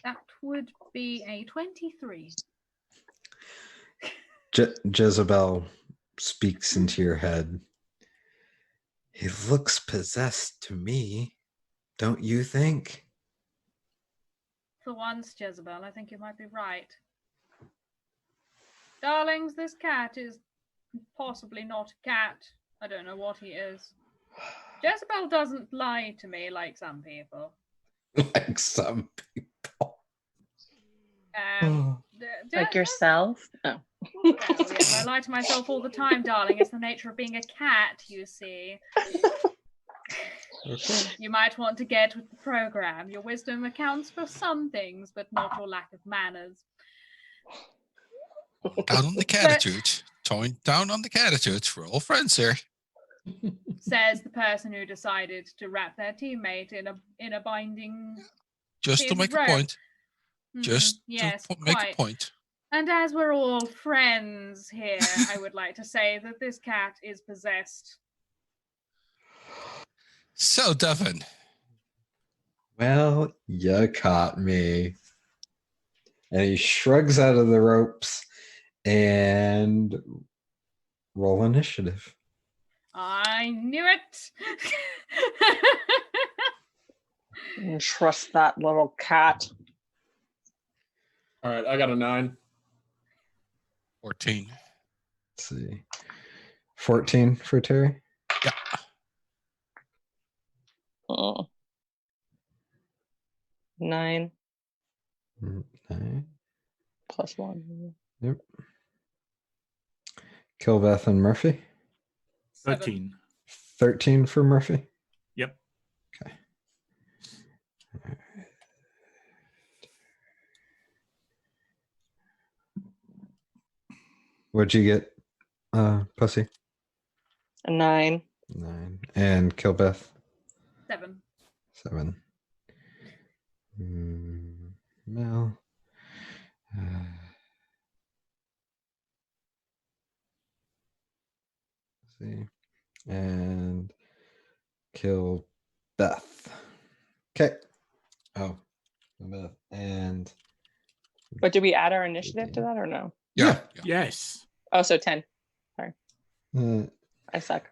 That would be a 23. Jezebel speaks into your head. He looks possessed to me, don't you think? For once, Jezebel, I think you might be right. Darlings, this cat is possibly not a cat. I don't know what he is. Jezebel doesn't lie to me like some people. Like some people. Like yourself? Oh. Well, yes, I lie to myself all the time, darling. It's the nature of being a cat, you see. Okay. You might want to get with the program. Your wisdom accounts for some things, but not your lack of manners. down on the catitude. Down on the catitude. We're all friends here. Says the person who decided to wrap their teammate in a binding. Just to Piece make of a rope. point. Just yes, to make a quite. point. And as we're all friends here, I would like to say that this cat is possessed. So, Devin. Well, you caught me. And he shrugs out of the ropes and roll initiative. I knew it. And trust that little cat. All right, I got a 9. 14. Let's see. 14 for Terry. Yeah. Oh. 9 9. plus 1. Yep. Kilbeth and Murphy. 13. 13 for Murphy. Yep. Okay. What'd you get, Pussy? A 9. 9. And Kilbeth? 7. 7. Mel. See. And kill Beth. Okay. Oh. Beth. And But do we add our initiative to that or no? Yeah. Yes. Oh, so 10. uh, I suck.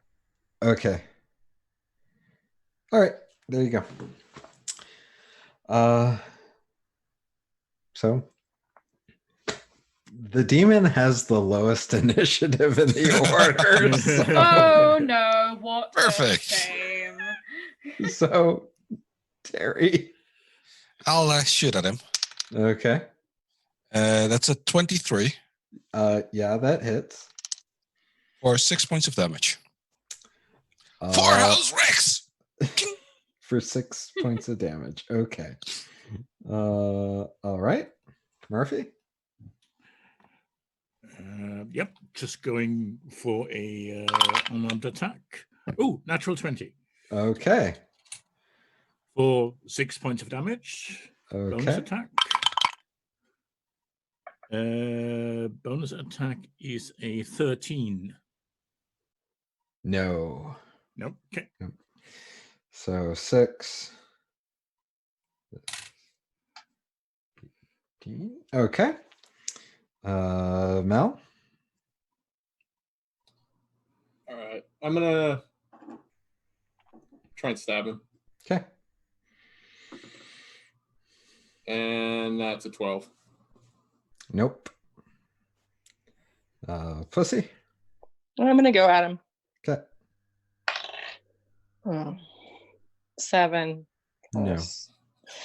okay. All right. There you go. So the demon has the lowest initiative in the order. Oh no! What Perfect. a shame. So Terry. I'll shoot at him. Okay. That's a 23 Yeah, that hits. for 6 points of damage. For House Rex! For 6 points of damage. Okay. All right. Murphy. Yep. Just going for a unarmed attack. Oh, natural 20 Okay. for 6 points of damage. Bonus Okay. attack. Bonus attack is a 13. No. Nope. Okay. So 6. Okay. Mel? All right. I'm gonna try and stab him. Okay. And that's a 12. Nope. Pussy? I'm gonna go at him. Okay. 7. No. plus-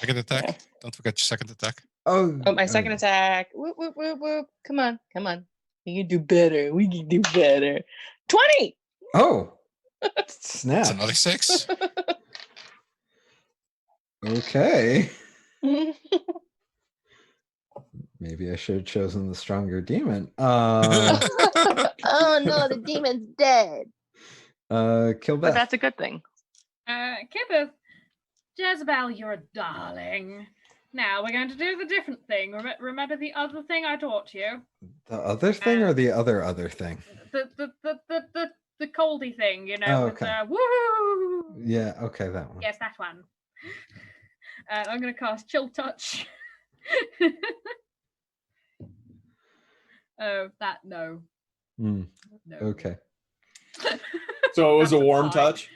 Second attack. Yeah. Don't forget your second attack. Oh, Oh, my second attack. Whoop, whoop, whoop, whoop. Come on. Come on. We can do better. We can do better. 20. Oh, It's snap. another 6. Okay. Maybe I should have chosen the stronger demon. Oh no, the demon's dead. Kill But Beth. that's a good thing. Kibith, Jezebel, you're a darling. Now we're going to do the different thing. Remember the other thing I taught you? The other thing or the other thing? The coldy thing, you know, Oh, with okay. the woo. Yeah, okay, that one. Yes, that one. I'm going to cast Chill Touch. Oh, that no. Mm, No. okay. So it was That's a warm pie. touch.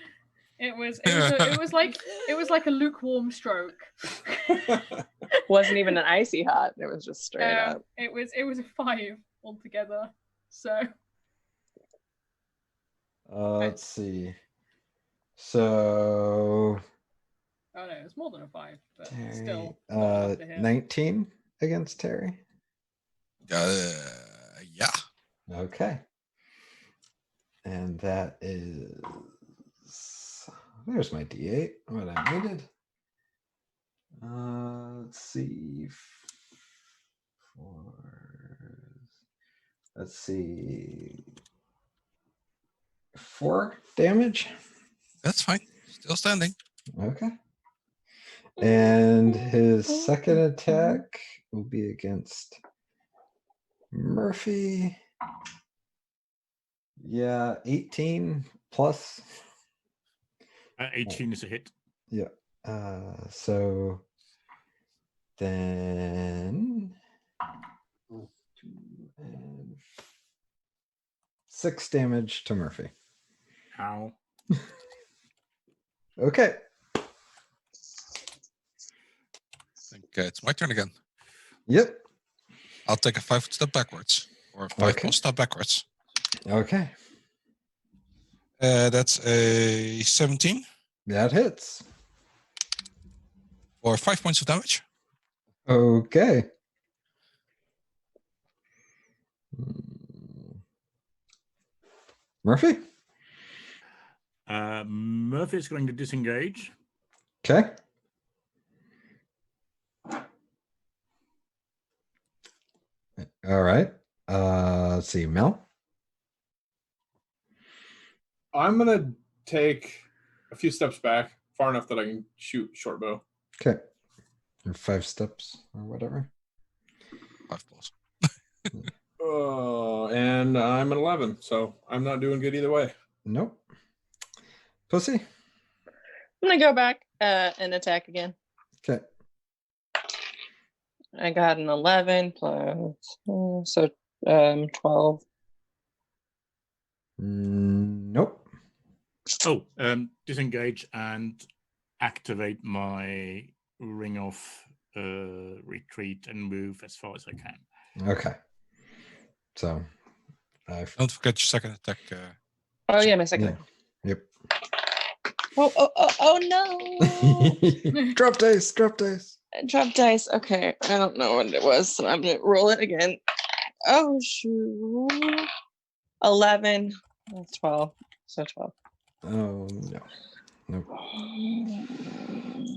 It was like a lukewarm stroke. Wasn't even an icy hot. It was just straight up. It was a 5 altogether. So Let's see. So oh no, it's more than a 5, but Terry, still not enough to hit. 19 against Terry. Yeah. Okay. And that is, there's my D8, what I needed. Let's see. Let's see. 4 damage. That's fine. Still standing. Okay. And his second attack will be against Murphy. Yeah, 18 plus. 18 is a hit. Yeah. So then 6 damage to Murphy. Ow. Okay. I think it's my turn again. Yep. I'll take a 5 step backwards. Or 5 Okay. plus step backwards. Okay. That's a 17 That hits. or 5 points of damage. Okay. Murphy? Murphy is going to disengage. Okay. All right. Let's see, Mel. I'm gonna take a few steps back, far enough that I can shoot short bow. Okay. Or 5 steps or whatever. 5 plus. And I'm an 11, so I'm not doing good either way. Nope. Pussy? I'm gonna go back and attack again. Okay. I got an 11 plus 12. Nope. Oh, disengage and activate my ring of retreat and move as far as I can. Okay. So, Don't forget your second attack. Oh yeah, my second. yeah. Yep. Oh no! Drop dice. Drop dice. Drop dice. Okay, I don't know what it was, so I'm gonna roll it again. Oh shoot! 11. That's 12. So 12. Oh no.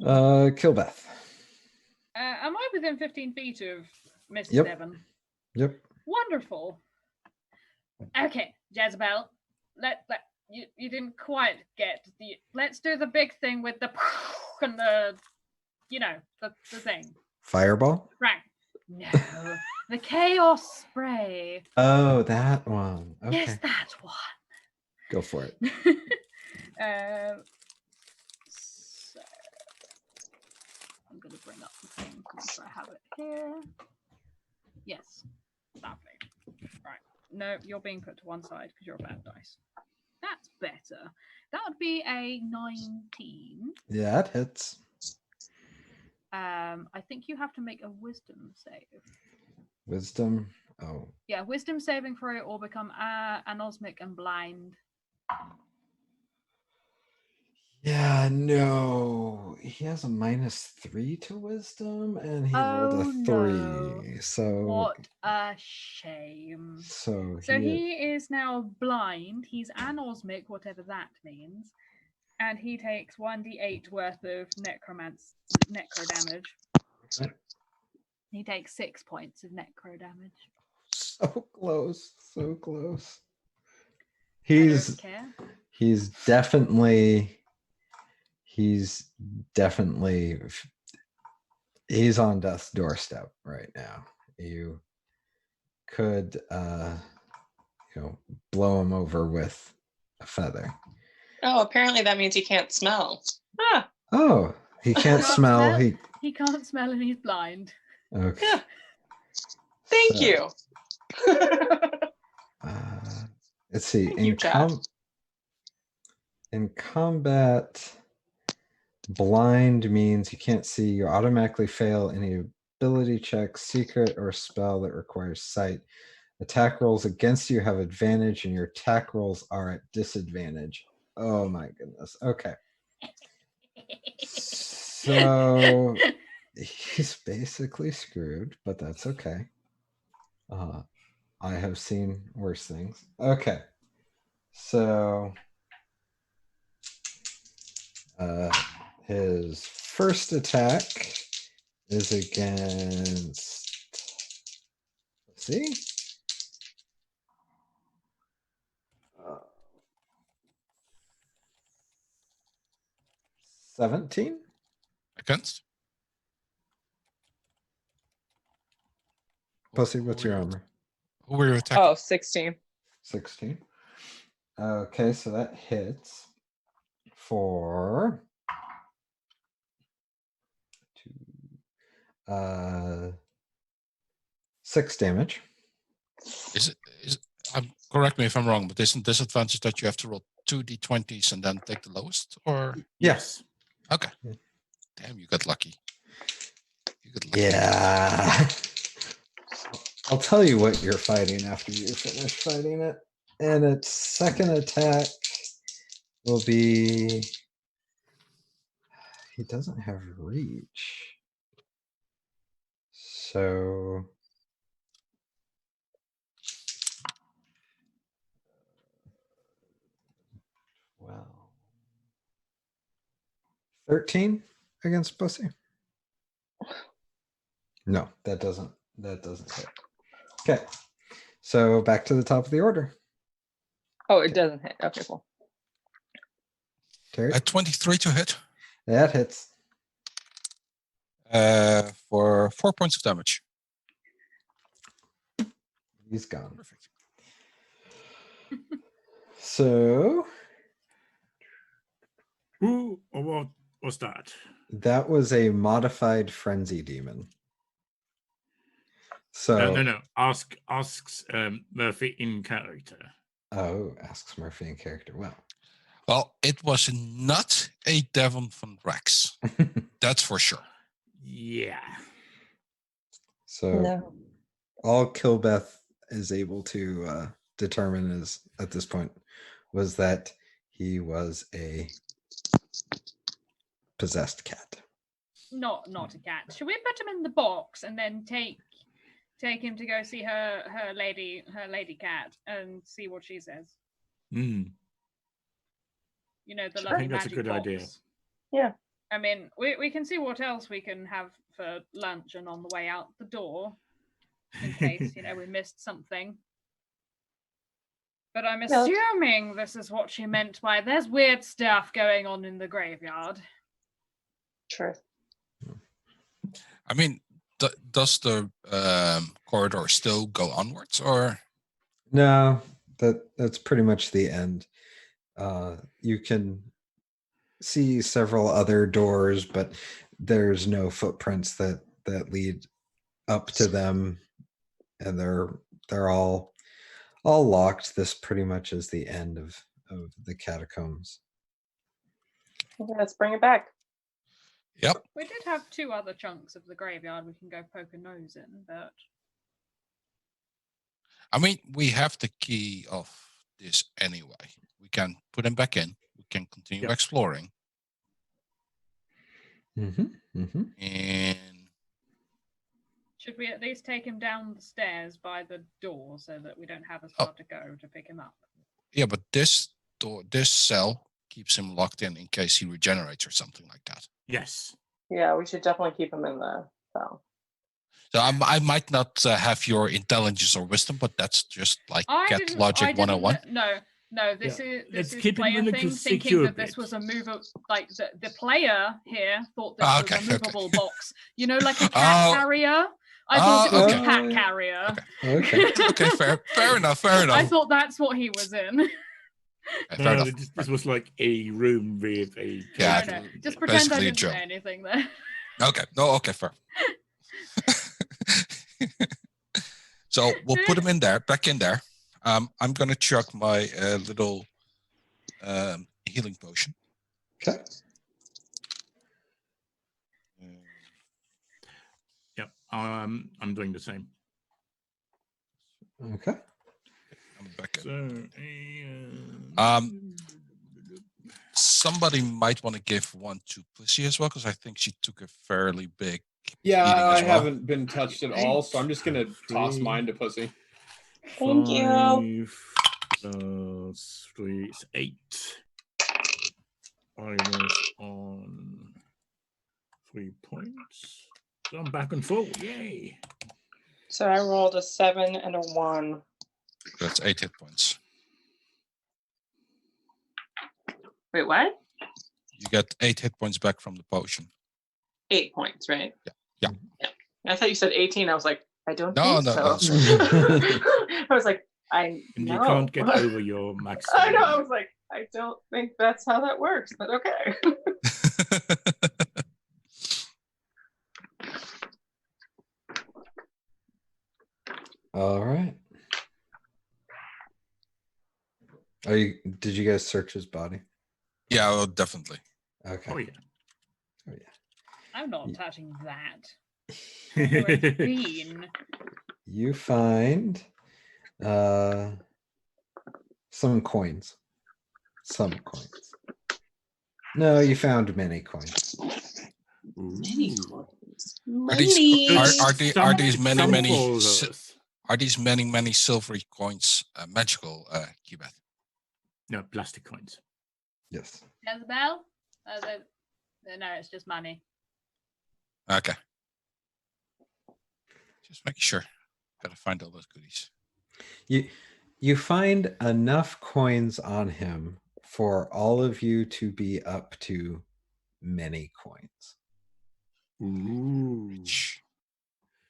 Nope. Kill Beth. Am I within 15 feet of Mr. Yep. Devon? Yep. Wonderful. Okay, Jezebel. You didn't quite get the. Let's do the big thing with the and the, you know, the thing. Fireball? Right. No, the chaos spray. Oh, that one. Okay. Yes, that one. Go for it. So I'm going to bring up the thing because I have it here. Yes, lovely. Right. No, you're being put to one side because you're a bad dice. That's better. That would be a 19. Yeah, it hits. I think you have to make a wisdom save. Wisdom. Oh. Yeah, wisdom saving throw or become anosmic and blind. Yeah, no. He has a -3 to wisdom and he rolled a 3. No. So What a shame. So he is now blind. He's anosmic, whatever that means. And he takes 1d8 worth of necro damage. Okay. He takes 6 points of necro damage. So close. So close. I don't He's care. definitely he's on death's doorstep right now. You could blow him over with a feather. Oh, apparently that means he can't smell. Ah, Oh, he can't smell. He can't smell and he's blind. Okay. yeah. Thank So, you. Let's see. Thank you, Jeff. In combat, blind means you can't see. You automatically fail any ability check, secret, or spell that requires sight. Attack rolls against you have advantage, and your attack rolls are at disadvantage. Oh my goodness. Okay. So he's basically screwed, but that's okay. I have seen worse things. Okay. So his first attack is against, let's see. 17 Against? Pussy, what's your armor? Who were you attacking? Oh, 16. 16. Okay, so that hits for 6 damage. Is it? Correct me if I'm wrong, but isn't disadvantage that you have to roll 2d20s and then take the lowest? Or Yes. okay. Yeah. Damn, you got lucky. Yeah. I'll tell you what you're fighting after you finish fighting it. And its second attack will be. He doesn't have reach. So. Well. 13 against Pussy. No, that doesn't hit. Okay. So back to the top of the order. Oh, it doesn't hit. Okay, cool. Terry? 23 to hit. That hits. For 4 points of damage. He's gone. Perfect. So Who or what was that? that was a modified frenzy demon. So No. Asks Murphy in character. Oh, asks Murphy in character. Well, it was not a Devon von Rex. That's for sure. Yeah. So No. all Kilbeth is able to determine is at this point was that he was a possessed cat. Not a cat. Should we put him in the box and then take him to go see her lady cat and see what she says? Mm. You know, the I lovely think that's a magic good box. idea. Yeah. I mean, we can see what else we can have for lunch and on the way out the door, in case we missed something. But I'm assuming this is what she meant by there's weird stuff going on in the graveyard. Sure. I mean, does the corridor still go onwards, or? No, that's pretty much the end. You can see several other doors, but there's no footprints that lead up to them, and they're all locked. This pretty much is the end of the catacombs. Okay, let's bring it back. Yep. We did have 2 other chunks of the graveyard we can go poke a nose in, but I mean, we have the key of this anyway. We can put them back in. We can continue exploring. And should we at least take him down the stairs by the door so that we don't have as far to go to pick him up? Yeah, but this cell keeps him locked in case he regenerates or something like that. Yes. Yeah, we should definitely keep him in the cell. So I might not have your intelligence or wisdom, but that's just like Cat Logic 101. No, this Let's is keep it player in a thing, thinking secure that this bit. was a mover. Like the player here thought this was a movable box. You know, like a cat carrier. I thought it was a cat carrier. Okay. Okay, fair enough. I thought that's what he was in. No, this was like a room with a cat. No. Just pretend I basically a didn't joke. say anything there. Okay. No. Okay. Fair. So we'll put him in there, back in there. I'm gonna chuck my little healing potion. Okay. Yep. I'm doing the same. Okay. I'm back in. Somebody might want to give one to Pussy as well, because I think she took a fairly big. Yeah, I as well. haven't been touched at all, so I'm just gonna toss mine to Pussy. Thank you. 5 + 3 is 8. I was on 3 points. So I'm back and full. Yay. So I rolled a 7 and a 1. That's 8 hit points. Wait, what? You get 8 hit points back from the potion. 8 points, right? Yeah. I thought you said 18. I was like, I don't No, think no, so. no, I was like, I And know. you can't get over your max. I know. I was like, I don't think that's how that works, but okay. All right. Did you guys search his body? Yeah, well, definitely. Okay. Oh, yeah. Oh, yeah. I'm not touching that. Where it's been. You find some coins. Some coins. No, you found many coins. Many coins. Are these Are these many silvery coins magical, Kibeth? No, plastic coins. Yes. Jezebel? No, it's just money. Okay. Just making sure. Gotta find all those goodies. You find enough coins on him for all of you to be up to many coins. Ooh.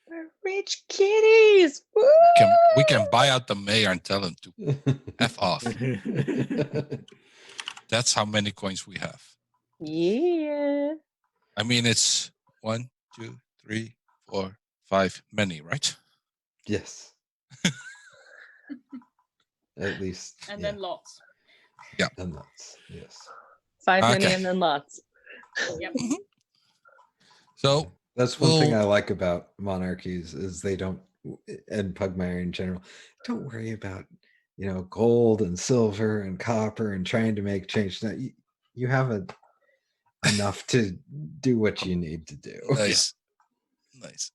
We're rich kitties. Woo! We can buy out the mayor and tell him to F off. That's how many coins we have. Yeah. I mean, it's 1, 2, 3, 4, 5, many, right? Yes. At least. And yeah. then lots. Yeah. And lots. Yes. 5 many Okay. and then lots. Yep. So That's one thing I like about monarchies is they don't, and Pugmire in general, don't worry about, gold and silver and copper and trying to make change. Now, you have enough to do what you need to do. nice. Nice.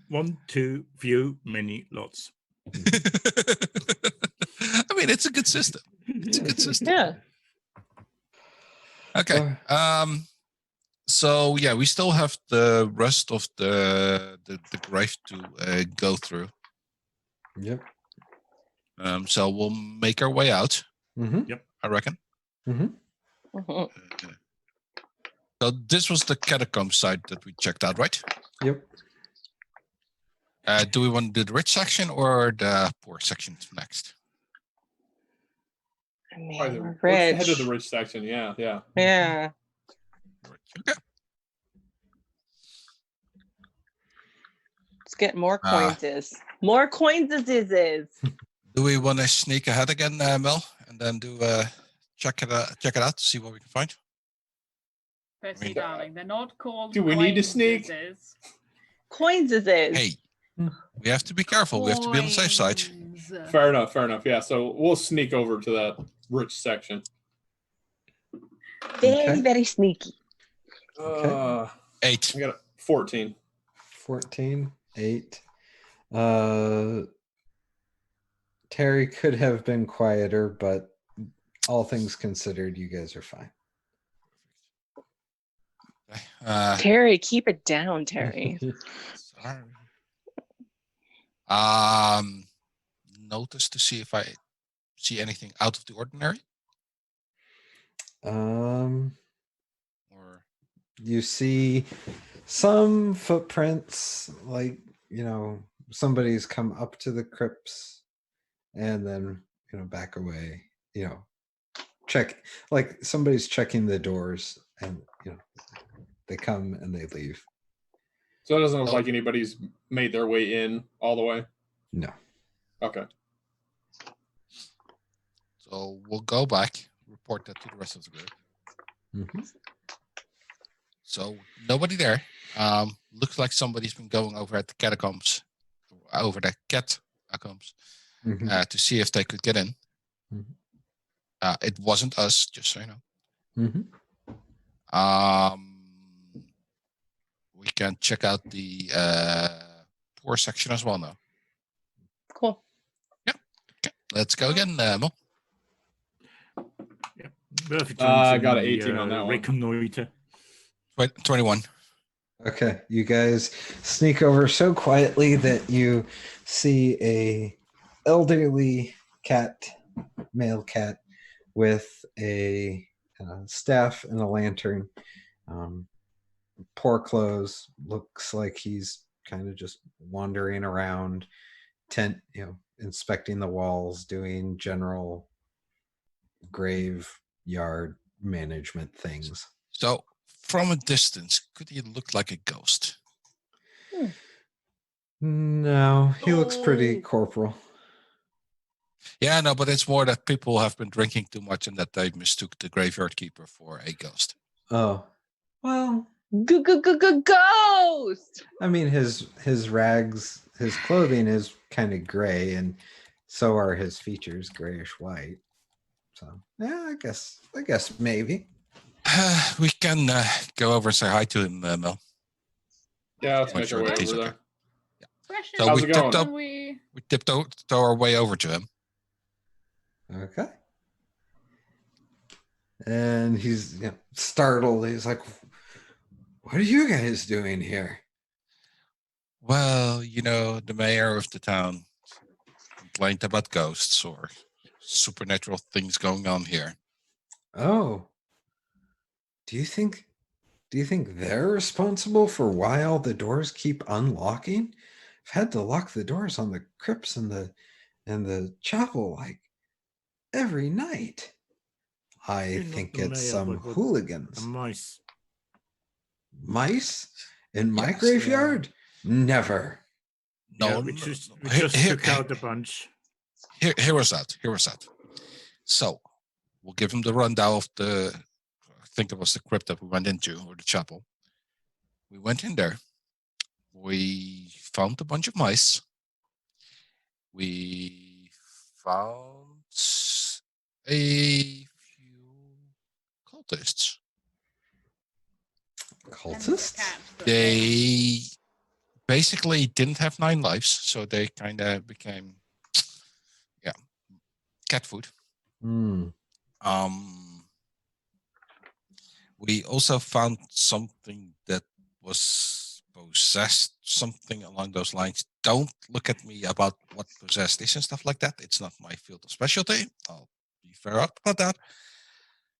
1, 2, few, many, lots. I mean, it's a good system. It's a good system. Yeah. Okay. So yeah, we still have the rest of the grave to go through. Yep. So we'll make our way out. Mm-hmm. Yep. I reckon. Mm-hmm. Mhm. So this was the catacomb site that we checked out, right? Yep. Do we want to do the rich section or the poor section next? I mean, Probably we're let's head to rich. the rich section. Yeah, yeah. Yeah. Okay. Let's get more coins. More coins is. Do we want to sneak ahead again, Mel, and then do check it out to see what we can find? Percy, darling, they're not called. Do we need to sneak? Coins is. Hey, we have to be careful. We have to be on the safe side. Fair enough. Fair enough. Yeah. So we'll sneak over to that rich section. Very, very sneaky. Okay. 8. I got a 14. 14, 8. Terry could have been quieter, but all things considered, you guys are fine. Terry, keep it down, Terry. Sorry. Notice to see if I see anything out of the ordinary. Or You see some footprints, like, somebody's come up to the crypts and then, back away, check, like somebody's checking the doors and, they come and they leave. So it doesn't look like anybody's made their way in all the way? No. Okay. So we'll go back, report that to the rest of the group. Mm-hmm. So nobody there. Looks like somebody's been going over at the catacombs, Mm-hmm. To see if they could get in. Mm-hmm. It wasn't us, just so you know. Mm-hmm. We can check out the poor section as well now. Cool. Yeah. Okay. Let's go again, Mo. I got an 18 on that one. Reconnoiter. 21. Okay, you guys sneak over so quietly that you see a elderly cat, male cat, with a staff and a lantern. Poor clothes. Looks like he's kind of just wandering around, inspecting the walls, doing general graveyard management things. So, from a distance, could he look like a ghost? No, he looks pretty corporal. Yeah, no, but it's more that people have been drinking too much and that they mistook the graveyard keeper for a ghost. Oh, well. Ghost! I mean, his rags, his clothing is kind of gray, and so are his features, grayish white. So, yeah, I guess maybe. We can go over and say hi to him, Mel. Yeah, let's Make make sure our way that he's over okay. there. Question: So How's it going? can we We tiptoe our way over to him. Okay. And he's startled. He's like, "What are you guys doing here?" Well, the mayor of the town complained about ghosts or supernatural things going on here. Oh. Do you think they're responsible for why all the doors keep unlocking? I've had to lock the doors on the crypts and the chapel like every night. I think it's some hooligans. Mice. Mice in my Yes. graveyard? Never. No, we just Here- took out a bunch. Here was that. So we'll give him the rundown of I think it was the crypt that we went into, or the chapel. We went in there. We found a bunch of mice. We found a few cultists. Cultists? They basically didn't have 9 lives, so they kind of became, cat food. We also found something that was possessed, something along those lines. Don't look at me about what possessed is and stuff like that. It's not my field of specialty. I'll be fair up about that.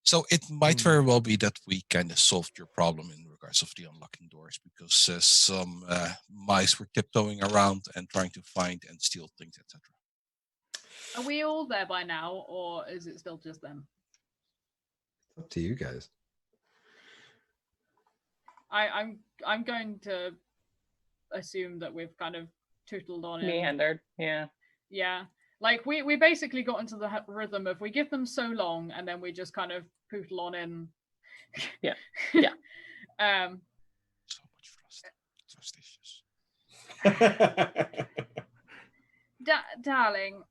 So it might very well be that we kind of solved your problem in regards regards of the unlocking doors because some mice were tiptoeing around and trying to find and steal things, etc. Are we all there by now, or is it still just them? It's up to you guys. I'm going to assume that we've kind of tootled on in. Meandered. Yeah. Yeah. Like we basically got into the rhythm of we give them so long and then we just kind of pootle on in. Yeah. Yeah. So much frustration. Darling,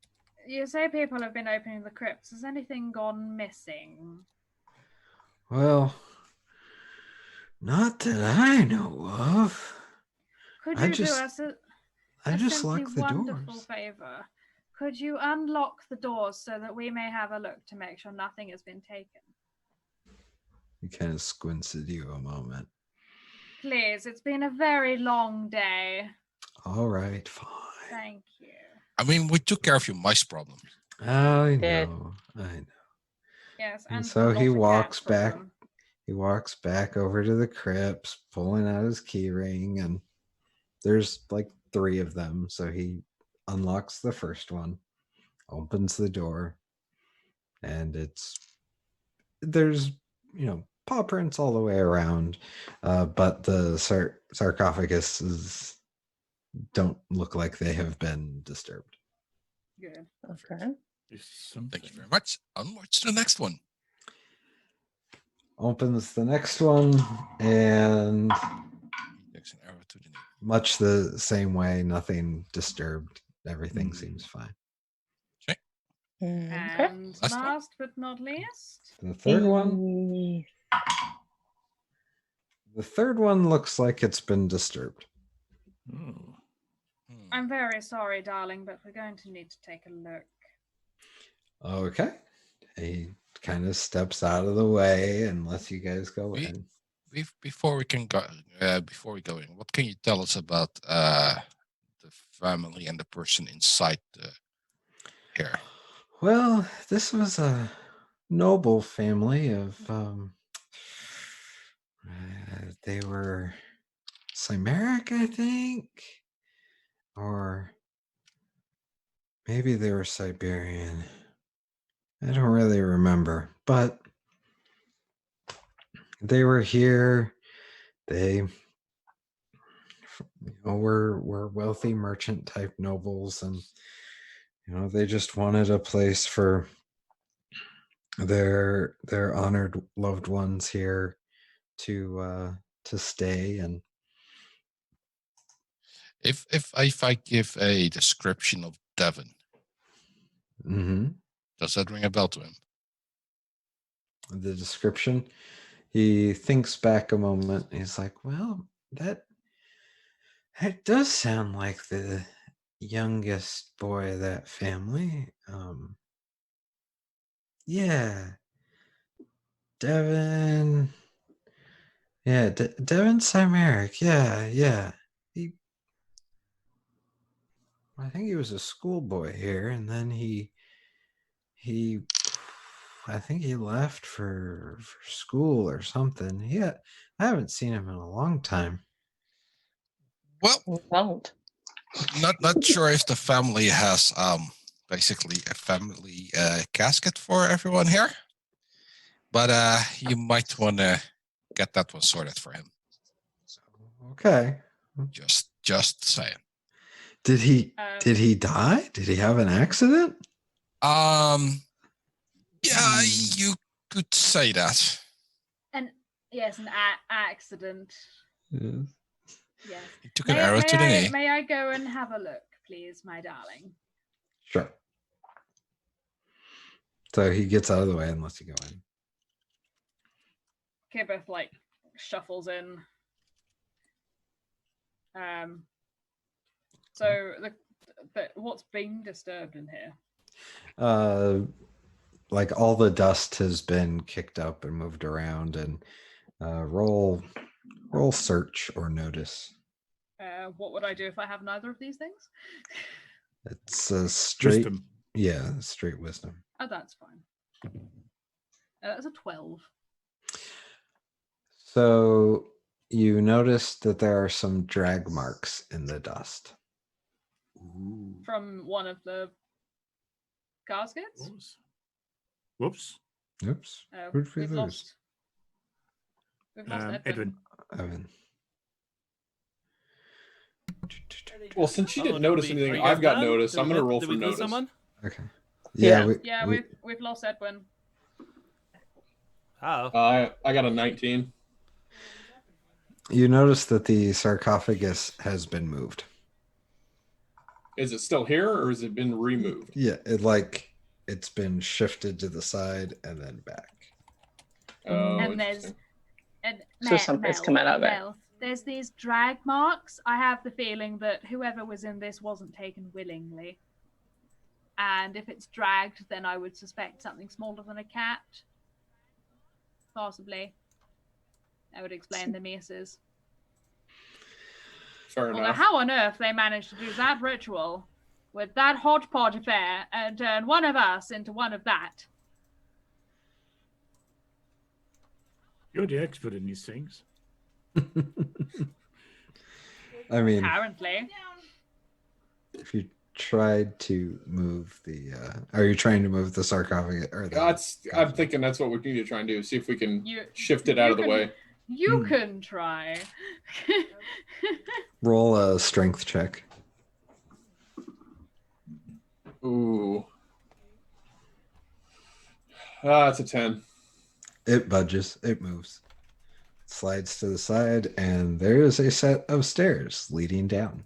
you say people have been opening the crypts. Has anything gone missing? Well, not that I know of. Could I you just- do us I a just simply locked the wonderful doors. favor? Could you unlock the doors so that we may have a look to make sure nothing has been taken? He kind of squints at you a moment. Please, it's been a very long day. All right, fine. Thank you. I mean, we took care of your mice problem. I Did. know. Yes, And and so the he lost walks cat back. problem. He walks back over to the crypts, pulling out his key ring, and there's like 3 of them. So he unlocks the first one, opens the door, and there's paw prints all the way around, but the sarcophaguses don't look like they have been disturbed. Good. Okay. Thank you very much. Onwards to the next one. Opens the next one, and Takes an arrow to the knee. much the same way, nothing disturbed. Everything seems fine. Okay. And Last one. last but not least, The third one looks like it's been disturbed. Oh. I'm very sorry, darling, but we're going to need to take a look. Okay. He kind of steps out of the way and lets you guys go in. Before we go in, what can you tell us about the family and the person inside here? Well, this was a noble family of they were Chimeric, I think, or maybe they were Siberian. I don't really remember, but they were here. They were wealthy merchant type nobles, and they just wanted a place for their honored loved ones here to stay. And If I give a description of Devon, does that ring a bell to him? The description, he thinks back a moment. He's like, well, that does sound like the youngest boy of that family. Yeah, Devon. Yeah, Devon Chimeric. Yeah. I think he was a schoolboy here, and then he I think he left for school or something. Yeah, I haven't seen him in a long time. Well, Don't. not sure if the family has basically a family casket for everyone here, but you might want to get that one sorted for him. Okay. Just saying. Did he die? Did he have an accident? Yeah, you could say that. Yes, an accident. Yes. Yes. He took an arrow to the knee. May I go and have a look, please, my darling? Sure. So he gets out of the way and lets you go in. Kibeth shuffles in. So what's being disturbed in here? All the dust has been kicked up and moved around, and roll search or notice. What would I do if I have neither of these things? It's a straight Wisdom. Yeah, straight wisdom. Oh, that's fine. That's a 12. So You notice that there are some drag marks in the dust. From one of the caskets? Whoops. Oops. Oh, Who'd we we've lose? lost. We've lost Edwin. Evan. Well, since you Oh, didn't did notice we- are anything, you guys I've got done? notice. Did I'm we gonna lose- roll did for we lose notice. someone? Okay. Yeah. Yeah, we've lost Edwin. Oh. I got a 19. You notice that the sarcophagus has been moved. Is it still here or has it been removed? Yeah, it's been shifted to the side and then back. Oh, And interesting. So something's come out of it. There's these drag marks. I have the feeling that whoever was in this wasn't taken willingly. And if it's dragged, then I would suspect something smaller than a cat. Possibly. That would explain the messes. Fair Although enough. how on earth they managed to do that ritual with that hodgepodge affair and turn one of us into one of that. You're the expert in these things. I mean, Apparently. if you tried to move the, are you trying to move the sarcophagus? Or I'm thinking that's what we need to try and do. See if we can You- shift it out of the can- way. You can try. Roll a strength check. Ooh. It's a 10. It budges. It moves. Slides to the side, and there is a set of stairs leading down.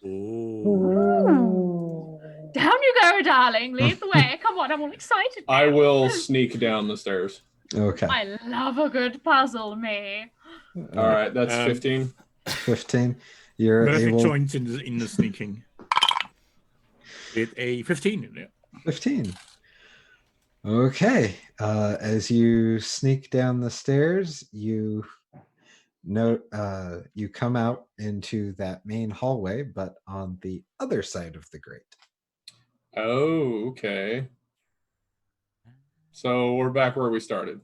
Oh. Down you go, darling. Lead the way. Come on, I'm all excited. I now. will sneak down the stairs. Okay. I love a good puzzle, me. All right, that's 15. 15. You're Murphy able. joins in the sneaking. With a 15. Yeah. 15. Okay. As you sneak down the stairs, you come out into that main hallway, but on the other side of the grate. Oh, okay. So we're back where we started.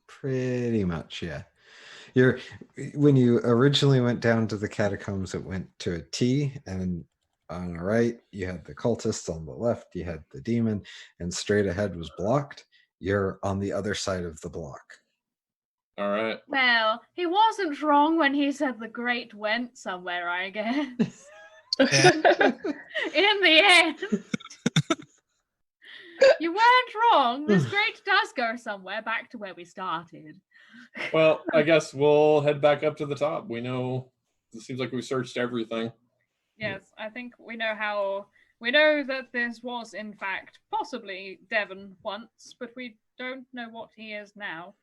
Pretty much, yeah. When you originally went down to the catacombs, it went to a T, and on the right you had the cultists, on the left you had the demon, and straight ahead was blocked. You're on the other side of the block. All right. Well, he wasn't wrong when he said the grate went somewhere, I guess. Yeah. In the end. You weren't wrong. This grate does go somewhere, back to where we started. Well, I guess we'll head back up to the top. We know it seems like we searched everything. Yes, I think we know that this was in fact possibly Devon once, but we don't know what he is now.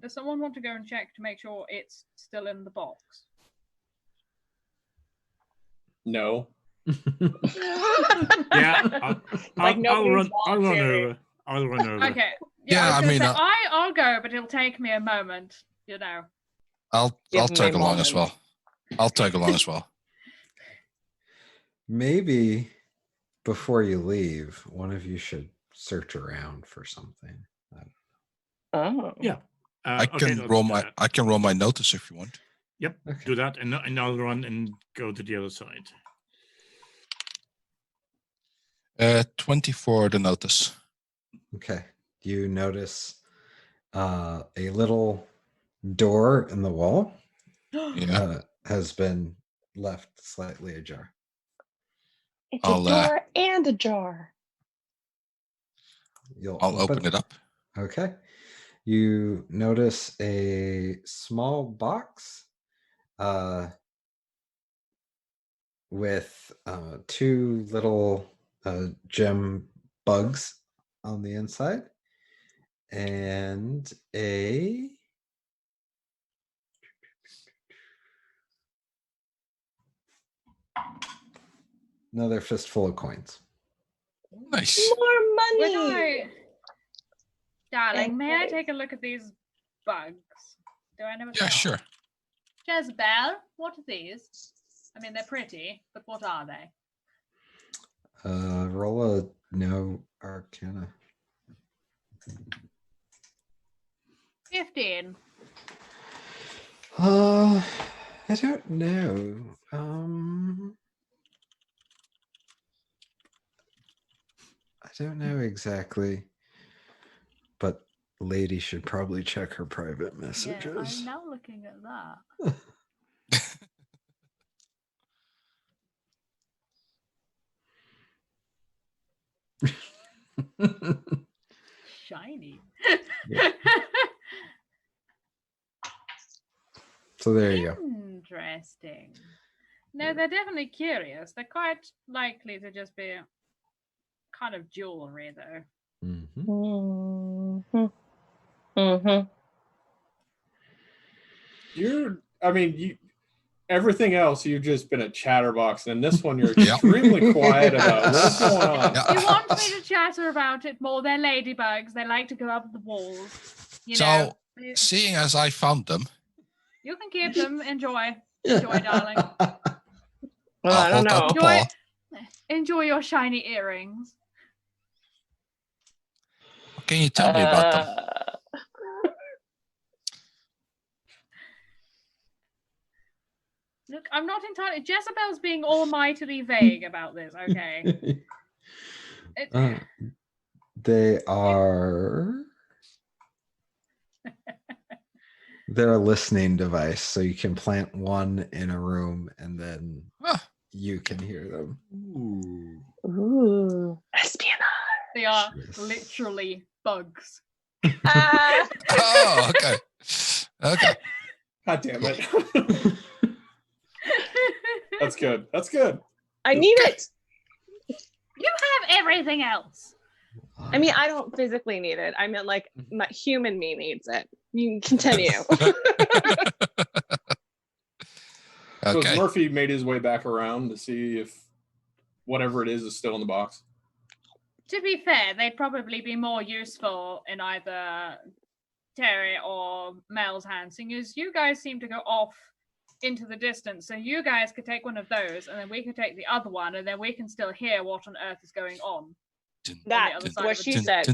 Does someone want to go and check to make sure it's still in the box? No. Yeah. Like I'll run nobody's over. Okay. Yeah, I was I gonna mean, say, I'll go, but it'll take me a moment, you know. I'll Give me tag a along as moment. well. I'll tag along as well. Maybe before you leave, one of you should search around for something. Oh. Yeah. I okay, can roll my that. I can roll my notice if you want. Yep. Okay. Do that, and I'll run and go to the other side. 24 the notice. Okay. You notice a little door in the wall Yeah. has been left slightly ajar. It's I'll, a door and a jar. I'll open it up. Okay. You notice a small box with two little gem bugs on the inside and another fistful of coins. Nice. More Would money. Darling, may I Okay. take a look at these bugs? Do I know what Yeah, they are? sure. Jezebel, what are these? I mean, they're pretty, but what are they? Roll a no arcana. 15. I don't know. I don't know exactly, but lady should probably check her private Yeah, messages. I'm now looking at that. Shiny. Yeah. So there you go. Interesting. No, they're definitely curious. They're quite likely to just be kind of jewelry, though. Mm-hmm. Everything else, you've just been a chatterbox, and this one you're extremely quiet about. What's going on? You want me to chatter about it more? They're ladybugs. They like to go up the walls. So, seeing as I found them, you can keep them. Enjoy, darling. Well, I don't know. Enjoy your shiny earrings. What can you tell me about them? Look, I'm not entirely. Jezebel's being almightily vague about this. Okay. They are. They're a listening device, so you can plant one in a room, and then you can hear them. Ooh, espionage. They are literally bugs. Oh, okay. Okay. God damn it. That's good. That's good. I need it. You have everything else. I mean, I don't physically need it. I meant like my human me needs it. You can continue. So Murphy made his way back around to see if whatever it is still in the box. To be fair, they'd probably be more useful in either Terry or Mel's hands, seeing as you guys seem to go off into the distance. So you guys could take one of those, and then we could take the other one, and then we can still hear what on earth is going on. That's what she said.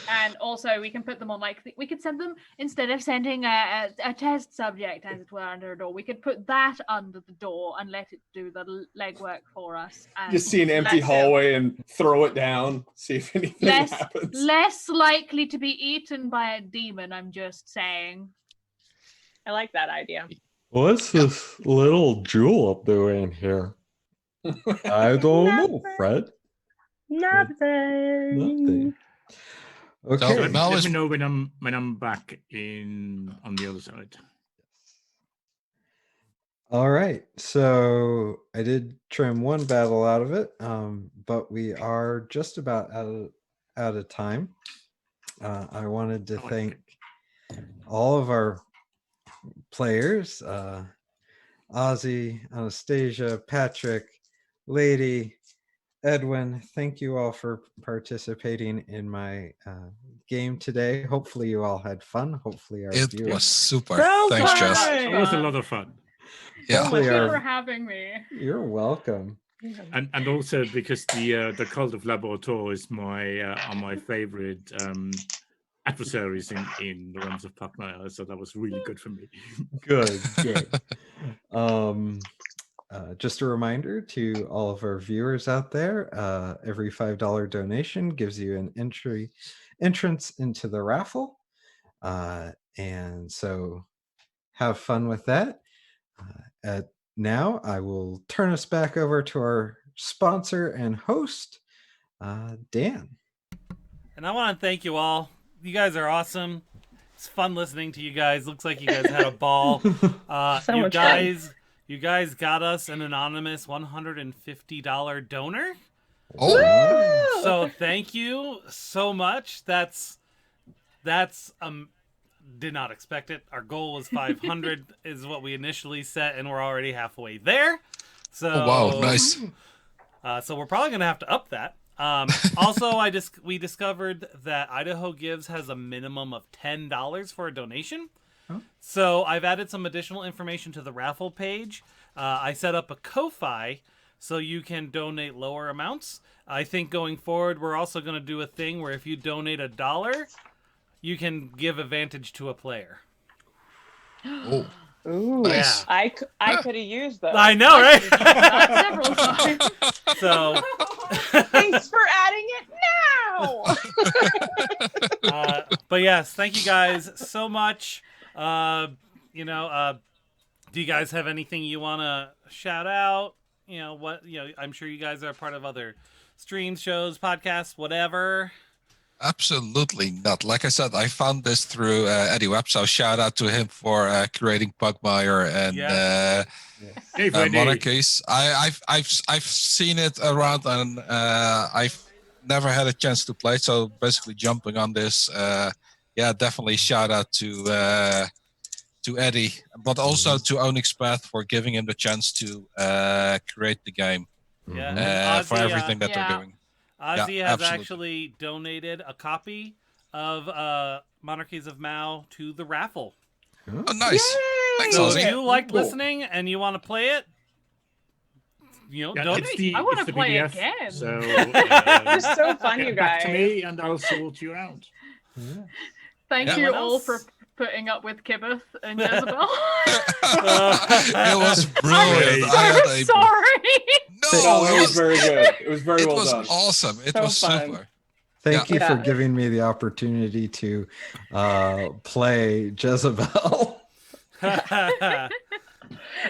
And also, we can put them on, like, we could send them, instead of sending a test subject, as it were, under a door, we could put that under the door and let it do the legwork for us. And just see an empty hallway and throw it down, see if anything happens. Less likely to be eaten by a demon, I'm just saying. I like that idea. What's this little jewel up doing here? I don't know, Fred. Nothing. Okay. So let me know when I'm back on the other side. All right. So I did trim one battle out of it, but we are just about out of time. I wanted to thank all of our players, Ozzy, Anastasia, Patrick, Lady, Edwin. Thank you all for participating in my game today. Hopefully you all had fun. Hopefully it was super. Thanks, Jess. It was a lot of fun. Yeah. Thank you for having me. You're welcome. And also because the Cult of Laborator is my favorite adversaries in the realms of Pugmire, so that was really good for me. Good. Just a reminder to all of our viewers out there, every $5 donation gives you an entrance into the raffle. And so have fun with that. Now I will turn us back over to our sponsor and host, Dan. And I want to thank you all. You guys are awesome. It's fun listening to you guys. Looks like you guys had a ball. You guys got us an anonymous $150 donor. Oh. So thank you so much. That's did not expect it. Our goal was 500 is what we initially set, and we're already halfway there. So wow, nice. So we're probably gonna have to up that. Also, we discovered that Idaho Gives has a minimum of $10 for a donation. Oh. So I've added some additional information to the raffle page. I set up a Ko-Fi so you can donate lower amounts. I think going forward, we're also going to do a thing where if you donate $1, you can give advantage to a player. Oh, Ooh, nice. I could have used those. I know, right? Several times. So, Thanks for adding it now. but yes, thank you guys so much. Do you guys have anything you want to shout out? I'm sure you guys are part of other streams, shows, podcasts, whatever. Absolutely not. Like I said, I found this through Eddie Webb, so shout out to him for creating Pugmire and Hey, Freddie. Monarchies. I've seen it around, and I've never had a chance to play. So basically, jumping on this, definitely shout out to Eddie, but also to Onyx Path for giving him the chance to create the game. Yeah, For everything that they're doing. Ozzy Yeah, has absolutely. actually donated a copy of Monarchies of Mao to the raffle. Oh, nice. Thanks, So Ozzy. if you liked Cool. listening and you want to play it, donate. I wanna it's the play PDF, again. So You're so fun, get you back to guys. me, and I'll sort you out. Thank Yeah. you Anyone all else? for putting up with Kibbeth and Jezebel. It was brilliant. I had a Sorry. No, it was very good. It was very it well was done. awesome. It So was fun. super. Thank you for Yeah. giving me the opportunity to play Jezebel.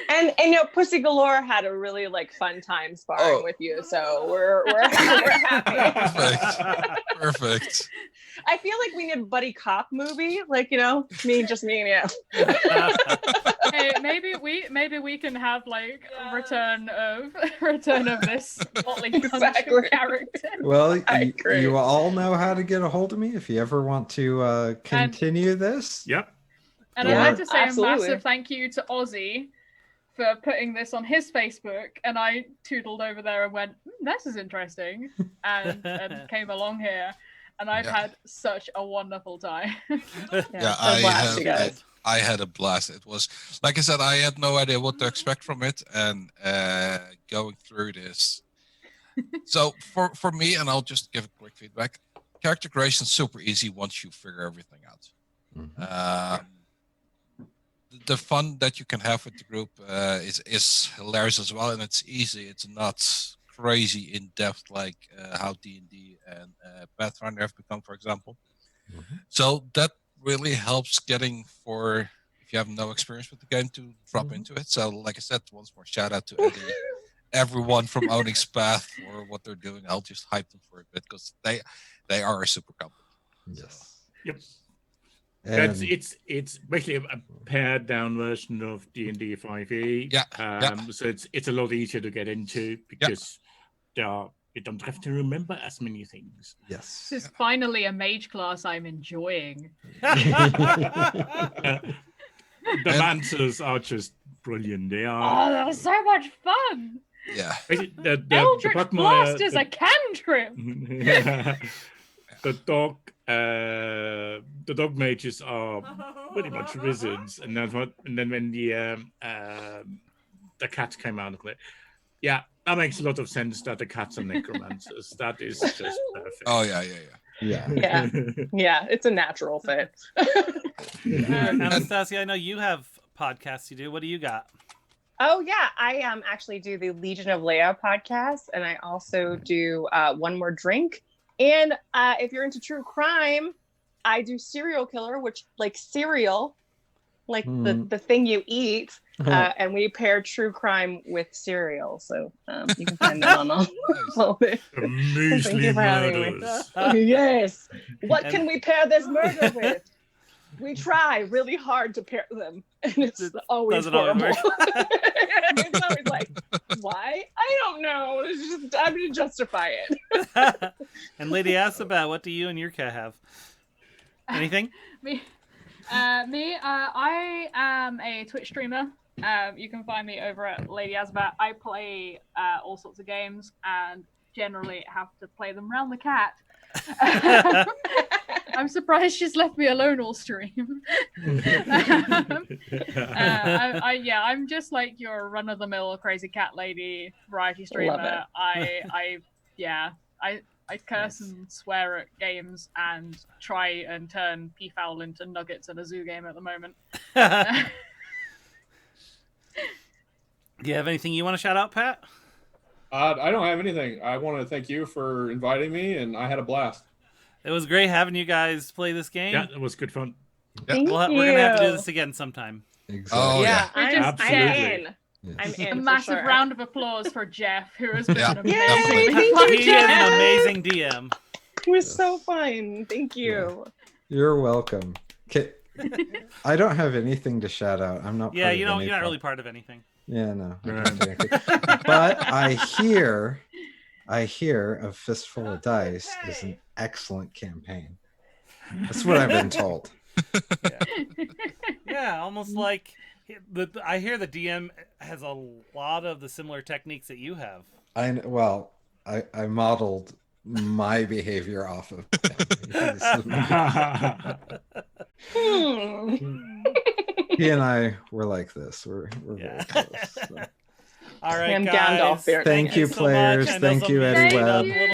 And Pussy Galore had a really fun time sparring with you, so we're happy. Perfect. I feel like we need a buddy cop movie, me and you. Hey, maybe we can have a return of this Motley Exactly. character. Well, I you, agree. you all know how to get a hold of me if you ever want to continue this. Yep. And Yeah, I'd like to say absolutely. a massive thank you to Ozzy for putting this on his Facebook, and I tootled over there and went, "This is interesting," and came along here, and I've had such a wonderful time. I had a blast. It was, like I said, I had no idea what to expect from it, and going through this. So for me, and I'll just give a quick feedback. Character creation is super easy once you figure everything out. The fun that you can have with the group is hilarious as well, and it's easy. It's not crazy in depth like how D&D and Pathfinder have become, for example. So that really helps getting for if you have no experience with the game to drop into it. So like I said, once more shout out to everyone from Onyx Path for what they're doing. I'll just hype them for a bit because they are a super company. Yes. Yep. And It's basically a pared down version of D&D 5e. So it's a lot easier to get into because you don't have to remember as many things. yes. This is finally a mage class I'm enjoying. The Mancers are just brilliant. They are. Oh, that was so much fun. Yeah. The Eldritch Pugmire- Blast is a cantrip. The dog mages are pretty much wizards, and then when the cat came out of it, that makes a lot of sense that the cats are necromancers. That is just perfect. Oh yeah. Yeah, it's a natural fit. Anastasia, I know you have podcasts you do. What do you got? Oh yeah, I actually do the Legion of Leia podcast, and I also do One More Drink. And if you're into true crime, I do Serial Killer, which cereal, the thing you eat, and we pair true crime with cereal. So you can find that on all this. The Muesli Murders. Yes. What can we pair this murder with? We try really hard to pair them, and it's always doesn't always horrible. work. It's always why? I don't know. It's just time to justify it. And Lady Asabat, what do you and your cat have? Anything? I am a Twitch streamer. You can find me over at Lady Asabat. I play all sorts of games and generally have to play them around the cat. I'm surprised she's left me alone all stream. I'm just like your run-of-the-mill crazy cat lady variety streamer. Love it. I curse and swear at games and try and turn peafowl into nuggets in a zoo game at the moment. Do you have anything you want to shout out, Pat? I don't have anything. I want to thank you for inviting me, and I had a blast. It was great having you guys play this game. Yeah, it was good fun. Yeah. Thank We're going to have to do you. this again sometime. Exactly. Oh, Yeah, We just I'm Absolutely. in. Yes. I'm in. A for massive sure. round of applause for Jeff, who has been Yeah. an Yay, amazing. thank you, He is Jeff. an amazing DM. It was so fun. Thank you. You're welcome. I don't have anything to shout out. I'm not. Yeah, part of you're any not really club. part of anything. Yeah, no. I Right. can't do anything. But I hear a Fistful of Dice is an excellent campaign. That's what I've been told. Yeah, almost like I hear the DM has a lot of the similar techniques that you have. I modeled my behavior off of. He and I were like this. We're Yeah. very close. So. All right, I'm guys. Gandalf there. Thank you, so much. players. I know Thank some you, of Eddie stayed up Webb. a little